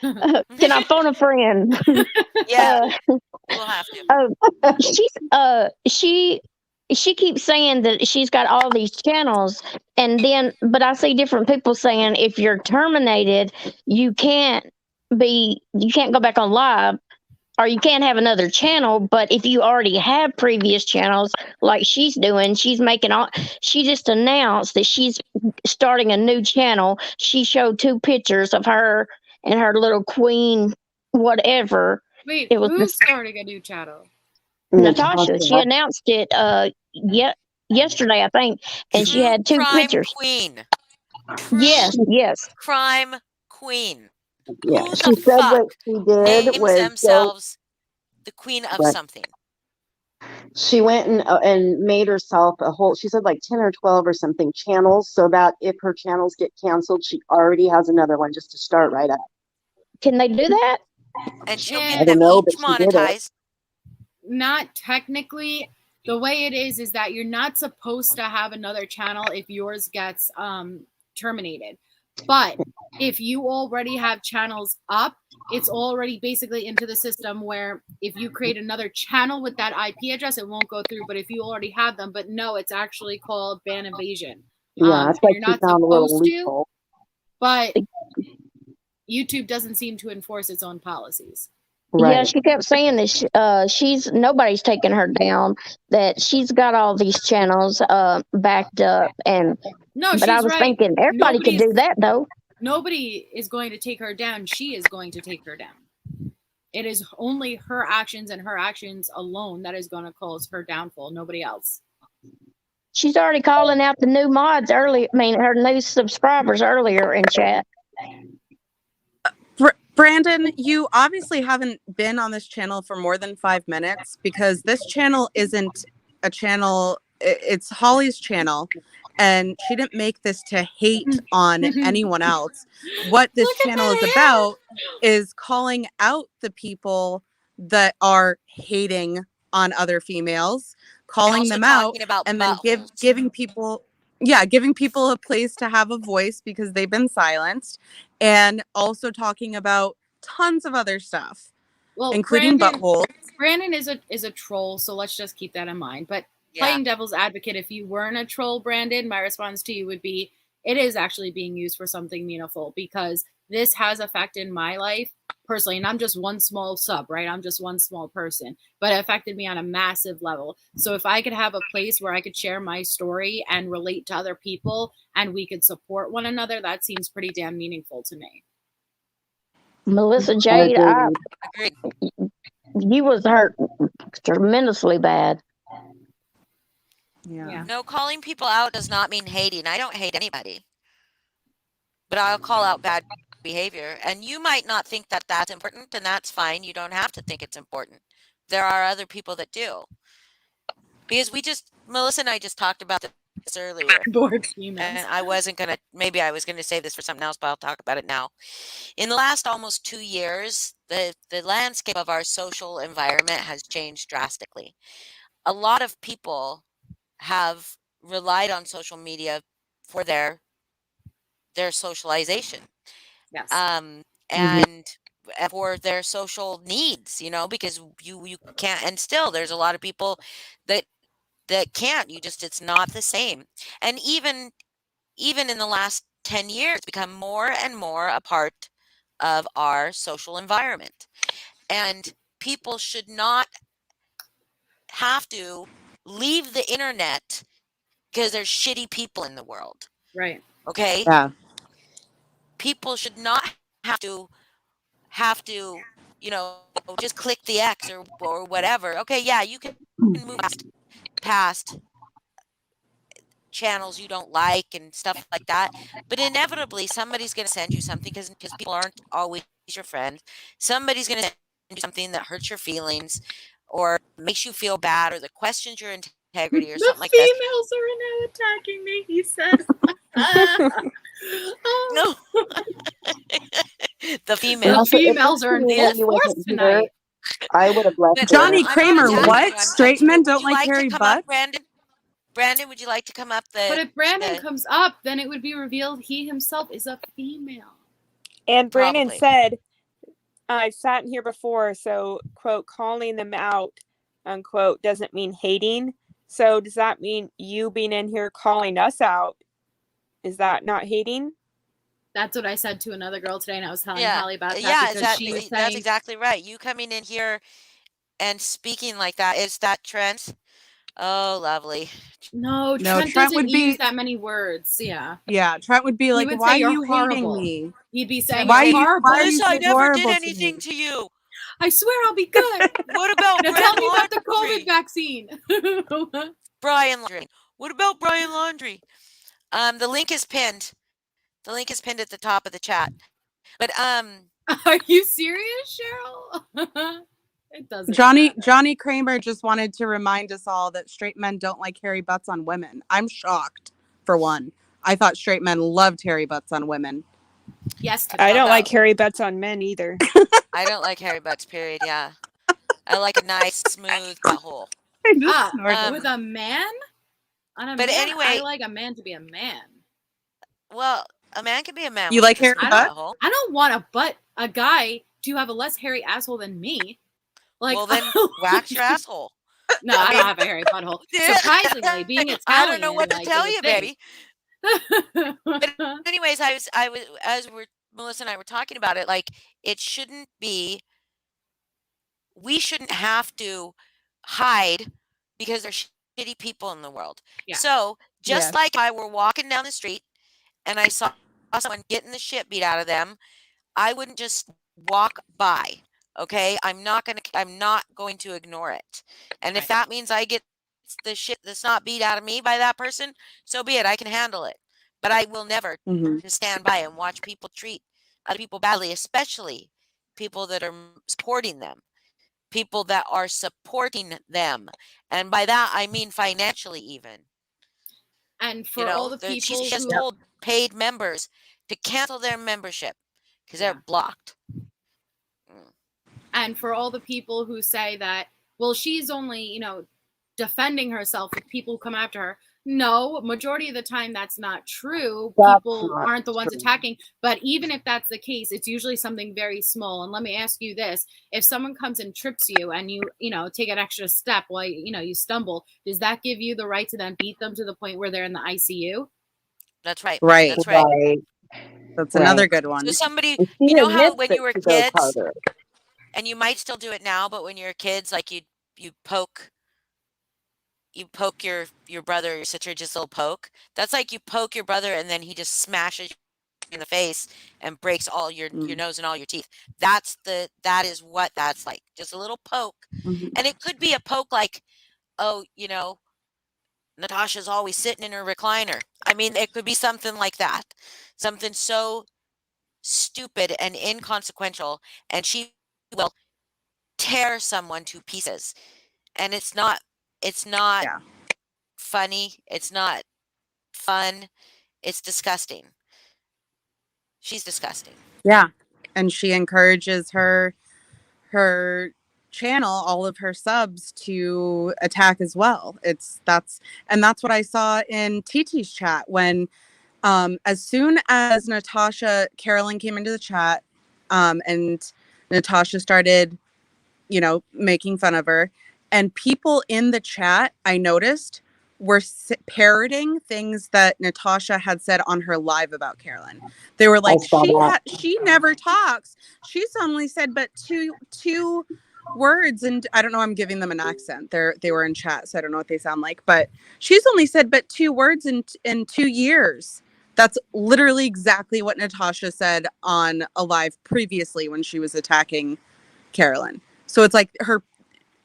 Can I phone a friend? Yeah, we'll have to. She keeps saying that she's got all these channels, but I see different people saying if you're terminated, you can't go back on live, or you can't have another channel. But if you already have previous channels like she's doing, she just announced that she's starting a new channel. She showed 2 pictures of her and her little queen whatever. Wait, who's starting a new channel? Natasha. She announced it yesterday, I think, and she had 2 pictures. Queen. Yes. Crime queen. Yeah, Who she said what she did names was themselves the queen of something. She went and made herself a whole, she said like 10 or 12 or something channels, so that if her channels get canceled, she already has another one just to start right up. Can they do that? And she'll I get them each monetized. Not technically. The way it is that you're not supposed to have another channel if yours gets terminated. But if you already have channels up, it's already basically into the system where if you create another channel with that IP address, it won't go through. But if you already have them, but no, it's actually called ban evasion. Yeah, it's like you're not found a little supposed to, loophole. but YouTube doesn't seem to enforce its own policies. Right. Yeah, she kept saying that nobody's taking her down, that she's got all these channels backed up, but I was thinking everybody could do that though. Nobody is going to take her down. She is going to take her down. It is only her actions and her actions alone that is going to cause her downfall. Nobody else. She's already calling out the new mods her new subscribers earlier in chat. Brandon, you obviously haven't been on this channel for more than 5 minutes, because this channel isn't a channel. It's Holly's channel, and she didn't make this to hate on anyone else. What this channel is about is calling out the people that are hating on other females, calling them out, and then giving people a place to have a voice because they've been silenced, and also talking about tons of other stuff, including buttholes. Brandon is a troll, so let's just keep that in mind. But playing devil's advocate, if you weren't a troll, Brandon, my response to you would be, it is actually being used for something meaningful, because this has affected my life personally. And I'm just one small sub, right? I'm just one small person, but it affected me on a massive level. So if I could have a place where I could share my story and relate to other people and we could support one another, that seems pretty damn meaningful to me. Melissa Jade, Agreed. you was hurt tremendously bad. Yeah. No, calling people out does not mean hating. I don't hate anybody, but I'll call out bad behavior. And you might not think that that's important, and that's fine. You don't have to think it's important. There are other people that do. Because Melissa and I just talked about this earlier. Bored females. And I wasn't going to, maybe I was going to save this for something else, but I'll talk about it now. In the last almost 2 years, the landscape of our social environment has changed drastically. A lot of people have relied on social media for their socialization. Yes. And for their social needs, because you can't, and still there's a lot of people that can't, it's not the same. And even in the last 10 years, become more and more a part of our social environment. And people should not have to leave the internet because there's shitty people in the world. Right. Okay? Yeah. People should not have to just click the X or whatever. Okay, yeah, you can move past channels you don't like and stuff like that, but inevitably somebody's going to send you something, because people aren't always your friend. Somebody's going to send you something that hurts your feelings or makes you feel bad or that questions your integrity or something like that. The females are now attacking me, he said. No. The females are in full force tonight. I would have left. Johnny I'm not Kramer, attacking what? you. Straight men don't Would you like to hairy come up, butts? Brandon, would you like to come up? But if Brandon comes up, then it would be revealed he himself is a female. And Brandon Probably. said, I've sat in here before, so, quote, calling them out, unquote, doesn't mean hating. So does that mean you being in here calling us out? Is that not hating? That's what I said to another girl today, and I was telling Yeah. Holly about that. Yeah, because she was saying, that's exactly right. You coming in here and speaking like that, is that Trent? Oh, lovely. No, No, Trent Trent doesn't would be- use that many words. Yeah. Yeah, Trent would be like, would "Why say, are "You're you hating horrible." me? He'd be saying, Why "You're you- horrible." why are you Melissa, I so never did horrible to anything me? to you. I swear I'll be good. What about Now Brian tell me about the Laundrie? COVID vaccine. Brian Laundrie. What about Brian Laundrie? The link is pinned. The link is pinned at the top of the chat. But Are you serious, Cheryl? It doesn't. matter. Johnny Kramer just wanted to remind us all that straight men don't like hairy butts on women. I'm shocked, for one. I thought straight men loved hairy butts on women. Yes. I don't like hairy butts on men either. I don't like hairy butts, period. Yeah. I like a nice, smooth butthole. I just snorted. With a man? On a But man, anyway- I like a man to be a man. Well, a man can be a man. You with like a hairy smooth butt? butthole. I don't want a guy to have a less hairy asshole than me. Like, Well, then wax your asshole. No, I don't have a hairy butthole. Surprisingly, being Italian, I don't know what to like, tell would you, think. baby. Anyways, I was as Melissa and I were talking about it, like, it shouldn't be, we shouldn't have to hide because there's shitty people in the world. Yeah. So just Yes. like if I were walking down the street and I saw someone getting the shit beat out of them, I wouldn't just walk by. Okay, I'm not going to ignore it. And if Right. that means I get the shit that's not beat out of me by that person, so be it. I can handle it. But I will never Mhm. just stand by and watch people treat other people badly, especially people that are supporting them, people that are supporting them. And by that, I mean financially even. And for all the she people just who told paid members to cancel their membership because they're blocked. And for all the people who say that, well, she's only, defending herself if people come after her. No, majority of the time that's not true. That's People not aren't the ones true. attacking. But even if that's the case, it's usually something very small. And let me ask you this. If someone comes and trips you and you take an extra step while you stumble, does that give you the right to then beat them to the point where they're in the ICU? That's right. Right. That's right. Right. That's Right. another good one. So somebody, And she you know how admits when that you were she goes kids, harder. and you might still do it now, but when you're kids, like you poke your brother or your sister, just a little poke. That's like you poke your brother and then he just smashes you in the face and breaks all your nose and all your teeth. That is what that's like. Just a little poke. Mhm. And it could be a poke like, oh, Natasha's always sitting in her recliner. I mean, it could be something like that. Something so stupid and inconsequential, and she will tear someone to pieces. And it's not Yeah. funny. It's not fun. It's disgusting. She's disgusting. Yeah. And she encourages her channel, all of her subs, to attack as well. That's what I saw in TT's chat when as soon as Carolyn came into the chat, and Natasha started, making fun of her, and people in the chat, I noticed, were parroting things that Natasha had said on her live about Carolyn. They were like, she never talks. She's only said but two words, and I don't know, I'm giving them an accent. They were in chat, so I don't know what they sound like, but she's only said but 2 words in 2 years. That's literally exactly what Natasha said on a live previously when she was attacking Carolyn. So it's like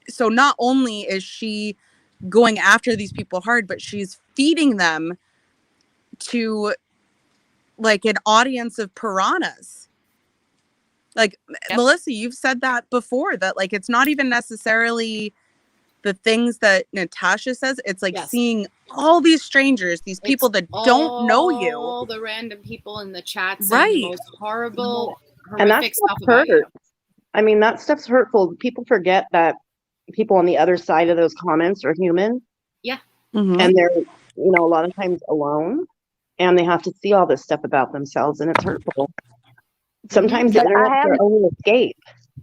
so not only is she going after these people hard, but she's feeding them to like an audience of piranhas. Like, Yep. Melissa, you've said that before, that like it's not even necessarily the things that Natasha says. It's like Yes. seeing all these strangers, these people It's that don't know you. All the random people in the chat saying Right. the most horrible, And that horrific stuff stuff about you. hurts. I mean, that stuff's hurtful. People forget that people on the other side of those comments are human. Mhm. And they're, a lot of times alone, and they have to see all this stuff about themselves, and it's hurtful. Sometimes the But I internet's have- their only escape.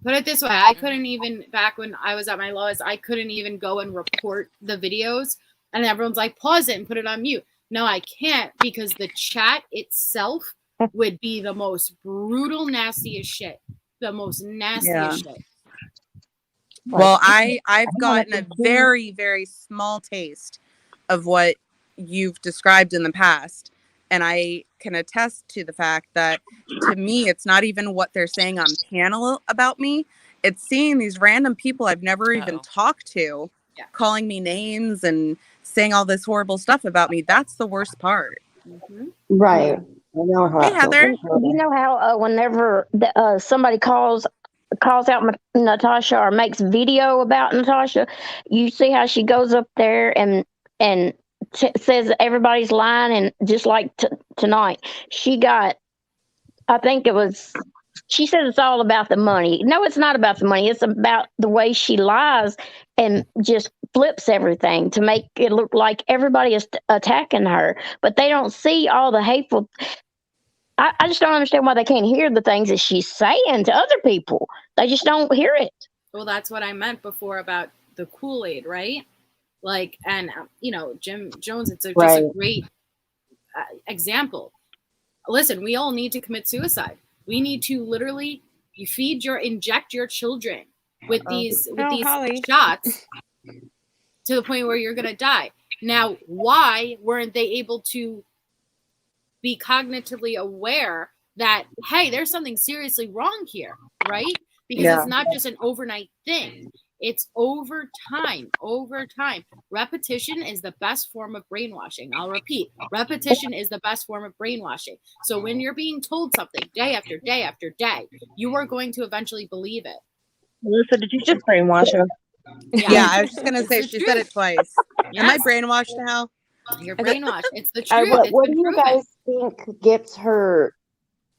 Put it this way, I couldn't even, back when I was at my lowest, I couldn't even go and report the videos, and everyone's like, pause it and put it on mute. No, I can't, because the chat itself would be the most brutal, nastiest shit. The most nastiest shit. Well, I've gotten a very, very small taste of what you've described in the past. And I can attest to the fact that, to me, it's not even what they're saying on panel about me. It's seeing these random people I've never even talked to, calling me names and saying all this horrible stuff about me. That's the worst part. Mm-hmm. Right. I know how Hey, that feels. Heather. You know how whenever somebody calls out Natasha or makes video about Natasha, you see how she goes up there and says everybody's lying, and just like tonight, she got, I think it was, she said it's all about the money. No, it's not about the money. It's about the way she lies and just flips everything to make it look like everybody is attacking her, but they don't see all the hateful. I just don't understand why they can't hear the things that she's saying to other people. They just don't hear it. Well, that's what I meant before about the Kool-Aid, right? Like, and Jim Jones, it's just a great example. Listen, we all need to commit suicide. We need to literally inject your children with these Holly. shots to the point where you're gonna die. Now, why weren't they able to be cognitively aware that, hey, there's something seriously wrong here, right? Because it's not just an overnight thing. It's over time. Repetition is the best form of brainwashing. I'll repeat, repetition is the best form of brainwashing. So when you're being told something day after day after day, you are going to eventually believe it. Melissa, did you just brainwash her? Yeah, I was just going to say, It's the she said it twice. Am I Yes. brainwashed now? You're brainwashed. It's the truth. What do you guys think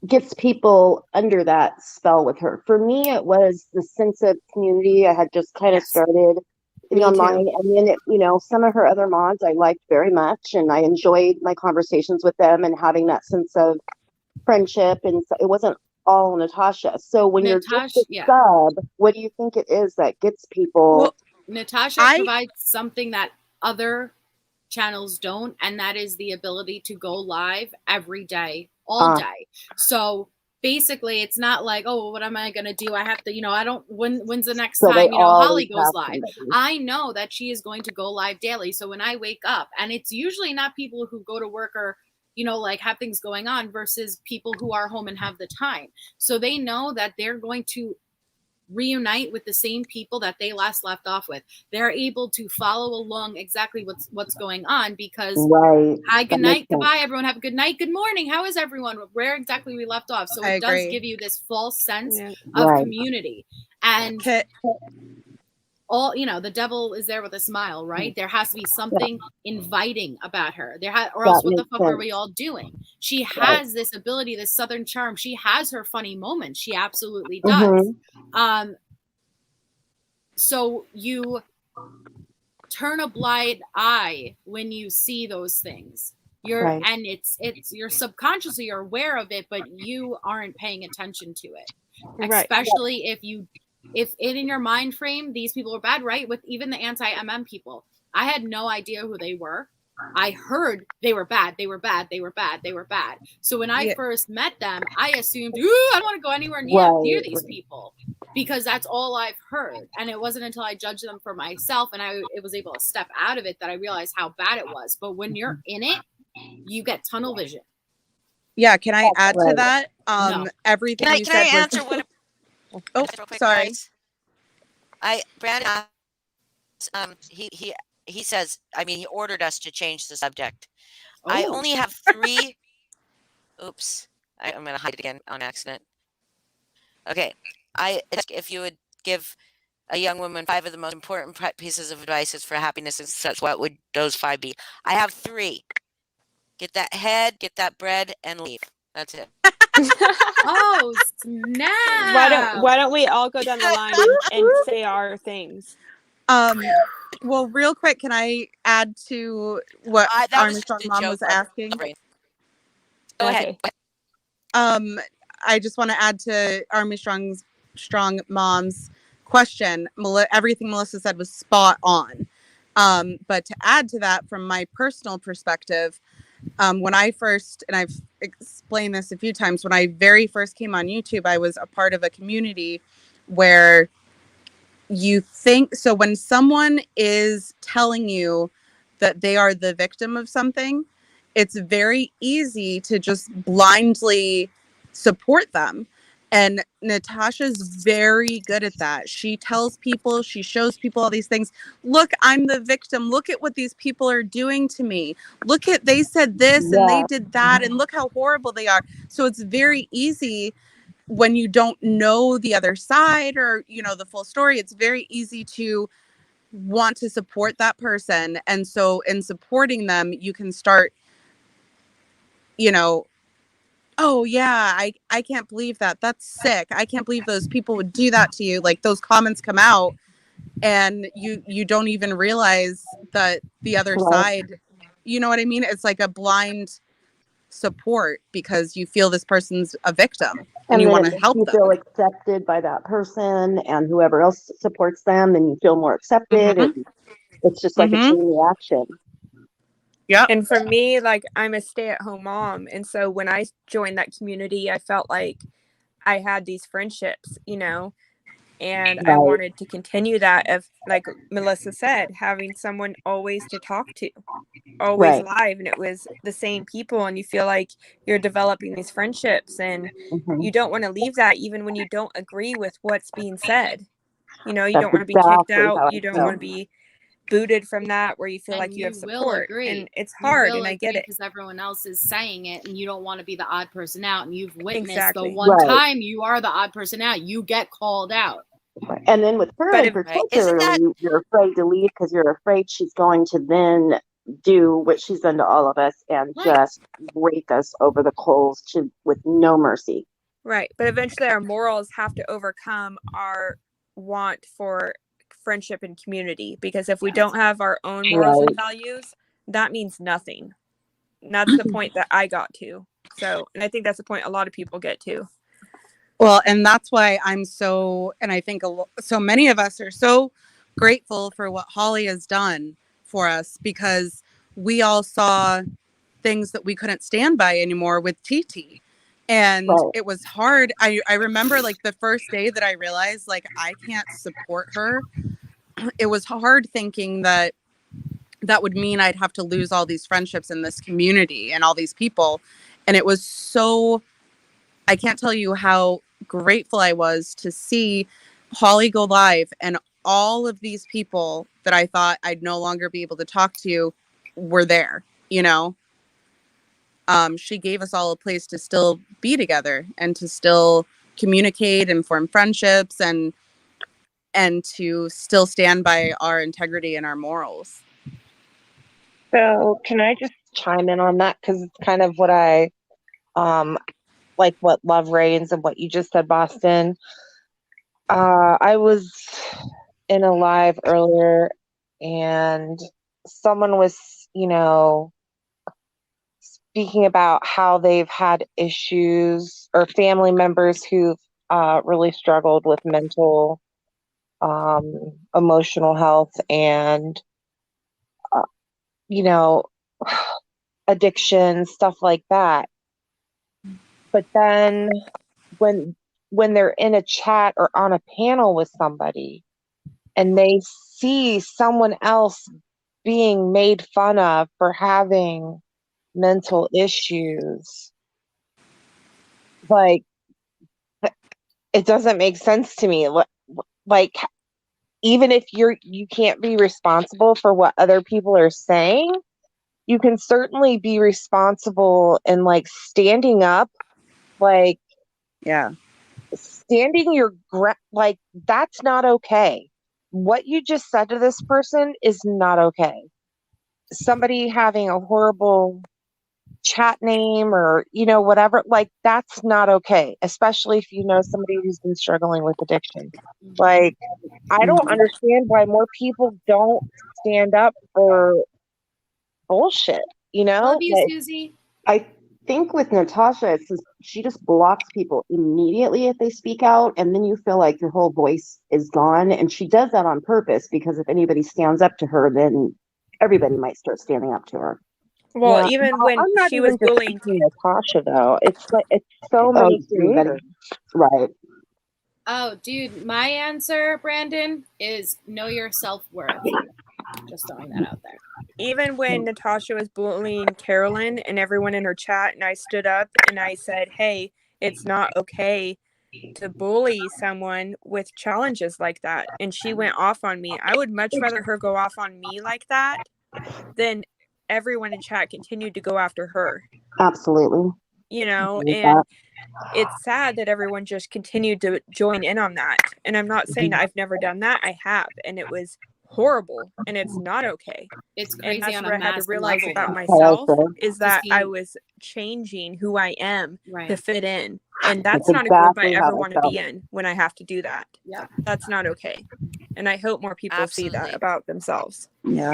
gets people under that spell with her? For me, it was the sense of community. I had just kind of started be Me on too. mine. And then, some of her other mods I liked very much, and I enjoyed my conversations with them and having that sense of friendship. And so it wasn't all Natasha. So when you're just Natasha, a yeah. sub, what do you think it is that gets people? Well, Natasha I- provides something that other channels don't, and that is the ability to go live every day, all day. So basically, it's not like, oh, what am I gonna do? I have to, I don't. When's the next So they time? Holly always goes have live. somebody. I know that she is going to go live daily. So when I wake up, and it's usually not people who go to work or like have things going on versus people who are home and have the time. So they know that they're going to reunite with the same people that they last left off with. They're able to follow along exactly what's going on because Right. hi, good That night, makes sense. goodbye, everyone. Have a good night, good morning. How is everyone? Where exactly we left off. So I it does agree. give you this false sense Yeah. of Right. community. And Okay. all the devil is there with a smile, right? There has to be something inviting about her. Or else That what the makes fuck are sense. we all doing? She Right. has this ability, this southern charm. She has her funny moments. She absolutely does. Mhm. So you turn a blind eye when you see those things. Right. And it's you're subconsciously you're aware of it, but you aren't paying attention to it. Right. Especially if in your mind frame these people are bad, right? With even the anti-MM people, I had no idea who they were. I heard they were bad. They were bad. They were bad. They were bad. So when I Yeah. first met them, I assumed, ooh, I don't want to go anywhere near Right, these people because that's all I've heard. And it wasn't until I judged them for myself and it was able to step out of it that I realized how bad it was. But when you're in it, you get tunnel vision. Yeah, can I add to right. that? No. Everything you Can I said answer was. what? Oh, Real quick, sorry. guys? Brandon asked, he says, he ordered us to change the subject. I Oh. only have 3. Oops, I'm gonna hide it again on accident. Okay, I ask if you would give a young woman 5 of the most important pieces of advice for happiness and such. What would those 5 be? I have 3. Get that head, get that bread, and leave. That's it. Oh, snap. Why don't we all go down the line and say our things? Well, real quick, can I add to what That was Armstrong just a Mom joke. was asking? Go ahead. Okay. I just want to add to Armstrong's Strong Mom's question. Everything Melissa said was spot on. But to add to that, from my personal perspective, when I first, and I've explained this a few times, when I very first came on YouTube, I was a part of a community where you think, so when someone is telling you that they are the victim of something, it's very easy to just blindly support them. And Natasha's very good at that. She tells people, she shows people all these things. Look, I'm the victim. Look at what these people are doing to me. Look at, they said this and they did that, and look how horrible they are. So it's very easy when you don't know the other side or, the full story, it's very easy to want to support that person. And so in supporting them, you can start, oh yeah, I can't believe that. That's sick. I can't believe those people would do that to you. Like, those comments come out and you don't even realize that the other side, you know what I mean? It's like a blind support because you feel this person's a victim and you want to help you them. feel accepted by that person and whoever else supports them, and you feel more accepted. Mhm. It's just like a chain reaction. Yeah. And for me, like, I'm a stay-at-home mom, and so when I joined that community, I felt like I had these friendships, and I wanted to continue that of, like Melissa said, having someone always to talk to, always live, and it was the same people, and you feel like you're developing these friendships, and you don't want to leave that even when you don't agree with what's being said. You don't want to be kicked out. You don't want to be booted from that, where you feel like you have support. And it's hard, and I get it. Because everyone else is saying it, and you don't want to be the odd person out, and you've witnessed the Exactly. one time you are the odd person out, you get called out. And then with her in particular, you're afraid to leave because you're afraid she's going to then do what she's done to all of us and just rake us over the coals with no mercy. Right. But eventually our morals have to overcome our want for friendship and community, because if we don't have our own morals and values, that means nothing. And that's the point that I got to. So, and I think that's the point a lot of people get to. Well, and that's why I'm so, and I think so many of us are so grateful for what Holly has done for us, because we all saw things that we couldn't stand by anymore with TT. And it was hard. I remember like the first day that I realized like I can't support her. It was hard thinking that would mean I'd have to lose all these friendships in this community and all these people. And it was so, I can't tell you how grateful I was to see Holly go live, and all of these people that I thought I'd no longer be able to talk to were there, you know? She gave us all a place to still be together and to still communicate and form friendships and to still stand by our integrity and our morals. So can I just chime in on that? Because it's kind of what I like what love reigns and what you just said, Boston. I was in a live earlier and someone was, speaking about how they've had issues, or family members who've really struggled with mental, emotional health and, addiction, stuff like that. But then when they're in a chat or on a panel with somebody and they see someone else being made fun of for having mental issues, like, it doesn't make sense to me. Like, even if you can't be responsible for what other people are saying, you can certainly be responsible in like standing up, like, standing your ground. Like, that's not okay. What you just said to this person is not okay. Somebody having a horrible chat name or whatever, like, that's not okay, especially if you know somebody who's been struggling with addiction. Like, I don't understand why more people don't stand up for bullshit. Love you, Like, Susie. I think with Natasha, it's just, she just blocks people immediately if they speak out, and then you feel like your whole voice is gone. And she does that on purpose, because if anybody stands up to her, then everybody might start standing up to her. Well, even when she was bullying Natasha, though, it's like, it's so many creators. Right. Oh, dude, my answer, Brandon, is know your self-worth. Just throwing that out there. Even when Natasha was bullying Carolyn and everyone in her chat, and I stood up and I said, hey, it's not okay to bully someone with challenges like that. And she went off on me. I would much rather her go off on me like that than everyone in chat continued to go after her. Absolutely. And it's sad that everyone just continued to join in on that. And I'm not saying I've never done that. I have. And it was horrible. And it's not okay. It's crazy. And that's on what a I had to mass realize level, about though. myself is that I was changing who I am to fit in. And that's not a group I ever want to be in when I have to do that. Yeah. That's not okay. And I hope more people see that about themselves. Yeah.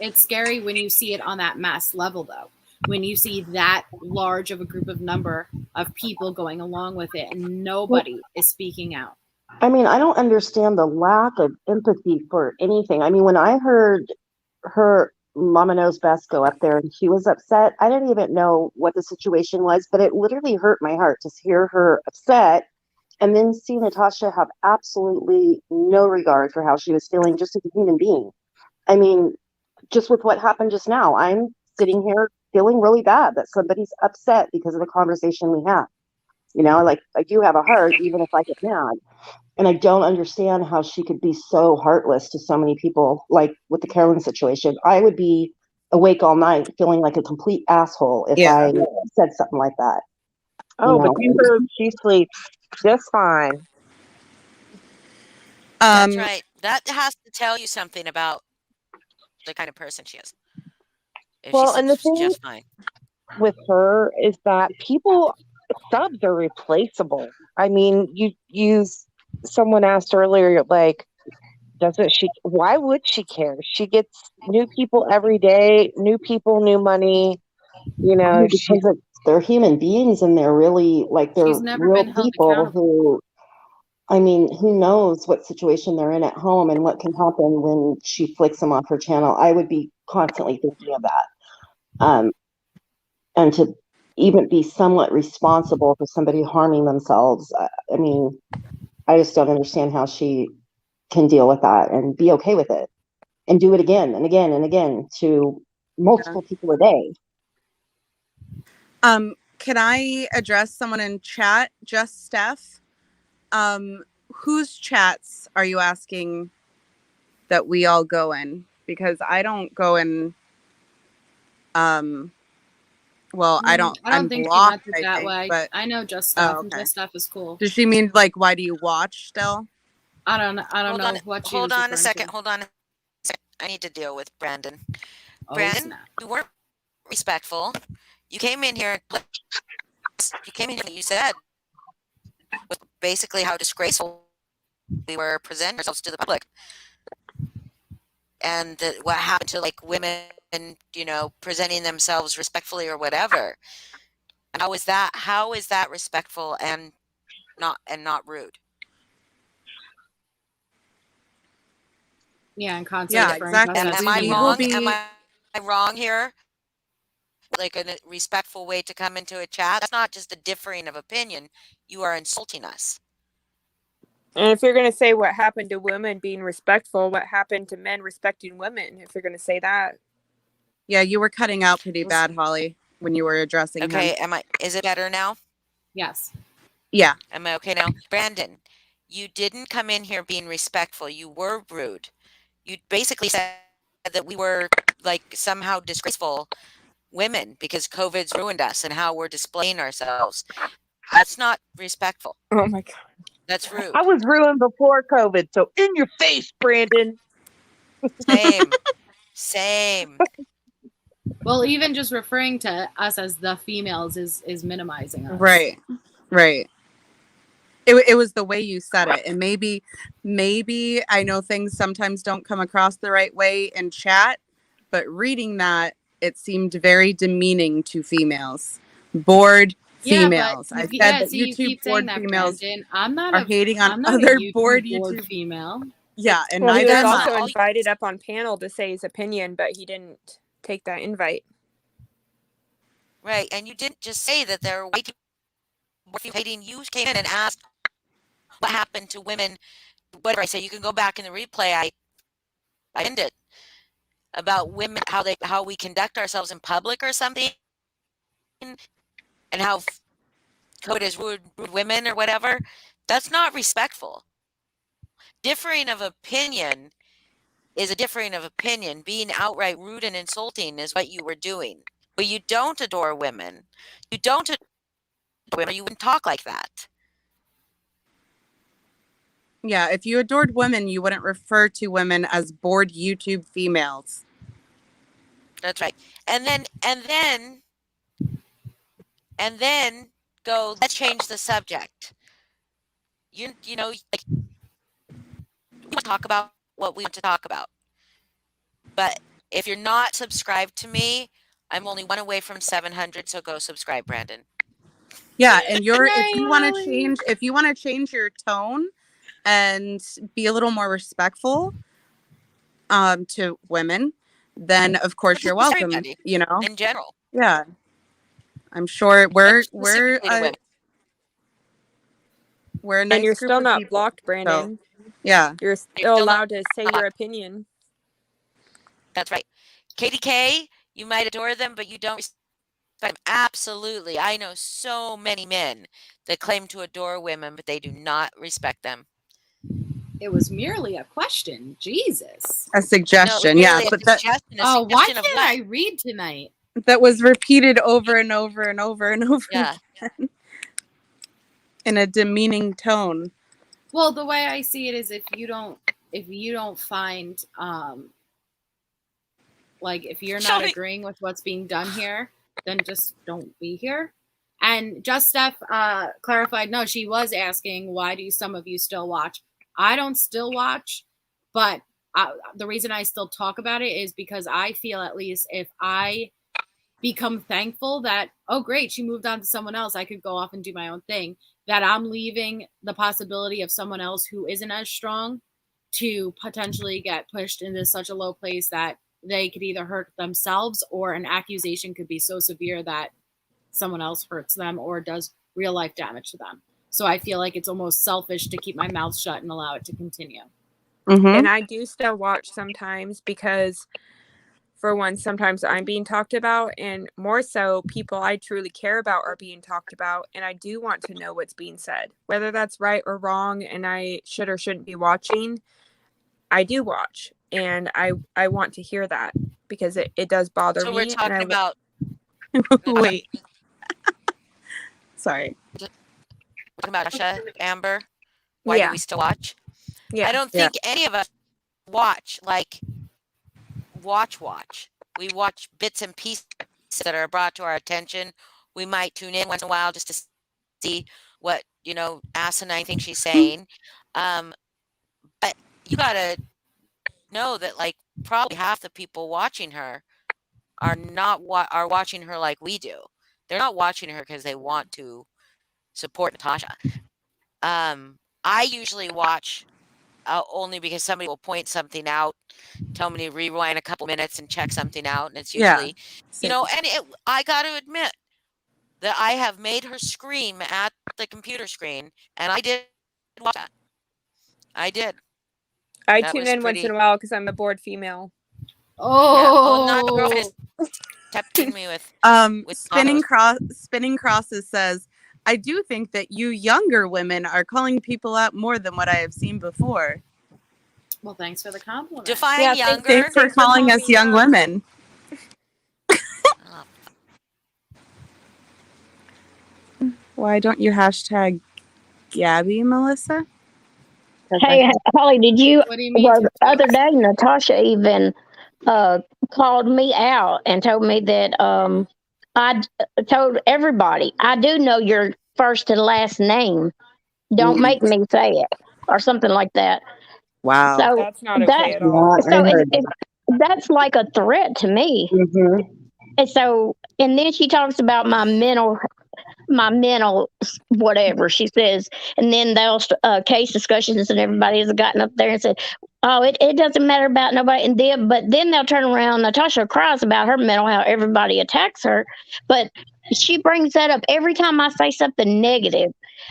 It's scary when you see it on that mass level, though. When you see that large of a group of number of people going along with it and nobody is speaking out. I mean, I don't understand the lack of empathy for anything. I mean, when I heard her Mama Knows Best go up there and she was upset, I didn't even know what the situation was, but it literally hurt my heart to hear her upset and then see Natasha have absolutely no regard for how she was feeling just as a human being. I mean, just with what happened just now, I'm sitting here feeling really bad that somebody's upset because of the conversation we had. Like, I do have a heart, even if I get mad. And I don't understand how she could be so heartless to so many people, like with the Carolyn situation. I would be awake all night feeling like a complete asshole if I said something like that. Oh, but she sleeps just fine. That's right. That has to tell you something about the kind of person she is. Well, and the thing with her is that subs are replaceable. I mean, someone asked earlier, like, Doesn't she? Why would she care? She gets new people every day, new people, new money. You know, Because they're human beings and they're really like they're She's never real been held people accountable. who, I mean, who knows what situation they're in at home and what can happen when she flicks them off her channel. I would be constantly thinking of that. And to even be somewhat responsible for somebody harming themselves. I mean, I just don't understand how she can deal with that and be okay with it and do it again and again and again to multiple people a day. Can I address someone in chat? Just Steph. Whose chats are you asking that we all go in? Because I don't go in. Well, I don't. I don't I'm think blocked. she meant it that way. But I know Just Stuff, oh, and okay. Just Stuff is cool. Does she mean like why do you watch still? I don't know what she was Hold on a referring second. to. Hold on a second. I need to deal with Brandon. Oh, Brandon, snap. you weren't respectful. You came in here. You came in here and you said was basically how disgraceful we were presenting ourselves to the public, and what happened to like women, you know, presenting themselves respectfully or whatever. How is that? How is that respectful and not rude? Yeah, and constantly Yeah, referring to us exactly. as Am I We will wrong? females. Am be. I wrong here? Like a respectful way to come into a chat? That's not just a differing of opinion. You are insulting us. And if you're going to say what happened to women being respectful, what happened to men respecting women? If you're going to say that. Yeah, you were cutting out pretty bad, Holly, when you were addressing Okay, him. is it better now? Yes. Yeah. Am I okay now? Brandon, you didn't come in here being respectful. You were rude. You basically said that we were like somehow disgraceful women because COVID's ruined us and how we're displaying ourselves. That's not respectful. Oh my God. That's rude. I was ruined before COVID, so in your face, Brandon. Same. Well, even just referring to us as the females is minimizing us. Right. It was the way you said it, and maybe I know things sometimes don't come across the right way in chat, but reading that it seemed very demeaning to females, bored females. I said that you YouTube keep saying bored that, females Brandon. I'm are hating on not other a bored bored YouTube. female. Yeah, and well, he neither was am also I. invited up on panel to say his opinion, but he didn't take that invite. Right, and you didn't just say that there are way too more hating. You came in and asked what happened to women. Whatever I say, you can go back in the replay. I ended about women, how we conduct ourselves in public or something, and how code is rude women or whatever. That's not respectful. Differing of opinion is a differing of opinion. Being outright rude and insulting is what you were doing. But you don't adore women. You don't adore women. You wouldn't talk like that. Yeah, if you adored women, you wouldn't refer to women as bored YouTube females. That's right. And then go, let's change the subject. You know, like, we want to talk about what we want to talk about. But if you're not subscribed to me, I'm only one away from 700, so go subscribe, Brandon. Yeah, and if you want to change your tone and be a little more respectful to women, then of course you're welcome. Everybody, you know, in general. Yeah, I'm sure we're a nice and you're group still of not people, blocked, Brandon. So, yeah, you're still allowed to say your opinion. That's right. KDK, you might adore them, but you don't respect them. Absolutely. I know so many men that claim to adore women, but they do not respect them. It was merely a question. Jesus. A suggestion. No, yeah. But why can't I read tonight? That was repeated over and over and over and over again in a demeaning tone. Well, the way I see it is if you don't find like if you're not agreeing with what's being done here, then just don't be here. And Just Steph clarified, no, she was asking, why do some of you still watch? I don't still watch, But the reason I still talk about it is because I feel, at least if I become thankful that, oh great, she moved on to someone else, I could go off and do my own thing, that I'm leaving the possibility of someone else who isn't as strong to potentially get pushed into such a low place that they could either hurt themselves, or an accusation could be so severe that someone else hurts them or does real life damage to them. So I feel like it's almost selfish to keep my mouth shut and allow it to continue. And I do still watch sometimes because, for one, sometimes I'm being talked about, and more so people I truly care about are being talked about, and I do want to know what's being said, whether that's right or wrong, and I should or shouldn't be watching. I do watch, and I want to hear that because it does bother me. So we're talking about wait. Sorry. We're talking about Natasha, Amber. Why do we still watch? I don't think any of us watch watch. We watch bits and pieces that are brought to our attention. We might tune in once in a while just to see what, asinine thing she's saying. But you gotta know that probably half the people watching her are watching her like we do. They're not watching her because they want to support Natasha. I usually watch only because somebody will point something out, tell me to rewind a couple minutes and check something out, and it's usually, I got to admit that I have made her scream at the computer screen, and I did watch that. I did. I tune in once in a while because I'm a bored female. Oh, not girlfriend is tempting me with Spinning Crosses says, I do think that you younger women are calling people out more than what I have seen before. Well, thanks for the compliment. Define younger. Thanks for calling us young women. Why don't you hashtag Gabby, Melissa? Hey, Holly, did you? What do you mean? The other day, Natasha even called me out and told me that I told everybody, I do know your first and last name. Don't make me say it, or something like that. Wow. So that's not okay at all. So that's like a threat to me. And so, and then she talks about my mental whatever she says, and then those case discussions, and everybody has gotten up there and said, oh, it doesn't matter about nobody, and then they'll turn around. Natasha cries about her mental, how everybody attacks her, but she brings that up every time I say something negative.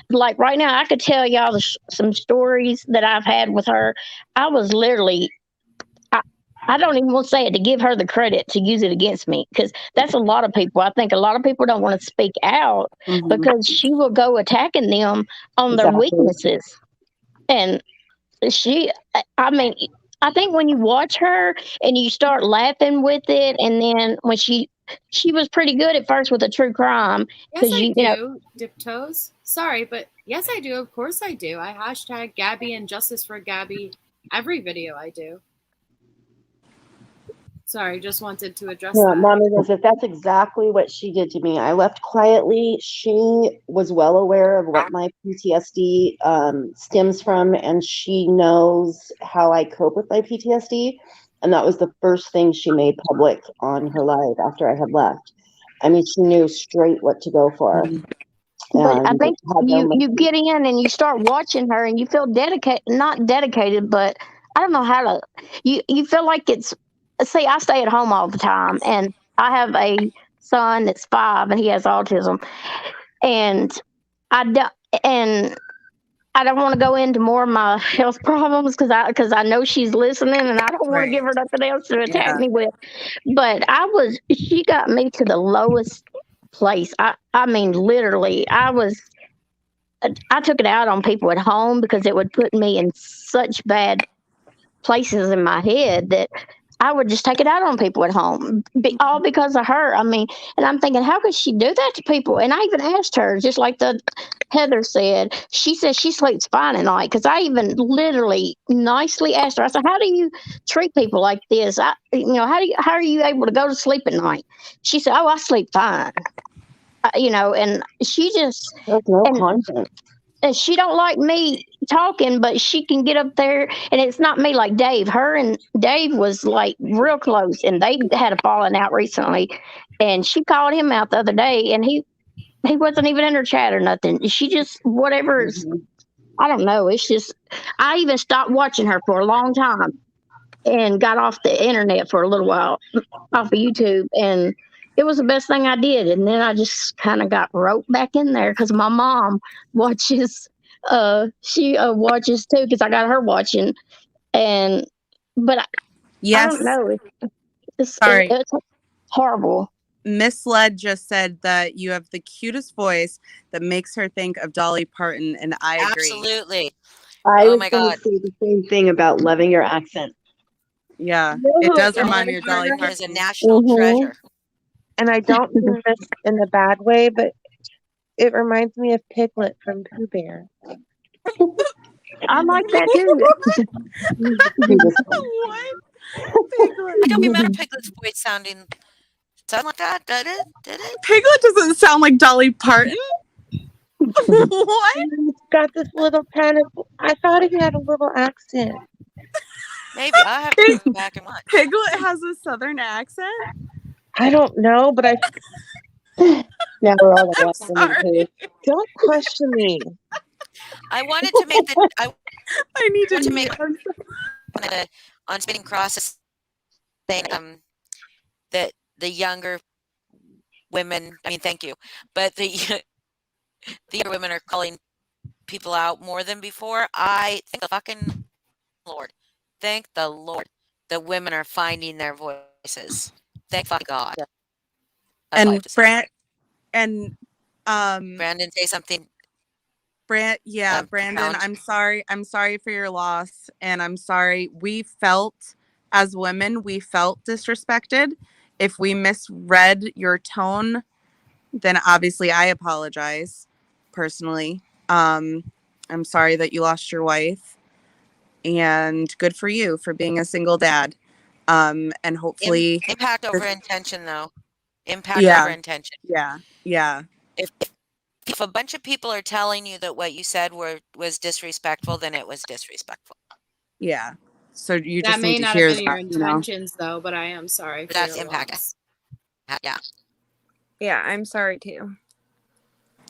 Like right now, I could tell y'all some stories that I've had with her. I was literally, I don't even want to say it to give her the credit to use it against me, because that's a lot of people. I think a lot of people don't want to speak out because she will go attacking them on their weaknesses. And I think when you watch her and you start laughing with it, and then when she was pretty good at first with a true crime. Yes, I do. Dip toes. Sorry, but yes, I do. Of course I do. I hashtag Gabby and Justice for Gabby every video I do. Sorry, just wanted to address that. Mommy Elizabeth, that's exactly what she did to me. I left quietly. She was well aware of what my PTSD stems from, and she knows how I cope with my PTSD. And that was the first thing she made public on her live after I had left. I mean, she knew straight what to go for. But I think you get in and you start watching her and you feel not dedicated, but I don't know how to, you feel like it's, see, I stay at home all the time, and I have a son that's 5 and he has autism, and I don't want to go into more of my health problems because I know she's listening, and I don't want to give her nothing else to attack me with. But she got me to the lowest place. I mean, literally, I took it out on people at home because it would put me in such bad places in my head that I would just take it out on people at home, all because of her. I mean, and I'm thinking, how could she do that to people? And I even asked her, just like Heather said, she said she sleeps fine at night. Because I even literally nicely asked her, I said, how do you treat people like this? How are you able to go to sleep at night? She said, oh, I sleep fine. And she just, there's no confidence. she don't like me talking, but she can get up there, and it's not me like Dave. Her and Dave was like real close, and they had a falling out recently, and she called him out the other day, and he wasn't even in her chat or nothing. She just whatever. I don't know. It's just I even stopped watching her for a long time and got off the internet for a little while off of YouTube, and it was the best thing I did. And then I just kind of got roped back in there because my mom watches. She watches too because I got her watching, but I Yes. don't know. Sorry. It's horrible. Miss Led just said that you have the cutest voice that makes her think of Dolly Parton, and I agree. Absolutely. I Oh was my going God. to say the same thing about loving your accent. Yeah, it does remind me of Dolly Parton Parton. is a national treasure. And I don't mean this in a bad way, but it reminds me of Piglet from Pooh Bear. I like that too. What? Piglet. I don't remember Piglet's voice sounding like that. Did it? Piglet doesn't sound like Dolly Parton. What? He's got this little kind of. I thought he had a little accent. Maybe I have to go back and watch. Piglet has a southern accent. I don't know, but Now we're all I'm watching sorry. don't question me. I wanted to make the I need to to make on Spinning Crosses thing that the younger women. I mean, thank you, but the younger women are calling people out more than before. I thank the fucking Lord. Thank the Lord that women are finding their voices. Thank fucking God. That's all I have And to say. Brandon, say something. Brandon, Count. I'm sorry for your loss, and I'm sorry. We felt, as women, disrespected. If we misread your tone, then obviously I apologize personally. I'm sorry that you lost your wife, and good for you for being a single dad. And hopefully Impact over intention, though. Impact over intention. Yeah. If a bunch of people are telling you that what you said was disrespectful, then it was disrespectful. Yeah. So you That just may need to not hear have been your that, you know? intentions, though, but I am sorry for That's your impact. loss. Yeah. Yeah, I'm sorry too.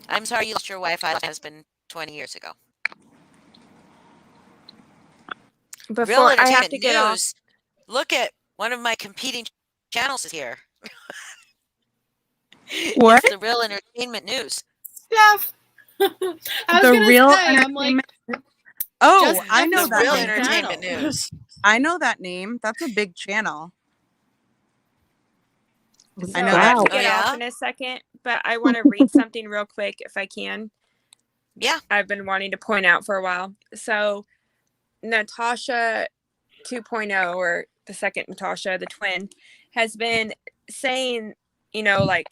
I'm sorry you lost your wife. I lost my husband 20 years ago. Real Before I entertainment have to get off. news. Look at one of my competing channels is here. What? It's the Real Entertainment News. Steph. I was The gonna Real say, I'm like, Entertainment. Oh, just I know The that Real name. Entertainment News. I know that name. That's a big channel. So I know I have that. to get Oh, yeah? off in a second, but I want to read something real quick if I can. Yeah. I've been wanting to point out for a while. So Natasha 2.0, or the second Natasha, the twin, has been saying, like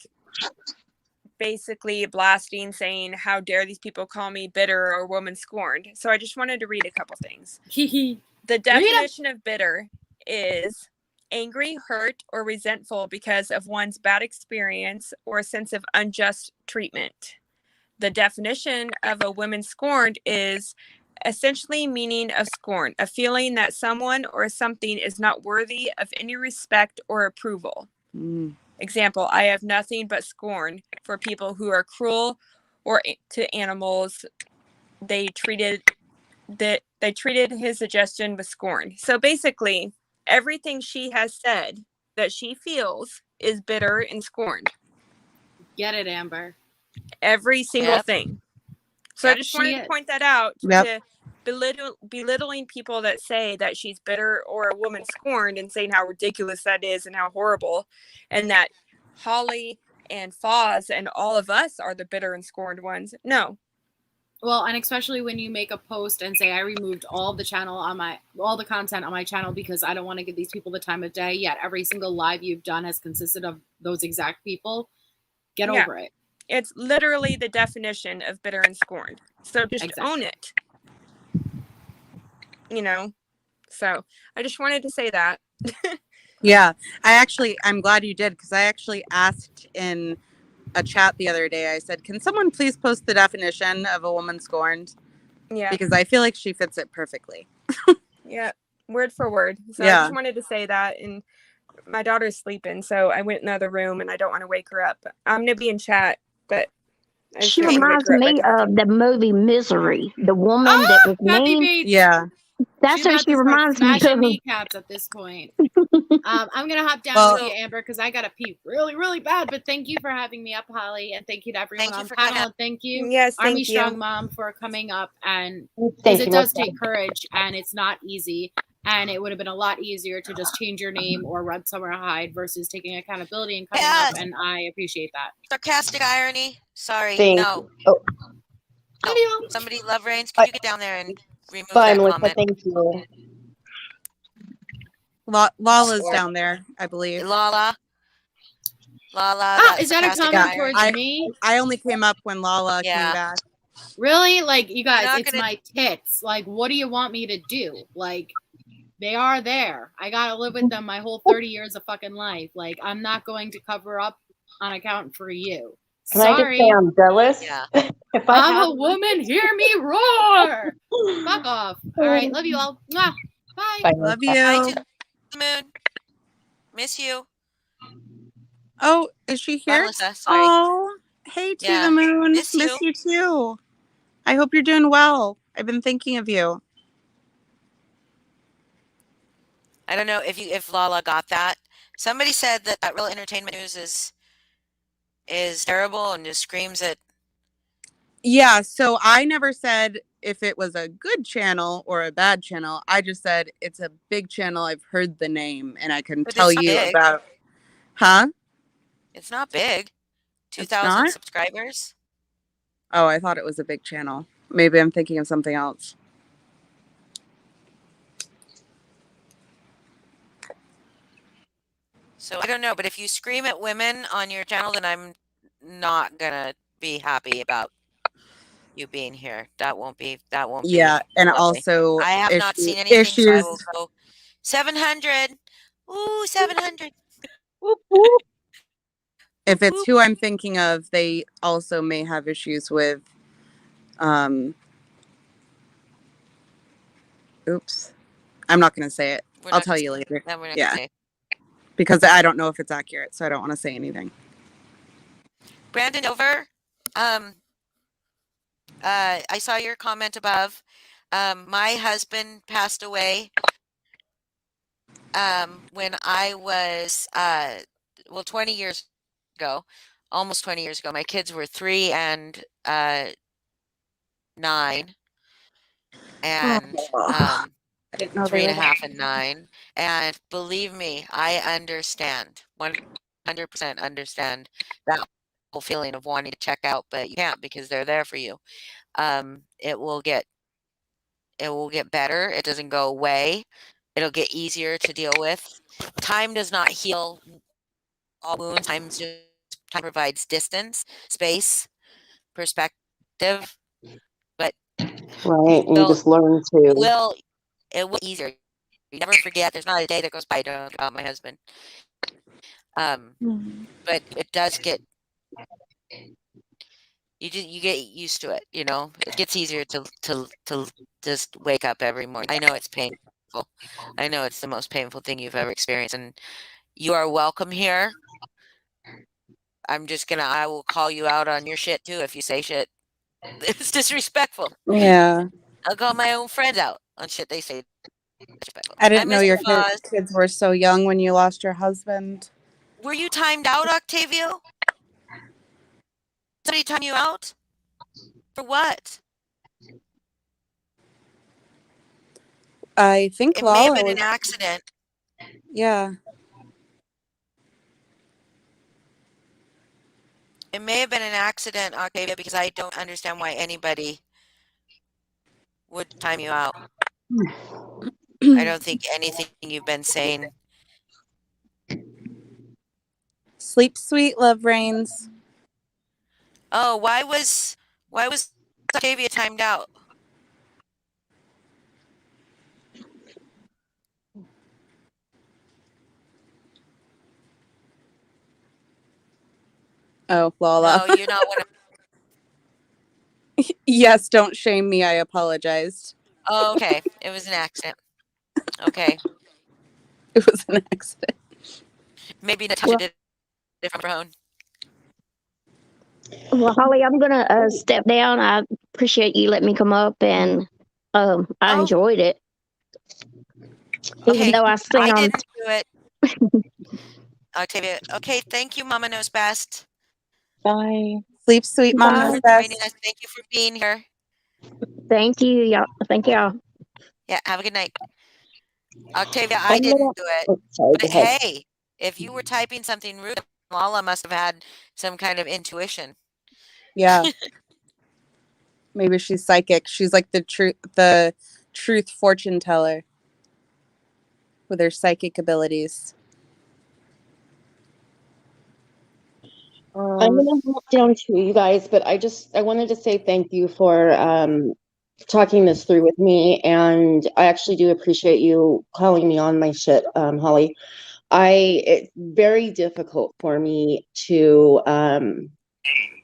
basically blasting, saying, how dare these people call me bitter or woman scorned. So I just wanted to read a couple things. The definition of bitter is angry, hurt, or resentful because of one's bad experience or a sense of unjust treatment. The definition of a woman scorned is essentially meaning of scorn, a feeling that someone or something is not worthy of any respect or approval. Example, I have nothing but scorn for people who are cruel or to animals. They treated his suggestion with scorn. So basically, everything she has said that she feels is bitter and scorned. Get it, Amber. Every single thing. So I just wanted to point that out to belittling people that say that she's bitter or a woman scorned and saying how ridiculous that is and how horrible, and that Holly and Foz and all of us are the bitter and scorned ones. No. Well, and especially when you make a post and say I removed all the content on my channel because I don't want to give these people the time of day, yet every single live you've done has consisted of those exact people. Get over it. It's literally the definition of bitter and scorned. So just own it. So I just wanted to say that. Yeah, I'm glad you did, because I actually asked in a chat the other day. I said, can someone please post the definition of a woman scorned? Yeah. Because I feel like she fits it perfectly. Yeah. Word for word. So I Yeah. just wanted to say that. And my daughter's sleeping, so I went in the other room and I don't want to wake her up. I'm going to be in chat, but I just She didn't want to wake reminds her up by me talking. of the movie Misery. The woman that was Kathy mean. Bates. Yeah. That's She's who about she to start reminds me smashing of. kneecaps at this point. I'm gonna hop down Well- with you, Amber, because I gotta pee really, really bad. But thank you for having me up, Holly, and thank you to everyone Thank you on for panel. coming up. And thank you, Yes, Army thank you. Strong Mom, for coming up. And because Thank it you. does take courage, and it's not easy. And it would have been a lot easier to just change your name or run somewhere to hide versus taking accountability and coming Yeah. up. And I appreciate that. Sarcastic irony. Sorry. Thank No. you. Oh, No. Love you. Somebody, Love Reigns, can you get down there and remove bye, that Melissa. comment? Thank you. Lala's Or- down there, I believe. Lala. Lala. Ah, is that a sarcastic comment irony. towards me? I only came up when Lala Yeah. came back. Really? Like, you guys, not it's gonna- my tits. Like, what do you want me to do? Like, they are there. I gotta live with them my whole 30 years of fucking life. Like, I'm not going to cover up on account for you. Can I just Sorry. say I'm jealous? Yeah. If I I'm have a woman. Hear me roar. Fuck off. All right. Love you all. Mwah. Bye. Bye, Love Melissa. Hi you. to the moon. Miss you. Oh, is she Bye, here? Melissa. Sorry. Oh, hey, to Yeah. the moon. Miss Miss you too. I hope you're doing well. I've been thinking of you. I don't know if Lala got that. Somebody said that Real Entertainment News is terrible and just screams at. Yeah, so I never said if it was a good channel or a bad channel. I just said it's a big channel. I've heard the name and I can But tell it's you big. about. Huh? It's not big. It's 2,000 not? subscribers. Oh, I thought it was a big channel. Maybe I'm thinking of something else. So I don't know, but if you scream at women on your channel, then I'm not gonna be happy about you being here. That won't be. Yeah, and lovely. also I have not seen anything, issues. so I will go 700. Ooh, 700. Whoop, whoop. If it's who I'm thinking of, they also may have issues with oops. I'm not going to say it. We're I'll not tell gonna you say- later. no, we're not Yeah. gonna say. Because I don't know if it's accurate, so I don't want to say anything. Brandon Over, I saw your comment above. My husband passed away when I was 20 years ago, almost 20 years ago. My kids were 3 and 9, and I didn't know 3 they and a were half and 9. And believe me, I understand 100% understand that whole feeling of wanting to check out, but you can't because they're there for you. It will get better. It doesn't go away. It'll get easier to deal with. Time does not heal all wounds. Time provides distance, space, perspective, but Right, and you will just learn to. it will easier. You never forget. There's not a day that goes by I don't think about my husband. But it does get you get used to it. You know, it gets easier to just wake up every morning. I know it's painful. I know it's the most painful thing you've ever experienced, and you are welcome here. I will call you out on your shit too if you say shit. It's disrespectful. Yeah. I'll call my own friends out on shit they say. I didn't know Mr. your Claus. kids were so young when you lost your husband. Were you timed out, Octavio? Somebody time you out? For what? I think It may have Lala been was. an accident. Yeah. It may have been an accident, Octavia, because I don't understand why anybody would time you out. I don't think anything you've been saying. Sleep sweet, love reigns. Oh, why was Octavia timed out? Oh, Lala. No, you're not one of. Yes, don't shame me. I apologized. Oh, okay. It was an accident. Okay. It was an accident. Maybe Natasha did it from her own. Well, Holly, I'm gonna step down. I appreciate you letting me come up, and I enjoyed it. Okay. Even though I sound. I didn't do it. Octavia. Okay. Thank you, Mama Knows Best. Bye. Sleep sweet, Mom knows best. Thank you for being here. Thank you, y'all. Thank y'all. Yeah. Have a good night. Octavia, I didn't do it. But hey, if you were typing something rude, Lala must have had some kind of intuition. Yeah. Maybe she's psychic. She's like the truth fortune teller with her psychic abilities. I'm gonna hop down too, you guys, but I wanted to say thank you for talking this through with me, and I actually do appreciate you calling me on my shit, Holly. It's very difficult for me to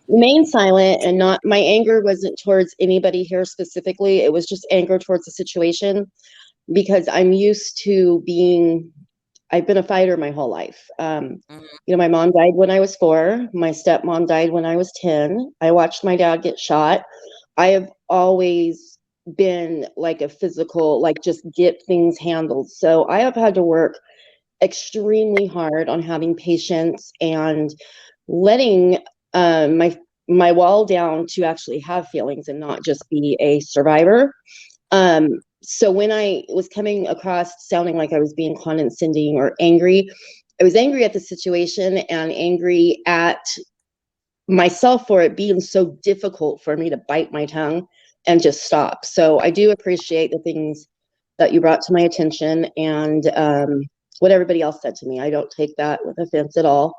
remain silent, and not, my anger wasn't towards anybody here specifically. It was just anger towards the situation, because I'm used to I've been a fighter my whole life. My mom died when I was 4. My stepmom died when I was 10. I watched my dad get shot. I have always been like a physical, like just get things handled. So I have had to work extremely hard on having patience and letting my wall down to actually have feelings and not just be a survivor. So when I was coming across sounding like I was being condescending or angry, I was angry at the situation and angry at myself for it being so difficult for me to bite my tongue and just stop. So I do appreciate the things that you brought to my attention, and what everybody else said to me. I don't take that with offense at all.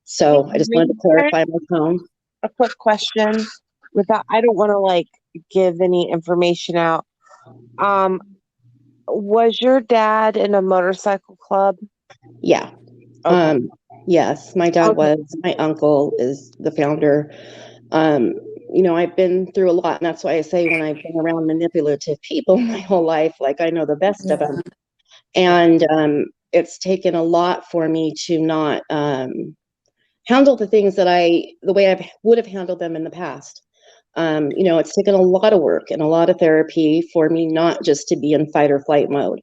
So I just wanted to clarify my tone. A quick question with that. I don't want to give any information out. Was your dad in a motorcycle club? Yeah. Okay. Yes, my dad was. My uncle is the founder. I've been through a lot, and that's why I say when I've been around manipulative people my whole life, I know the best of them. And it's taken a lot for me to not handle the things the way I would have handled them in the past. It's taken a lot of work and a lot of therapy for me not just to be in fight or flight mode.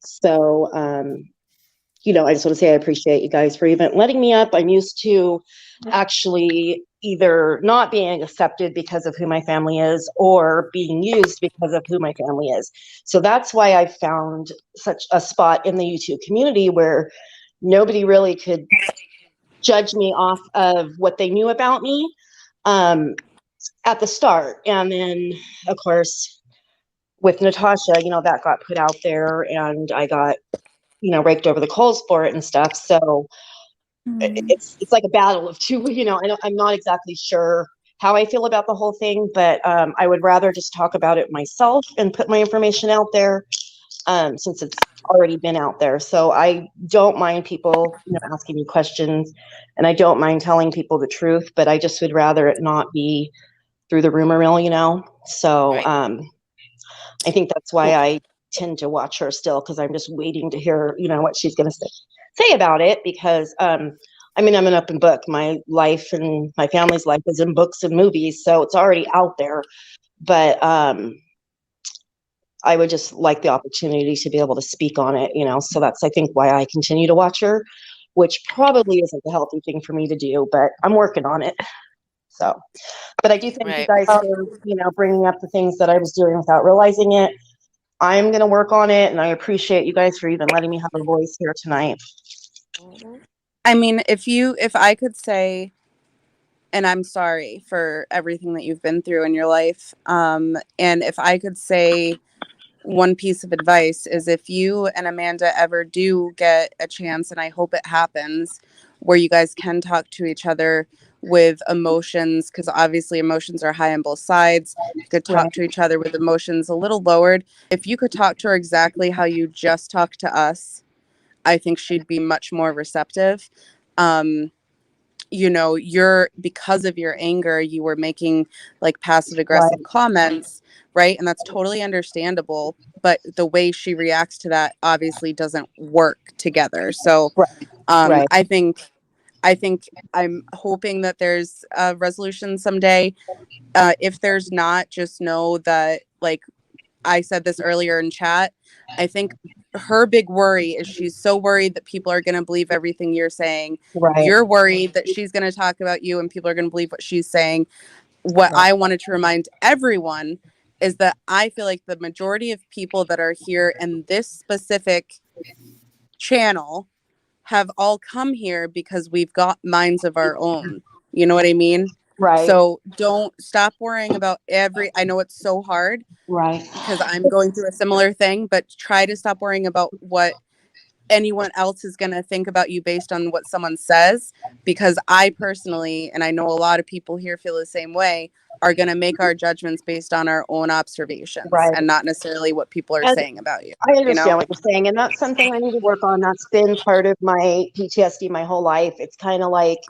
So, I just want to say I appreciate you guys for even letting me up. I'm used to actually either not being accepted because of who my family is or being used because of who my family is. So that's why I found such a spot in the YouTube community where nobody really could judge me off of what they knew about me at the start. And then, of course, with Natasha, that got put out there and I got, raked over the coals for it and stuff. So it's like a battle of two, I'm not exactly sure how I feel about the whole thing, but I would rather just talk about it myself and put my information out there since it's already been out there. So I don't mind people asking me questions, and I don't mind telling people the truth, but I just would rather it not be through the rumor mill, So I think that's why I tend to watch her still, because I'm just waiting to hear, what she's going to say about it, because I'm an open book. My life and my family's life is in books and movies, so it's already out there. But I would just like the opportunity to be able to speak on it, so that's, I think, why I continue to watch her, which probably isn't the healthy thing for me to do, but I'm working on it. So, but I do thank you guys for, bringing up the things that I was doing without realizing it. I'm going to work on it, and I appreciate you guys for even letting me have a voice here tonight. I mean, if I could say, and I'm sorry for everything that you've been through in your life, and if I could say one piece of advice is, if you and Amanda ever do get a chance, and I hope it happens, where you guys can talk to each other with emotions, because obviously emotions are high on both sides. You could talk to each other with emotions a little lowered. If you could talk to her exactly how you just talked to us, I think she'd be much more receptive. you know, because of your anger, you were making like passive aggressive Right. comments, right? And that's totally understandable. But the way she reacts to that obviously doesn't work together. So Right. Right. I think I'm hoping that there's a resolution someday. If there's not, just know that, like I said this earlier in chat, I think her big worry is she's so worried that people are going to believe everything you're saying. Right. You're worried that she's going to talk about you and people are going to believe what she's saying. What Right. I wanted to remind everyone is that I feel like the majority of people that are here in this specific channel have all come here because we've got minds of our own. You know what I mean? Right. So don't stop worrying about I know it's so hard Right. because I'm going through a similar thing, but try to stop worrying about what anyone else is going to think about you based on what someone says, because I personally, and I know a lot of people here feel the same way, are going to make our judgments based on our own observations Right. and not necessarily what people are And saying about you. I understand You know? what you're saying, and that's something I need to work on. That's been part of my PTSD my whole life. It's kind of like,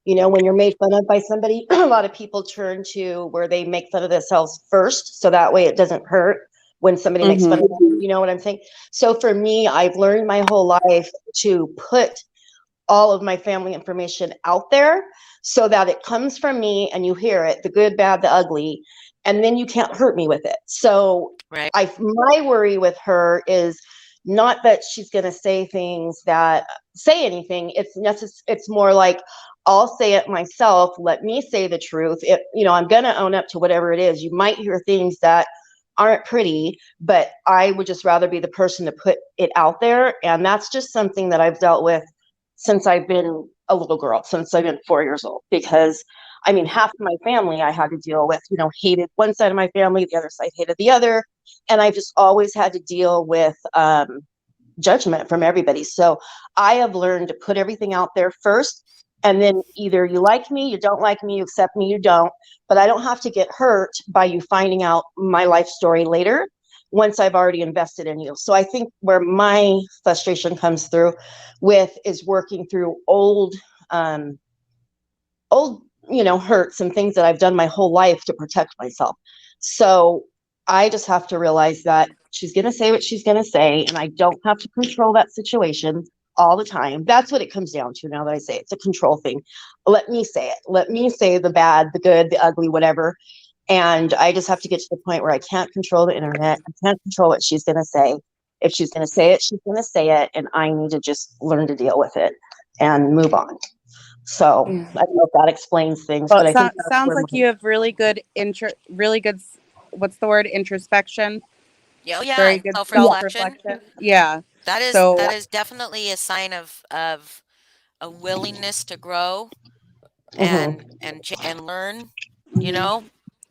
you know, when you're made fun of by somebody, a lot of people turn to where they make fun of themselves first, so that way it doesn't hurt when somebody makes fun of them. You know what I'm saying? So for me, I've learned my whole life to put all of my family information out there so that it comes from me and you hear it, the good, bad, the ugly, and then you can't hurt me with it. So Right. my worry with her is not that she's going to say anything. It's more like, I'll say it myself. Let me say the truth. I'm going to own up to whatever it is. You might hear things that aren't pretty, but I would just rather be the person to put it out there. And that's just something that I've dealt with since I've been a little girl, since I've been 4 years old, because I mean, half of my family I had to deal with, hated one side of my family, the other side hated the other. And I just always had to deal with judgment from everybody. So I have learned to put everything out there first. And then either you like me, you don't like me, you accept me, you don't. But I don't have to get hurt by you finding out my life story later once I've already invested in you. So I think where my frustration comes through with is working through old hurts and things that I've done my whole life to protect myself. So I just have to realize that she's going to say what she's going to say, and I don't have to control that situation all the time. That's what it comes down to now that I say it's a control thing. Let me say it. Let me say the bad, the good, the ugly, whatever. And I just have to get to the point where I can't control the internet. I can't control what she's going to say. If she's going to say it, she's going to say it. And I need to just learn to deal with it and move on. So I don't know if that explains things, Well, but I think sounds like you have really good, what's the word? Introspection. Oh yeah, Very good self-reflection. Yeah. That is definitely a sign of a willingness to grow and learn,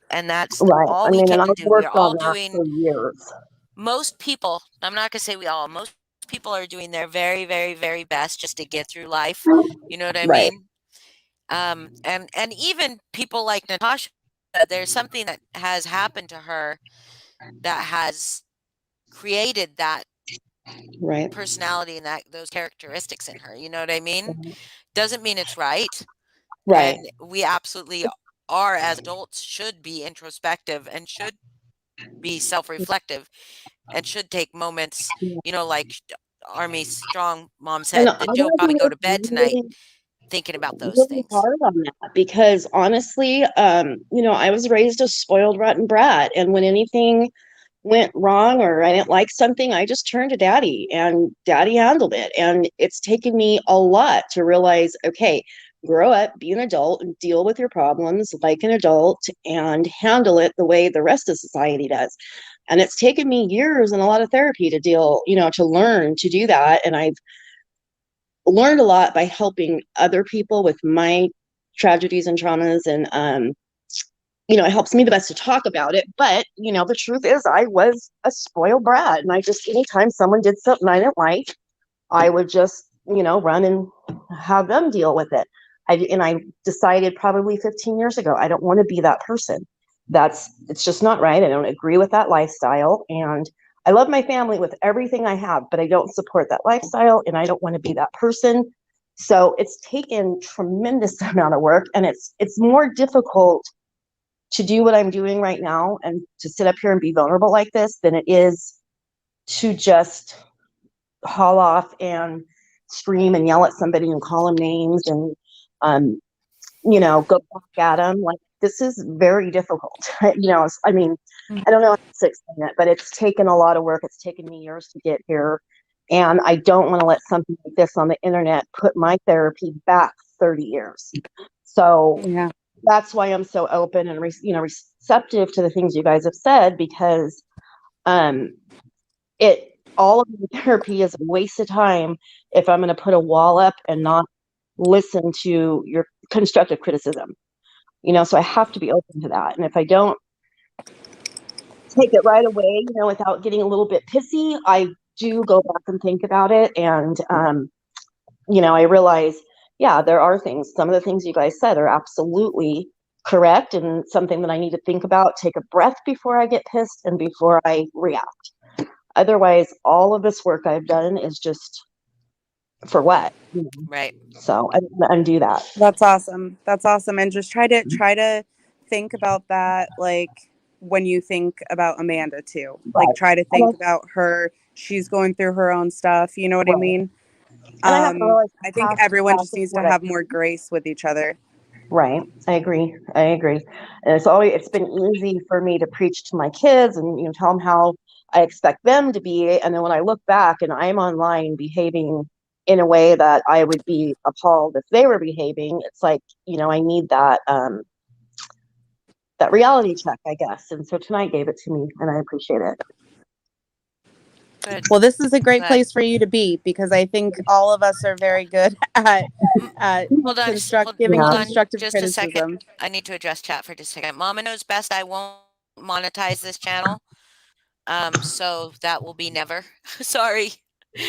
and that's right. all I we mean, can and I've do. We're worked all on that doing, for years. most people, I'm not gonna say we all, most people are doing their very, very, very best just to get through life. You know what I Right. mean? And even people like Natasha, there's something that has happened to her that has created that Right. personality and those characteristics in her. You know what I mean? Doesn't mean it's right. Right. And we absolutely are, as adults, should be introspective and should be self-reflective and should take moments, like Army Strong Mom said, that you'll probably go to bed tonight thinking about those really things. hard on that, because honestly, I was raised a spoiled rotten brat, and when anything went wrong or I didn't like something, I just turned to daddy and daddy handled it. And it's taken me a lot to realize, okay, grow up, be an adult, and deal with your problems like an adult and handle it the way the rest of society does. And it's taken me years and a lot of therapy to to learn to do that. And I've learned a lot by helping other people with my tragedies and traumas. And it helps me the best to talk about it. But, the truth is I was a spoiled brat. And anytime someone did something I didn't like, I would just, run and have them deal with it. I decided probably 15 years ago, I don't want to be that person. It's just not right. I don't agree with that lifestyle. And I love my family with everything I have, but I don't support that lifestyle. And I don't want to be that person. So it's taken tremendous amount of work, and it's more difficult to do what I'm doing right now and to sit up here and be vulnerable like this than it is to just haul off and scream and yell at somebody and call them names and go back at them. Like, this is very difficult. I mean, I don't know how to explain it, but it's taken a lot of work. It's taken me years to get here. And I don't want to let something like this on the internet put my therapy back 30 years. So Yeah. that's why I'm so open and receptive to the things you guys have said, because all of the therapy is a waste of time if I'm going to put a wall up and not listen to your constructive criticism. So I have to be open to that. And if I don't take it right away, without getting a little bit pissy, I do go back and think about it. And, I realize, yeah, there are things, some of the things you guys said are absolutely correct and something that I need to think about, take a breath before I get pissed and before I react. Otherwise, all of this work I've done is just for what? Right. So I undo that. That's awesome. That's awesome. And just try to think about that, like, when you think about Amanda too. Like, try to think about her. She's going through her own stuff. You know what I mean? I think everyone just needs to have more grace with each other. Right. I agree. And it's been easy for me to preach to my kids and, tell them how I expect them to be. And then when I look back and I'm online behaving in a way that I would be appalled if they were behaving, it's like, I need that, that reality check, I guess. And so tonight gave it to me and I appreciate it. Good. Well, this is a great place for you to be, because I think all of us are very good at giving constructive just criticism. A second. I need to address chat for just a second. Mama knows best. I won't monetize this channel. So that will be never. Sorry.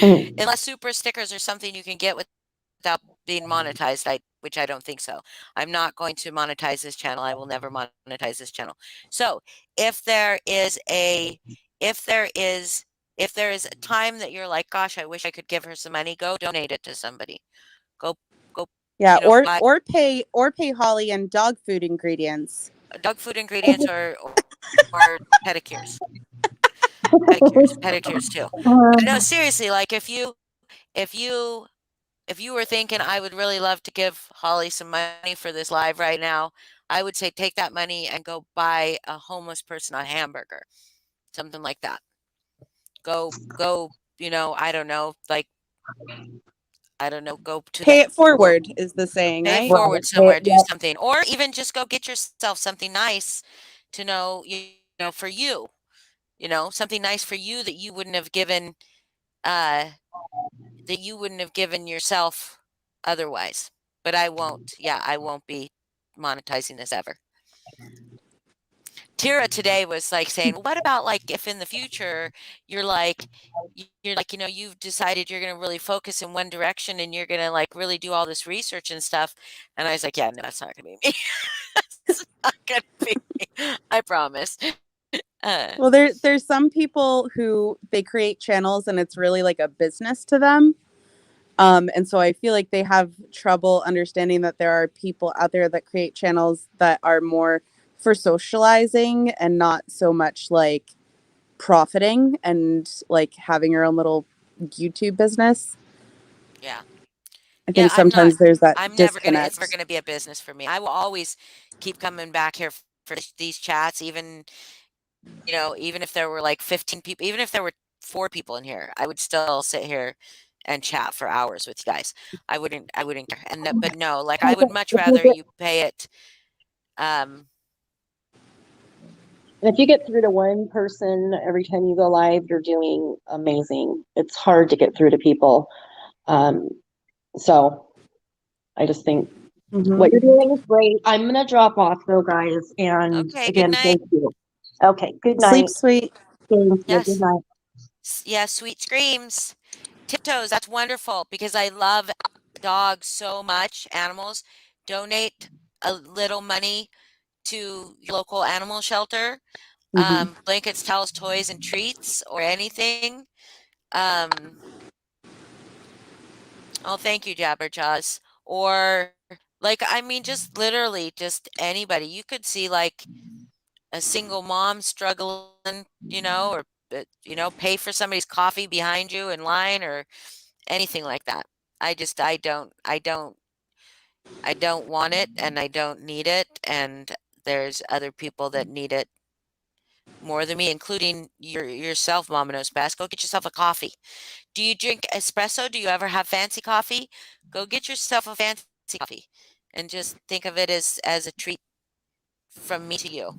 Unless super stickers or something you can get without being monetized, which I don't think so. I'm not going to monetize this channel. I will never monetize this channel. So if there is a time that you're like, gosh, I wish I could give her some money, go donate it to somebody. Go. Yeah, or pay Holly and dog food ingredients. Dog food ingredients or pedicures. Pedicures too. But no, seriously, like if you were thinking I would really love to give Holly some money for this live right now, I would say take that money and go buy a homeless person a hamburger. Something like that. Go, go to pay it forward is the saying, pay right? it forward somewhere, do something, or even just go get yourself something nice to for you, something nice for you that you wouldn't have given yourself otherwise. But I won't be monetizing this ever. Tira today was like saying, well, what about like if in the future you've decided you're going to really focus in one direction and you're going to like really do all this research and stuff. And I was like, yeah, no, that's not going to be me. That's not going to be me. I promise. Well, there's some people who they create channels and it's really like a business to them. And so I feel like they have trouble understanding that there are people out there that create channels that are more for socializing and not so much like profiting and like having your own little YouTube business. Yeah. I think sometimes there's that It's disconnect. never going to be a business for me. I will always keep coming back here for these chats, even if there were like 15 people, even if there were 4 people in here, I would still sit here and chat for hours with you guys. I wouldn't care. But no, like I would much rather you pay it. And if you get through to one person every time you go live, you're doing amazing. It's hard to get through to people. So I just think what you're doing is great. I'm going to drop off though, guys. And again, thank you. Okay, good night. Sleep sweet. Yes. Good night. Yeah, sweet screams. Tiptoes, that's wonderful because I love dogs so much, animals. Donate a little money to your local animal shelter. Blankets, towels, toys, and treats or anything. Oh, thank you, Jabberjaws. Or like, I mean, just literally just anybody. You could see like a single mom struggling, or pay for somebody's coffee behind you in line or anything like that. I don't want it and I don't need it, and there's other people that need it more than me, including yourself, Mama Knows Best. Go get yourself a coffee. Do you drink espresso? Do you ever have fancy coffee? Go get yourself a fancy coffee and just think of it as a treat from me to you.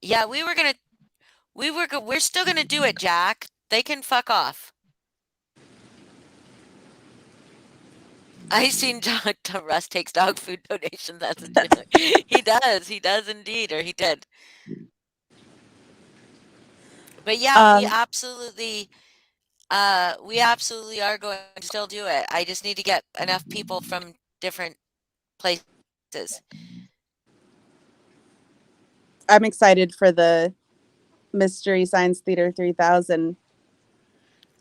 Yeah, we're still gonna do it, Jack. They can fuck off. I seen Russ takes dog food donations. That's a joke. He does indeed, or he did. But yeah, we absolutely are going to still do it. I just need to get enough people from different places. I'm excited for the Mystery Science Theater 3000.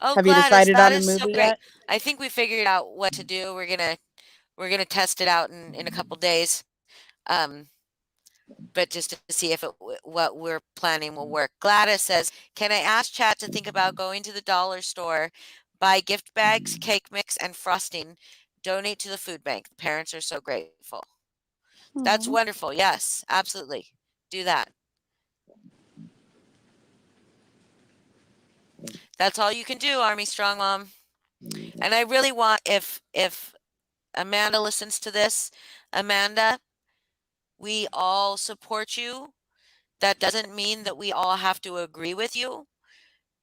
Oh, Have you Gladys, decided that on a is so movie great. yet? I think we figured out what to do. We're gonna test it out in a couple days. But just to see if what we're planning will work. Gladys says, "Can I ask chat to think about going to the dollar store, buy gift bags, cake mix, and frosting, donate to the food bank? The parents are so grateful." That's Aw. wonderful. Yes, absolutely. Do that. That's all you can do, Army Strong Mom. And I really want, if Amanda listens to this, Amanda, we all support you. That doesn't mean that we all have to agree with you,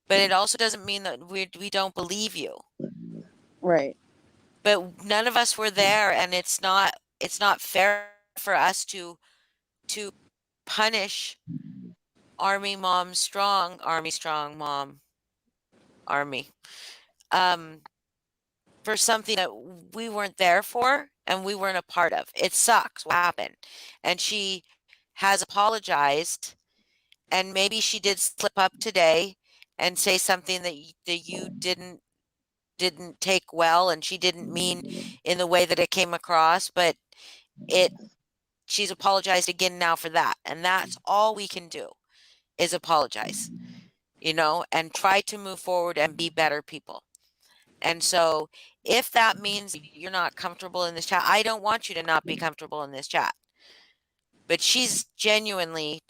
but it also doesn't mean that we don't believe you. Right. But none of us were there, and it's not fair for us to punish Army Mom Strong, Army Strong Mom, Army, for something that we weren't there for and we weren't a part of. It sucks what happened. And she has apologized, and maybe she did slip up today and say something that you didn't take well, and she didn't mean in the way that it came across, but she's apologized again now for that. And that's all we can do is apologize, and try to move forward and be better people. And so if that means you're not comfortable in this chat, I don't want you to not be comfortable in this chat. But she's genuinely,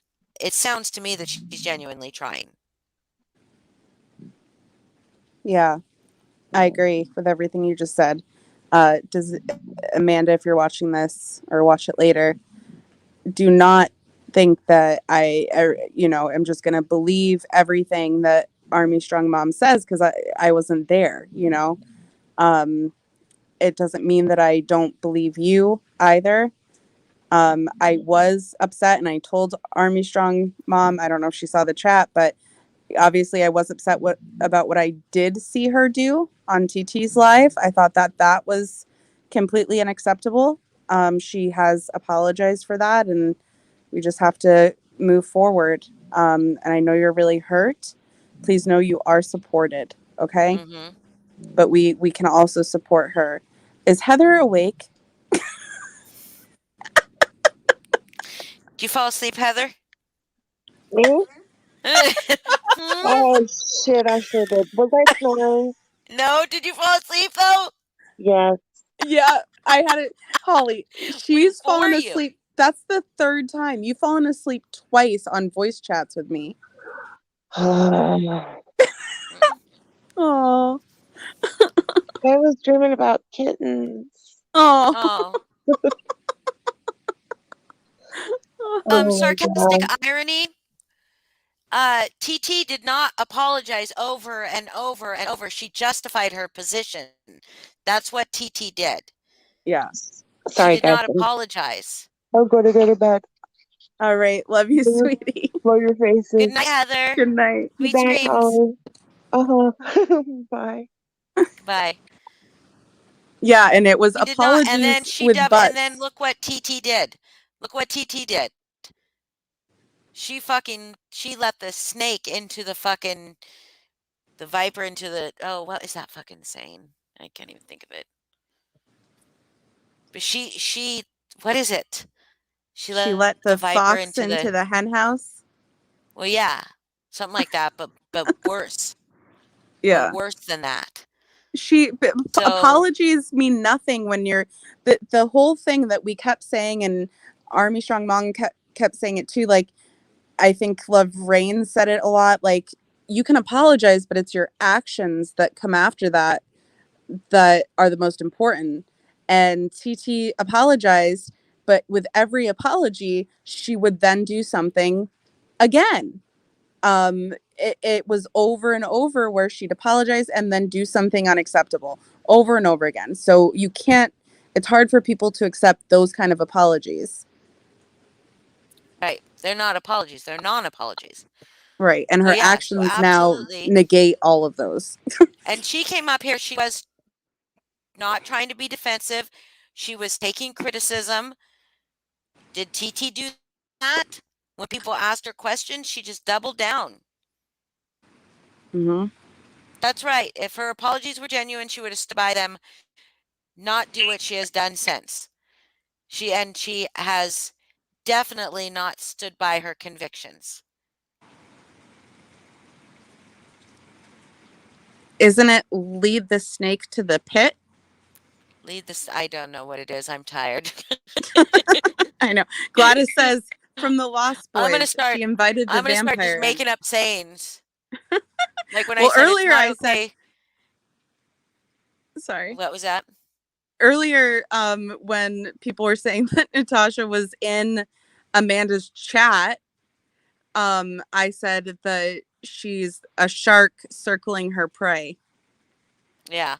it sounds to me that she's genuinely trying. Yeah, I agree with everything you just said. Amanda, if you're watching this or watch it later, do not think that I am just going to believe everything that Army Strong Mom says, because I wasn't there, it doesn't mean that I don't believe you either. I was upset, and I told Army Strong Mom, I don't know if she saw the chat, but obviously I was upset about what I did see her do on TT's live. I thought that was completely unacceptable. She has apologized for that, and we just have to move forward. And I know you're really hurt. Please know you are supported, okay? Mm-hmm. But we can also support her. Is Heather awake? Did you fall asleep, Heather? Me? Oh shit, I sure did. Was I snoring? No, did you fall asleep though? Yes. Yeah, I had it. Holly, she's fallen asleep. That's the third time. You've fallen asleep twice on voice chats with me. Oh. I was dreaming about kittens. Oh. Sarcastic irony. TT did not apologize over and over and over. She justified her position. That's what TT did. Yeah. Sorry, she did not apologize. I'm going to go to bed. All right. Love you, sweetie. Blow your faces. Good night, Heather. Good night. Sweet dreams. Bye. Bye. Yeah, and it was She apologies and then she with butts. And then look what TT did. Look what TT did. she let the snake into the viper into the, oh, what is that fucking saying? I can't even think of it. But what is it? She let the viper fox into the hen house. Well, yeah, something like that, but worse. Yeah. But worse than that. Apologies mean nothing when you're the whole thing that we kept saying, and Army Strong Mong kept saying it too. Like, I think Love Rain said it a lot. Like, you can apologize, but it's your actions that come after that are the most important. And TT apologized, but with every apology, she would then do something again. It was over and over where she'd apologize and then do something unacceptable over and over again. So it's hard for people to accept those kind of apologies. Right. They're not apologies. They're non-apologies. Right. And her actions now negate all of those. And she came up here. She was not trying to be defensive. She was taking criticism. Did TT do that? When people asked her questions, she just doubled down. Mm-hmm. That's right. If her apologies were genuine, she would have stood by them, not do what she has done since. She has definitely not stood by her convictions. Isn't it lead the snake to the pit? I don't know what it is. I'm tired. I know. Gladys says from the Lost Boys. She invited the vampire. I'm gonna start just making up sayings. Like when well, I said earlier it's not okay. Sorry. What was that? Earlier, when people were saying that Natasha was in Amanda's chat, I said that she's a shark circling her prey. Yeah.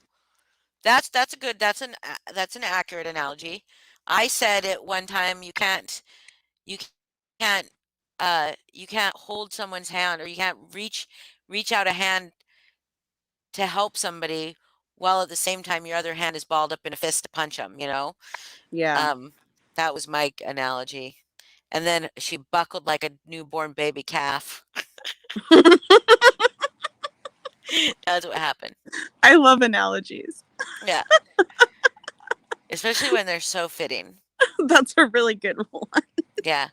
That's an accurate analogy. I said it one time, you can't hold someone's hand, or you can't reach out a hand to help somebody while at the same time your other hand is balled up in a fist to punch them, Yeah. That was my analogy. And then she buckled like a newborn baby calf. That's what happened. I love analogies. Yeah. Especially when they're so fitting. That's a really good one. Yeah.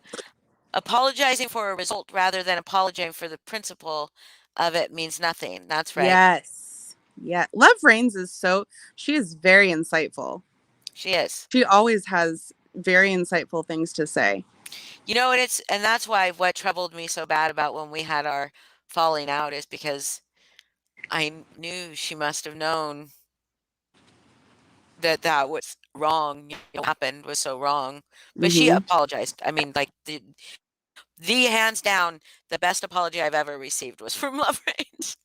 Apologizing for a result rather than apologizing for the principle of it means nothing. That's right. Yes. Yeah. Love Reigns she is very insightful. She is. She always has very insightful things to say. And that's why what troubled me so bad about when we had our falling out is because I knew she must have known that was wrong. What happened was so wrong. But she apologized. I mean, like the hands down, the best apology I've ever received was from Love Reigns.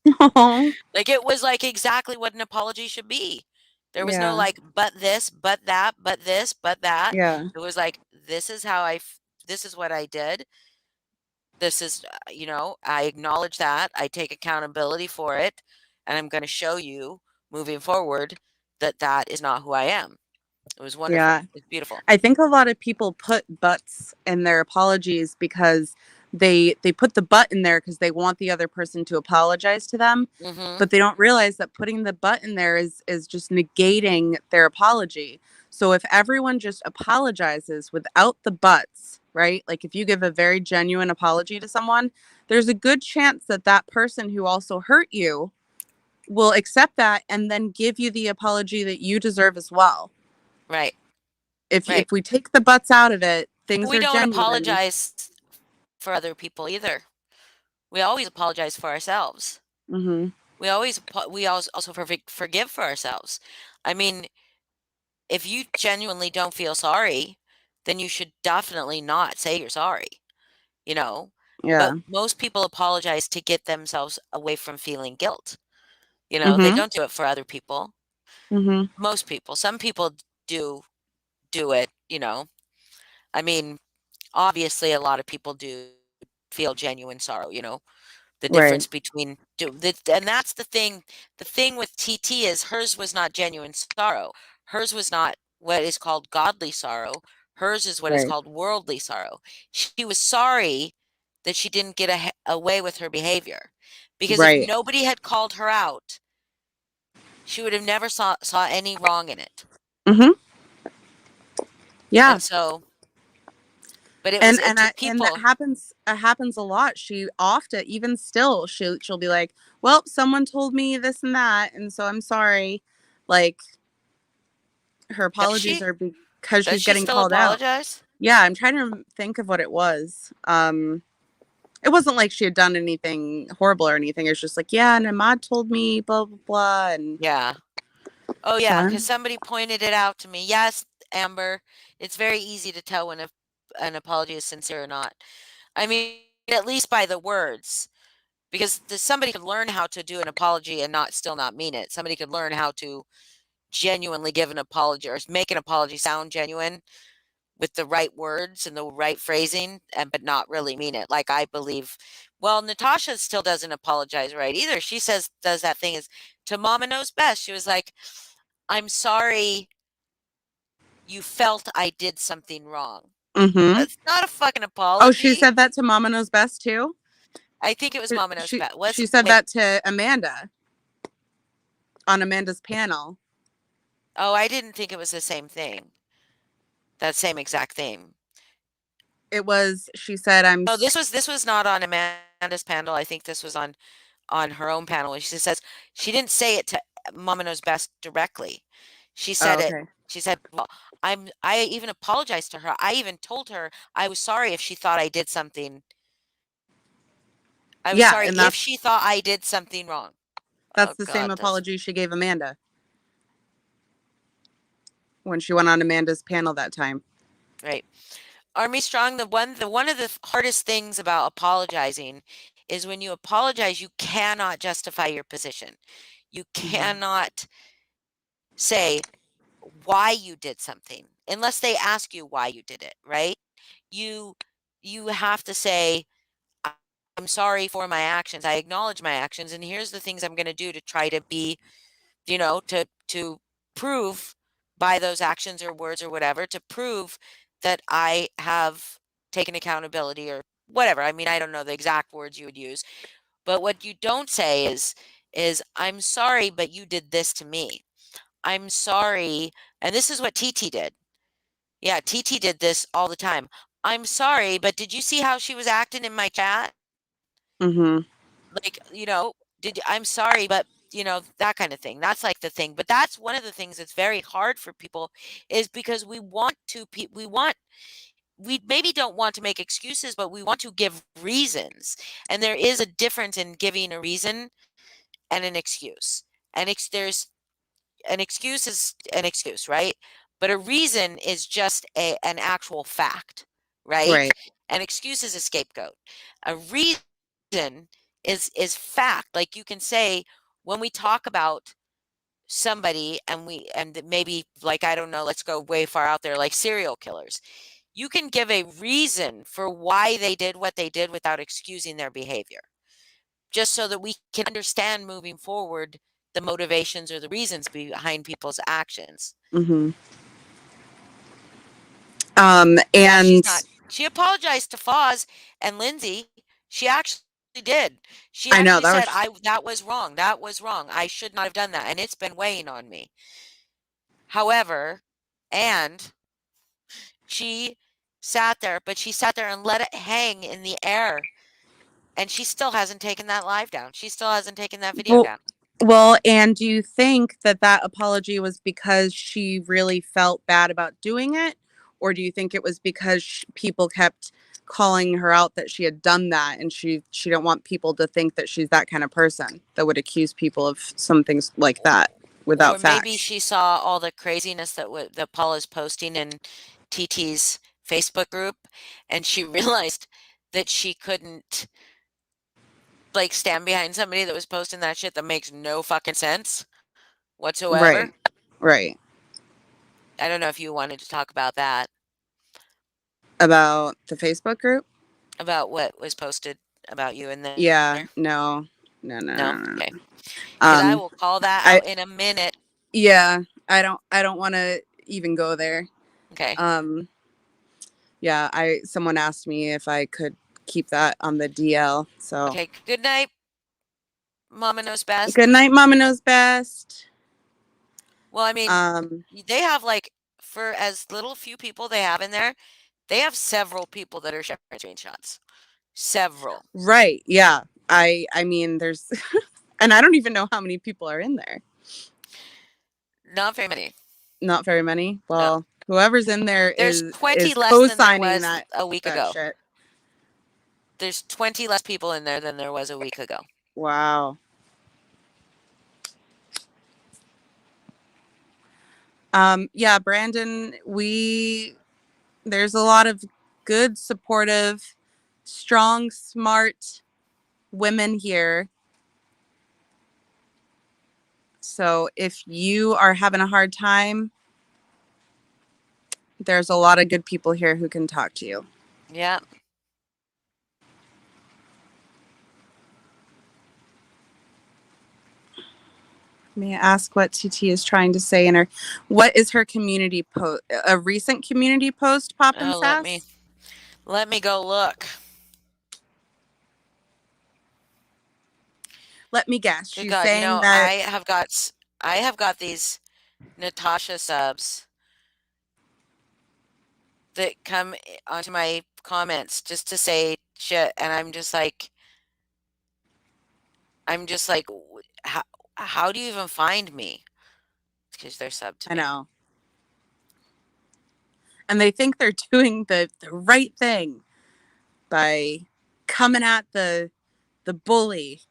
Like, it was like exactly what an apology should be. There was no like, but this, but that, but this, but that. Yeah. It was like, this is what I did. This is, I acknowledge that. I take accountability for it. And I'm going to show you moving forward that is not who I am. It was wonderful. Yeah. It's beautiful. I think a lot of people put buts in their apologies because they put the but in there because they want the other person to apologize to them, but they don't realize that putting the but in there is just negating their apology. So if everyone just apologizes without the buts, right? Like if you give a very genuine apology to someone, there's a good chance that person who also hurt you will accept that and then give you the apology that you deserve as well. Right. If we take the butts out of it, things we are don't genuine. Apologize for other people either. We always apologize for ourselves. Mm-hmm. We also forgive for ourselves. I mean, if you genuinely don't feel sorry, then you should definitely not say you're sorry. Yeah. But most people apologize to get themselves away from feeling guilt. They don't do it for other people. Mm-hmm. Most people. Some people do it. I mean, obviously, a lot of people do feel genuine sorrow. The difference between and that's the thing. The thing with TT is hers was not genuine sorrow. Hers was not what is called godly sorrow. Hers is what is called worldly sorrow. She was sorry that she didn't get away with her behavior. Because if Right. nobody had called her out, she would have never saw any wrong in it. Mm-hmm. Yeah. And so, but it took people. And that happens a lot. She often, even still, she'll be like, well, someone told me this and that, and so I'm sorry. Like, her apologies are because Does she's she getting still called out. apologize? Yeah, I'm trying to think of what it was. It wasn't like she had done anything horrible or anything. It's just like, yeah, and Ahmad told me, blah, blah, blah. And Yeah. Oh, yeah, because somebody pointed it out to me. Yes, Amber, it's very easy to tell when an apology is sincere or not. I mean, at least by the words, because somebody could learn how to do an apology and still not mean it. Somebody could learn how to genuinely give an apology or make an apology sound genuine with the right words and the right phrasing, but not really mean it. Like, I believe, well, Natasha still doesn't apologize right either. She does that thing is to Mama Knows Best. She was like, I'm sorry you felt I did something wrong. Mm-hmm. That's not a fucking apology. Oh, she said that to Mama Knows Best too? I think it was Mama Knows Best. She said that to Amanda on Amanda's panel. Oh, I didn't think it was the same thing. That same exact thing. It was, she said, No, this was not on Amanda's panel. I think this was on her own panel. She says she didn't say it to Mama Knows Best directly. She said it. She said, well, I even apologized to her. I even told her I was sorry if she thought I did something. I was sorry if she thought I did something wrong. That's the same apology she gave Amanda when she went on Amanda's panel that time. Right. Army Strong, one of the hardest things about apologizing is when you apologize, you cannot justify your position. You cannot say why you did something unless they ask you why you did it, right? You have to say, I'm sorry for my actions. I acknowledge my actions, and here's the things I'm going to do to try to be, to prove by those actions or words or whatever, to prove that I have taken accountability or whatever. I mean, I don't know the exact words you would use, but what you don't say is I'm sorry, but you did this to me. I'm sorry. And this is what TT did. Yeah, TT did this all the time. I'm sorry, but did you see how she was acting in my chat? Mm-hmm. Like, I'm sorry, but that kind of thing. That's like the thing. But that's one of the things that's very hard for people is because we maybe don't want to make excuses, but we want to give reasons. And there is a difference in giving a reason and an excuse. And there's an excuse is an excuse, right? But a reason is just an actual fact, right? An excuse is a scapegoat. A reason is fact. Like you can say when we talk about somebody and maybe, like, I don't know, let's go way far out there, like serial killers. You can give a reason for why they did what they did without excusing their behavior, just so that we can understand moving forward the motivations or the reasons behind people's actions. Mm-hmm. And she apologized to Foz and Lindsay. She actually did. She I know, said, that was wrong. That was wrong. I should not have done that. And it's been weighing on me. However, and she sat there and let it hang in the air. And she still hasn't taken that live down. She still hasn't taken that video down. Well, and do you think that apology was because she really felt bad about doing it? Or do you think it was because people kept calling her out that she had done that and she don't want people to think that she's that kind of person that would accuse people of some things like that without facts? Maybe she saw all the craziness that Paula's posting in TT's Facebook group, and she realized that she couldn't stand behind somebody that was posting that shit that makes no fucking sense whatsoever. Right. I don't know if you wanted to talk about that. About the Facebook group? About what was posted about you in there? Yeah, no. Okay. I will call that out in a minute. Yeah, I don't want to even go there. Okay. Yeah, someone asked me if I could keep that on the DL. So Okay, good night, Mama Knows Best. Good night, Mama Knows Best. Well, I mean, they have like, for as little few people they have in there, they have several people that are sharing screenshots. Several. Right. Yeah. I mean, there's, and I don't even know how many people are in there. Not very many. Not very many. Well, whoever's in there There's is 20 less than there was a week ago. Shit. There's 20 less people in there than there was a week ago. Wow. Yeah, Brandon, there's a lot of good, supportive, strong, smart women here. So if you are having a hard time, there's a lot of good people here who can talk to you. Yeah. May I ask what TT is trying to say in her? What is her community post? A recent community post, Pop and Sass? Let me go look. Let me guess. Good She's God, saying that I have got these Natasha subs that come onto my comments just to say shit, and I'm just like, how do you even find me? Because they're subbed to me. I know. And they think they're doing the right thing by coming at the bully.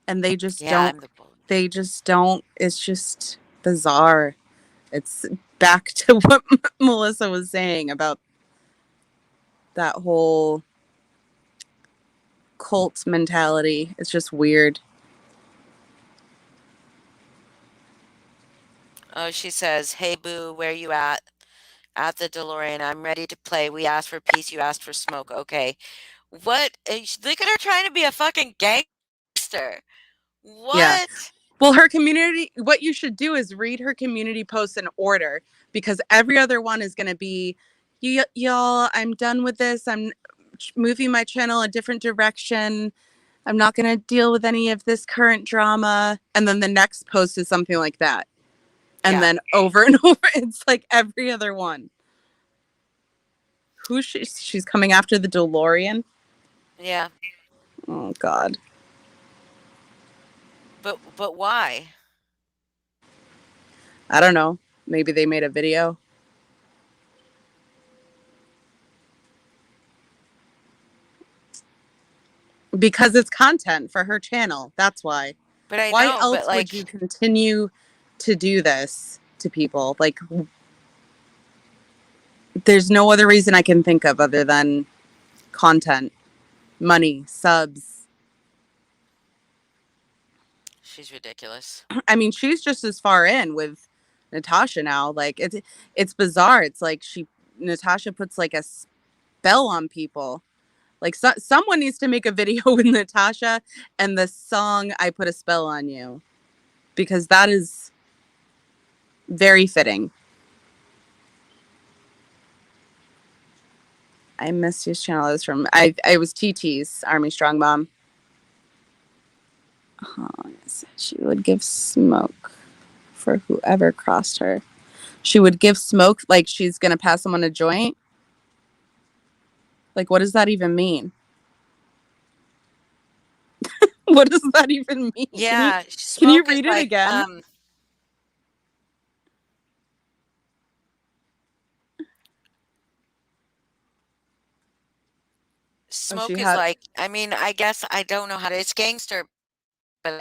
And they just don't. They just don't. It's just bizarre. It's back to what Melissa was saying about that whole cult mentality. It's just weird. Oh, she says, "Hey, boo, where you at? At the DeLorean. I'm ready to play. We asked for peace. You asked for smoke. Okay. What? Look at her trying to be a fucking gangster. What? Yeah. Well, her community, what you should do is read her community posts in order, because every other one is going to be, y'all, I'm done with this. I'm moving my channel a different direction. I'm not going to deal with any of this current drama. And then the next post is something like that. And then over and over, it's like every other one. Who's she? She's coming after the DeLorean? Yeah. Oh, God. But why? I don't know. Maybe they made a video. Because it's content for her channel. That's why. But why else would you continue to do this to people? Like, there's no other reason I can think of other than content, money, subs. She's ridiculous. I mean, she's just as far in with Natasha now. Like, it's bizarre. It's like Natasha puts like a spell on people. Like, someone needs to make a video with Natasha and the song "I Put a Spell on You," because that is very fitting. I missed his channel. I was from I was TT's Army Strong Mom. She would give smoke for whoever crossed her. She would give smoke like she's gonna pass someone a joint. Like, what does that even mean? What does that even mean? Yeah. Can you read it again? Smoke is like, I mean, I guess I don't know how to, it's gangster, but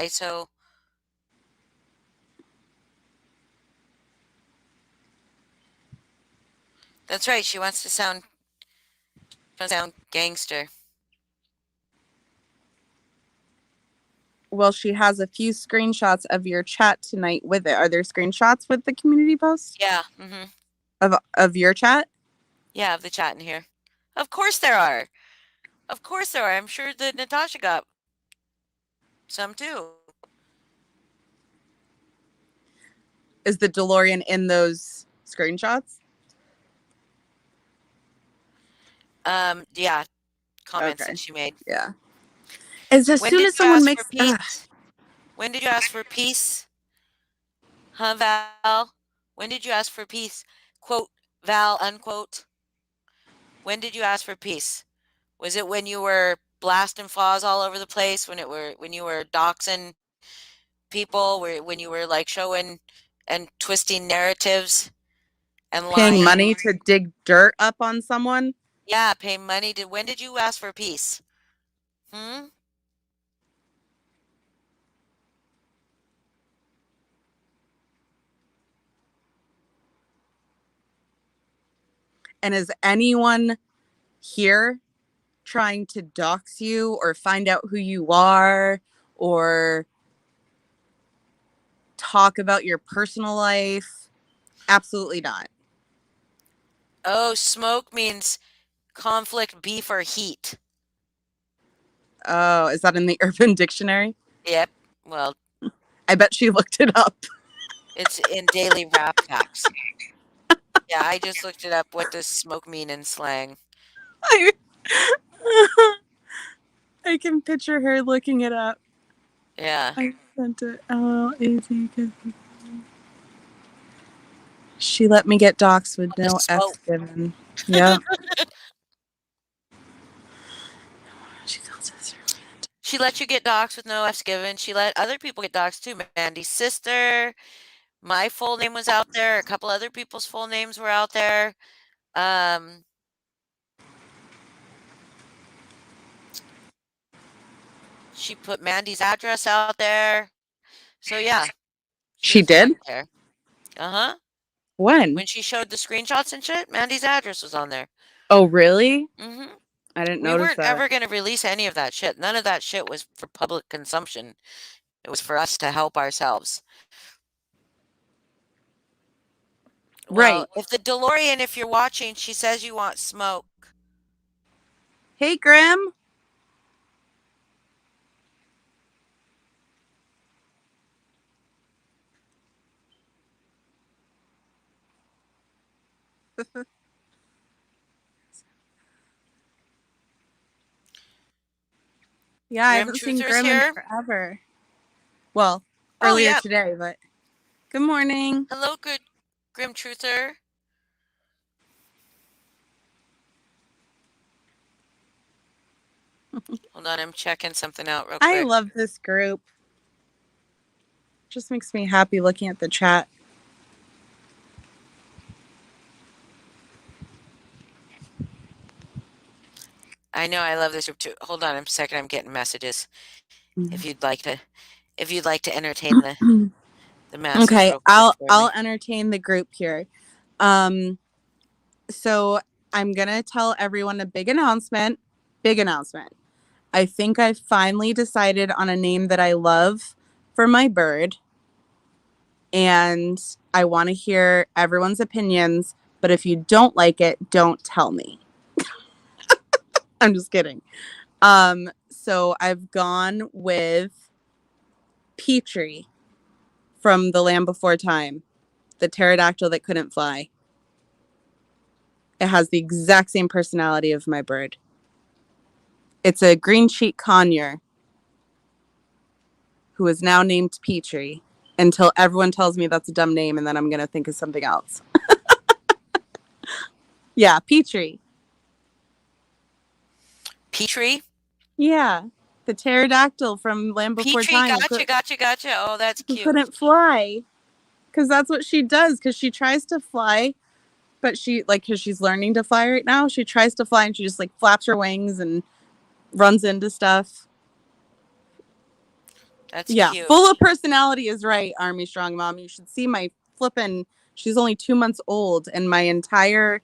that's right. She wants to sound gangster. Well, she has a few screenshots of your chat tonight with it. Are there screenshots with the community post? Yeah. Of your chat? Yeah, of the chat in here. Of course there are. Of course there are. I'm sure that Natasha got some too. Is the DeLorean in those screenshots? Yeah. comments Okay. that she made. Yeah. As When soon did as you someone ask makes for peace? When did you ask for peace? Huh, Val? When did you ask for peace? Quote, Val, unquote. When did you ask for peace? Was it when you were blasting flaws all over the place? When you were doxing people? When you were like showing and twisting narratives and paying lying? money to dig dirt up on someone? Yeah, paying money. When did you ask for peace? Hmm? And is anyone here trying to dox you or find out who you are or talk about your personal life? Absolutely not. Oh, smoke means conflict, beef, or heat. Oh, is that in the Urban Dictionary? Yep. Well, I bet she looked it up. it's in Daily Rap Facts. Yeah, I just looked it up. What does smoke mean in slang? I can picture her looking it up. Yeah. I sent it. LAZ. She let me get doxxed with The no F's smoke. given. Yeah. She let you get doxxed with no F's given. She let other people get doxxed too. Mandy's sister. My full name was out there. A couple other people's full names were out there. She put Mandy's address out there. So yeah. She was put did? there. Uh-huh. When? When she showed the screenshots and shit, Mandy's address was on there. Oh, really? Mm-hmm. I didn't We notice weren't that. ever going to release any of that shit. None of that shit was for public consumption. It was for us to help ourselves. Right. Well, if the DeLorean, if you're watching, she says you want smoke. Hey, Grim. Yeah, I Grim haven't seen Truther's Grim in here. forever. Well, Oh, earlier yeah. today, but good morning. Hello, good Grim Truther. Hold on, I'm checking something out real quick. I love this group. Just makes me happy looking at the chat. I know I love this group too. Hold on a second, I'm getting messages. If you'd like to entertain the masses. Okay, real quick I'll for I'll me. entertain the group here. So I'm gonna tell everyone a big announcement. Big announcement. I think I finally decided on a name that I love for my bird. And I want to hear everyone's opinions, but if you don't like it, don't tell me. I'm just kidding. So I've gone with Petrie from The Land Before Time, the pterodactyl that couldn't fly. It has the exact same personality of my bird. It's a green cheek conure who is now named Petrie until everyone tells me that's a dumb name, and then I'm going to think of something else. Yeah, Petrie. Petrie? Yeah, the pterodactyl from Land Before Petrie, Time. gotcha. Oh, that's Who cute. couldn't fly. Because that's what she does. Because she tries to fly, but because she's learning to fly right now, she tries to fly and she just like flaps her wings and runs into stuff. That's Yeah, cute. full of personality is right, Army Strong Mom. You should see my flippin'. She's only 2 months old, and my entire.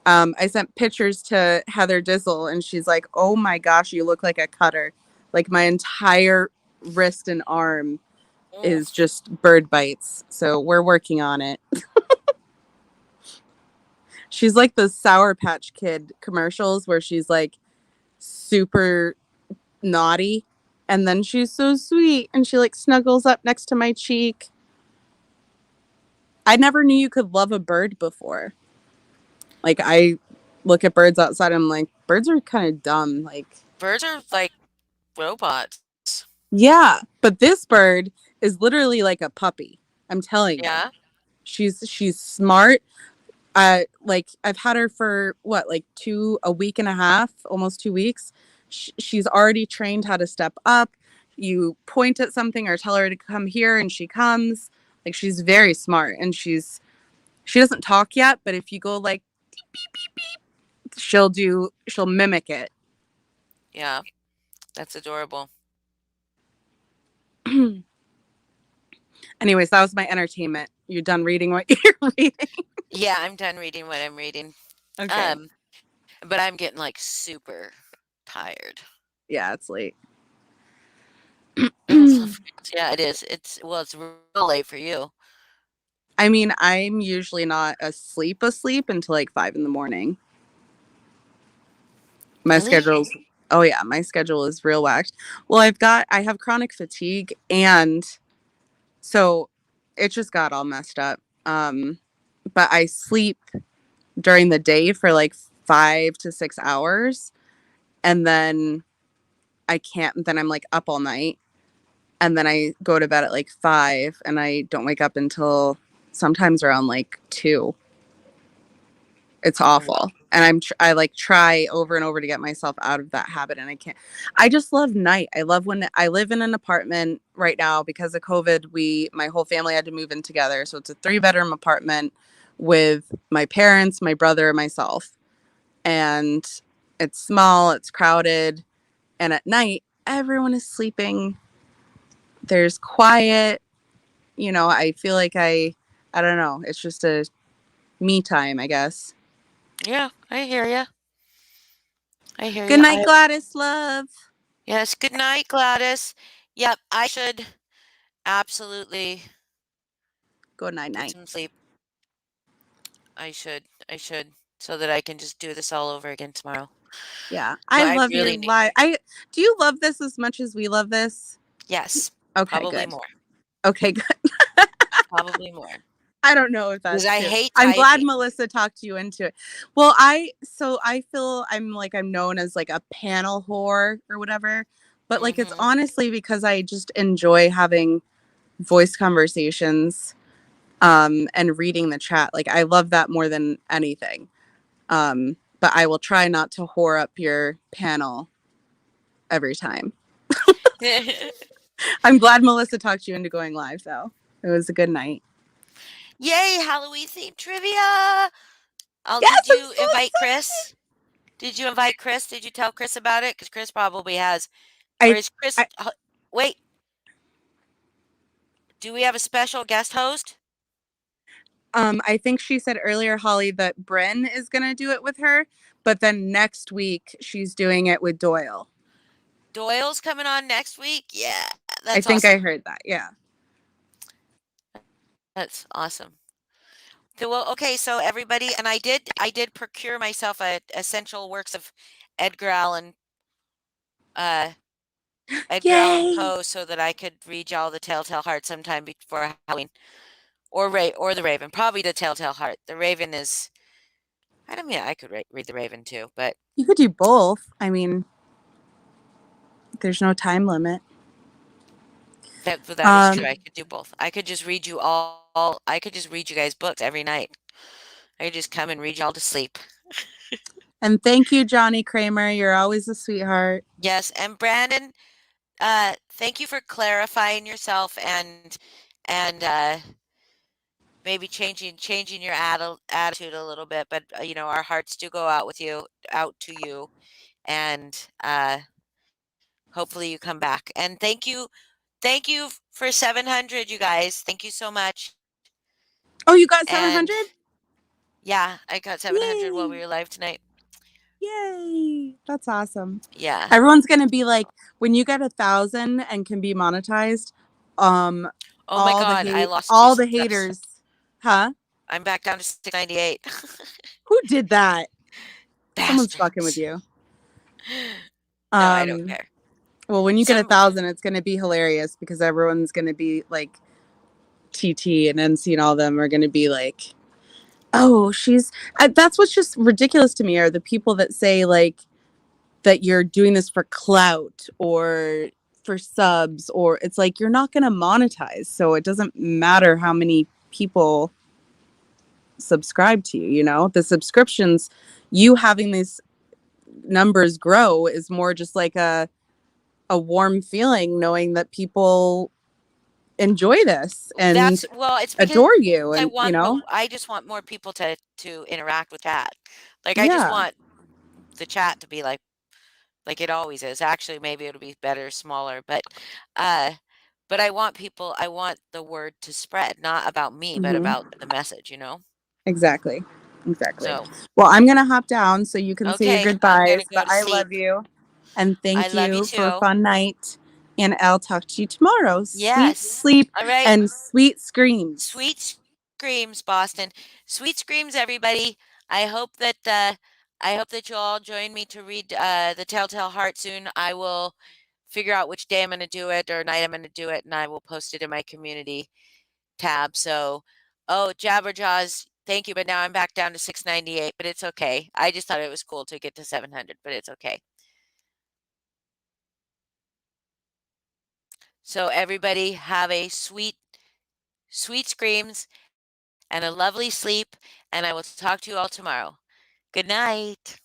I sent pictures to Heather Dizzle, and she's like, "Oh my gosh, you look like a cutter." Like my entire wrist and arm is just bird bites. So we're working on it. She's like the Sour Patch Kid commercials where she's like super naughty and then she's so sweet and she like snuggles up next to my cheek. I never knew you could love a bird before. Like I look at birds outside. I'm like, birds are kind of dumb. Like, birds are like robots. yeah, but this bird is literally like a puppy. I'm telling you. Yeah. She's smart. Like I've had her for what, like a week and a half, almost 2 weeks. She's already trained how to step up. You point at something or tell her to come here and she comes. Like, she's very smart, and she doesn't talk yet, but if you go like beep, beep, beep, beep, she'll mimic it. Yeah. That's adorable. Anyways, that was my entertainment. You done reading what you're reading? Yeah, I'm done reading what I'm reading. Okay. But I'm getting like super tired. Yeah, it's late. Yeah, it is. It's real late for you. I mean, I'm usually not asleep until like 5 a.m. My Really? my schedule is real whacked. Well, I have chronic fatigue, and so it just got all messed up. But I sleep during the day for like 5 to 6 hours, and then I'm like up all night, and then I go to bed at like 5, and I don't wake up until sometimes around like 2. It's awful. And I like try over and over to get myself out of that habit, and I can't. I just love night. I love when I live in an apartment right now because of COVID. My whole family had to move in together. So it's a 3-bedroom apartment with my parents, my brother, myself. And it's small, it's crowded. And at night, everyone is sleeping. There's quiet. I feel like I don't know. It's just a me time, I guess. Yeah, I hear you. Good night, Gladys, love. Yes, good night, Gladys. Yep, I should absolutely go night get some sleep. I should, so that I can just do this all over again tomorrow. Yeah, I love really your live. Do you love this as much as we love this? Yes. Okay, probably good. More. Okay, good. Probably more. I don't know if that's true. I hate I'm glad typing. Melissa talked you into it. Well, I feel I'm known as like a panel whore or whatever, but like it's honestly because I just enjoy having voice conversations and reading the chat. Like, I love that more than anything. But I will try not to whore up your panel every time. I'm glad Melissa talked you into going live, though. It was a good night. Yay, Halloween themed trivia! Yes, did you invite Chris? Did you invite Chris? Did you tell Chris about it? Because Chris probably has. Or is Chris... wait. Do we have a special guest host? I think she said earlier, Holly, that Bryn is going to do it with her. But then next week, she's doing it with Doyle. Doyle's coming on next week? Yeah, that's I think awesome. I heard that, yeah. That's awesome. Well, okay, so everybody, and I did procure myself a essential works of Edgar Allan Poe so that I could read y'all the Telltale Heart sometime before Halloween, or the Raven. Probably the Telltale Heart. The Raven is. I mean, I could read the Raven too, but you could do both. I mean, there's no time limit. That is true. I could do both. I could just read you all. I could just read you guys books every night. I could just come and read y'all to sleep. And thank you, Johnny Kramer. You're always a sweetheart. Yes, and Brandon, thank you for clarifying yourself and maybe changing your attitude a little bit. But our hearts do go out to you, and hopefully you come back. And thank you for 700, you guys. Thank you so much. Oh, you got 700? Yeah, I got 700 while we were live tonight. Yay! That's awesome. Yeah. Everyone's gonna be like, when you get 1,000 and can be monetized, oh my God, I lost all the haters. Huh? I'm back down to 698. Who did that? Bastards. Someone's fucking with you. No, I don't care. Well, when you get 1,000, it's gonna be hilarious because everyone's gonna be like, TT and NC and all them are gonna be like, Oh, that's what's just ridiculous to me are the people that say like that you're doing this for clout or for subs, or it's like you're not going to monetize. So it doesn't matter how many people subscribe to you, you know? The subscriptions, you having these numbers grow is more just like a warm feeling knowing that people enjoy this and It's because adore you, and you know, I just want more people to interact with chat. Like I just yeah, want the chat to be like it always is. Actually, maybe it'll be better, smaller, but I want the word to spread, not about me, but about the message, you know? exactly. So, Well, I'm gonna hop down so you can say your okay, I'm goodbyes, gonna go but to I sleep. love you and I thank love you you for a too. fun night, and I'll talk to you tomorrow. Sweet Yes. sleep All right. and sweet screams. Sweet screams, Boston. Sweet screams, everybody. I hope that you all join me to read The Telltale Heart soon. I will figure out which day I'm going to do it or night I'm going to do it, and I will post it in my community tab. So, Jabberjaws, thank you, but now I'm back down to 698, but it's okay. I just thought it was cool to get to 700, but it's okay. So everybody have a sweet screams and a lovely sleep, and I will talk to you all tomorrow. Good night.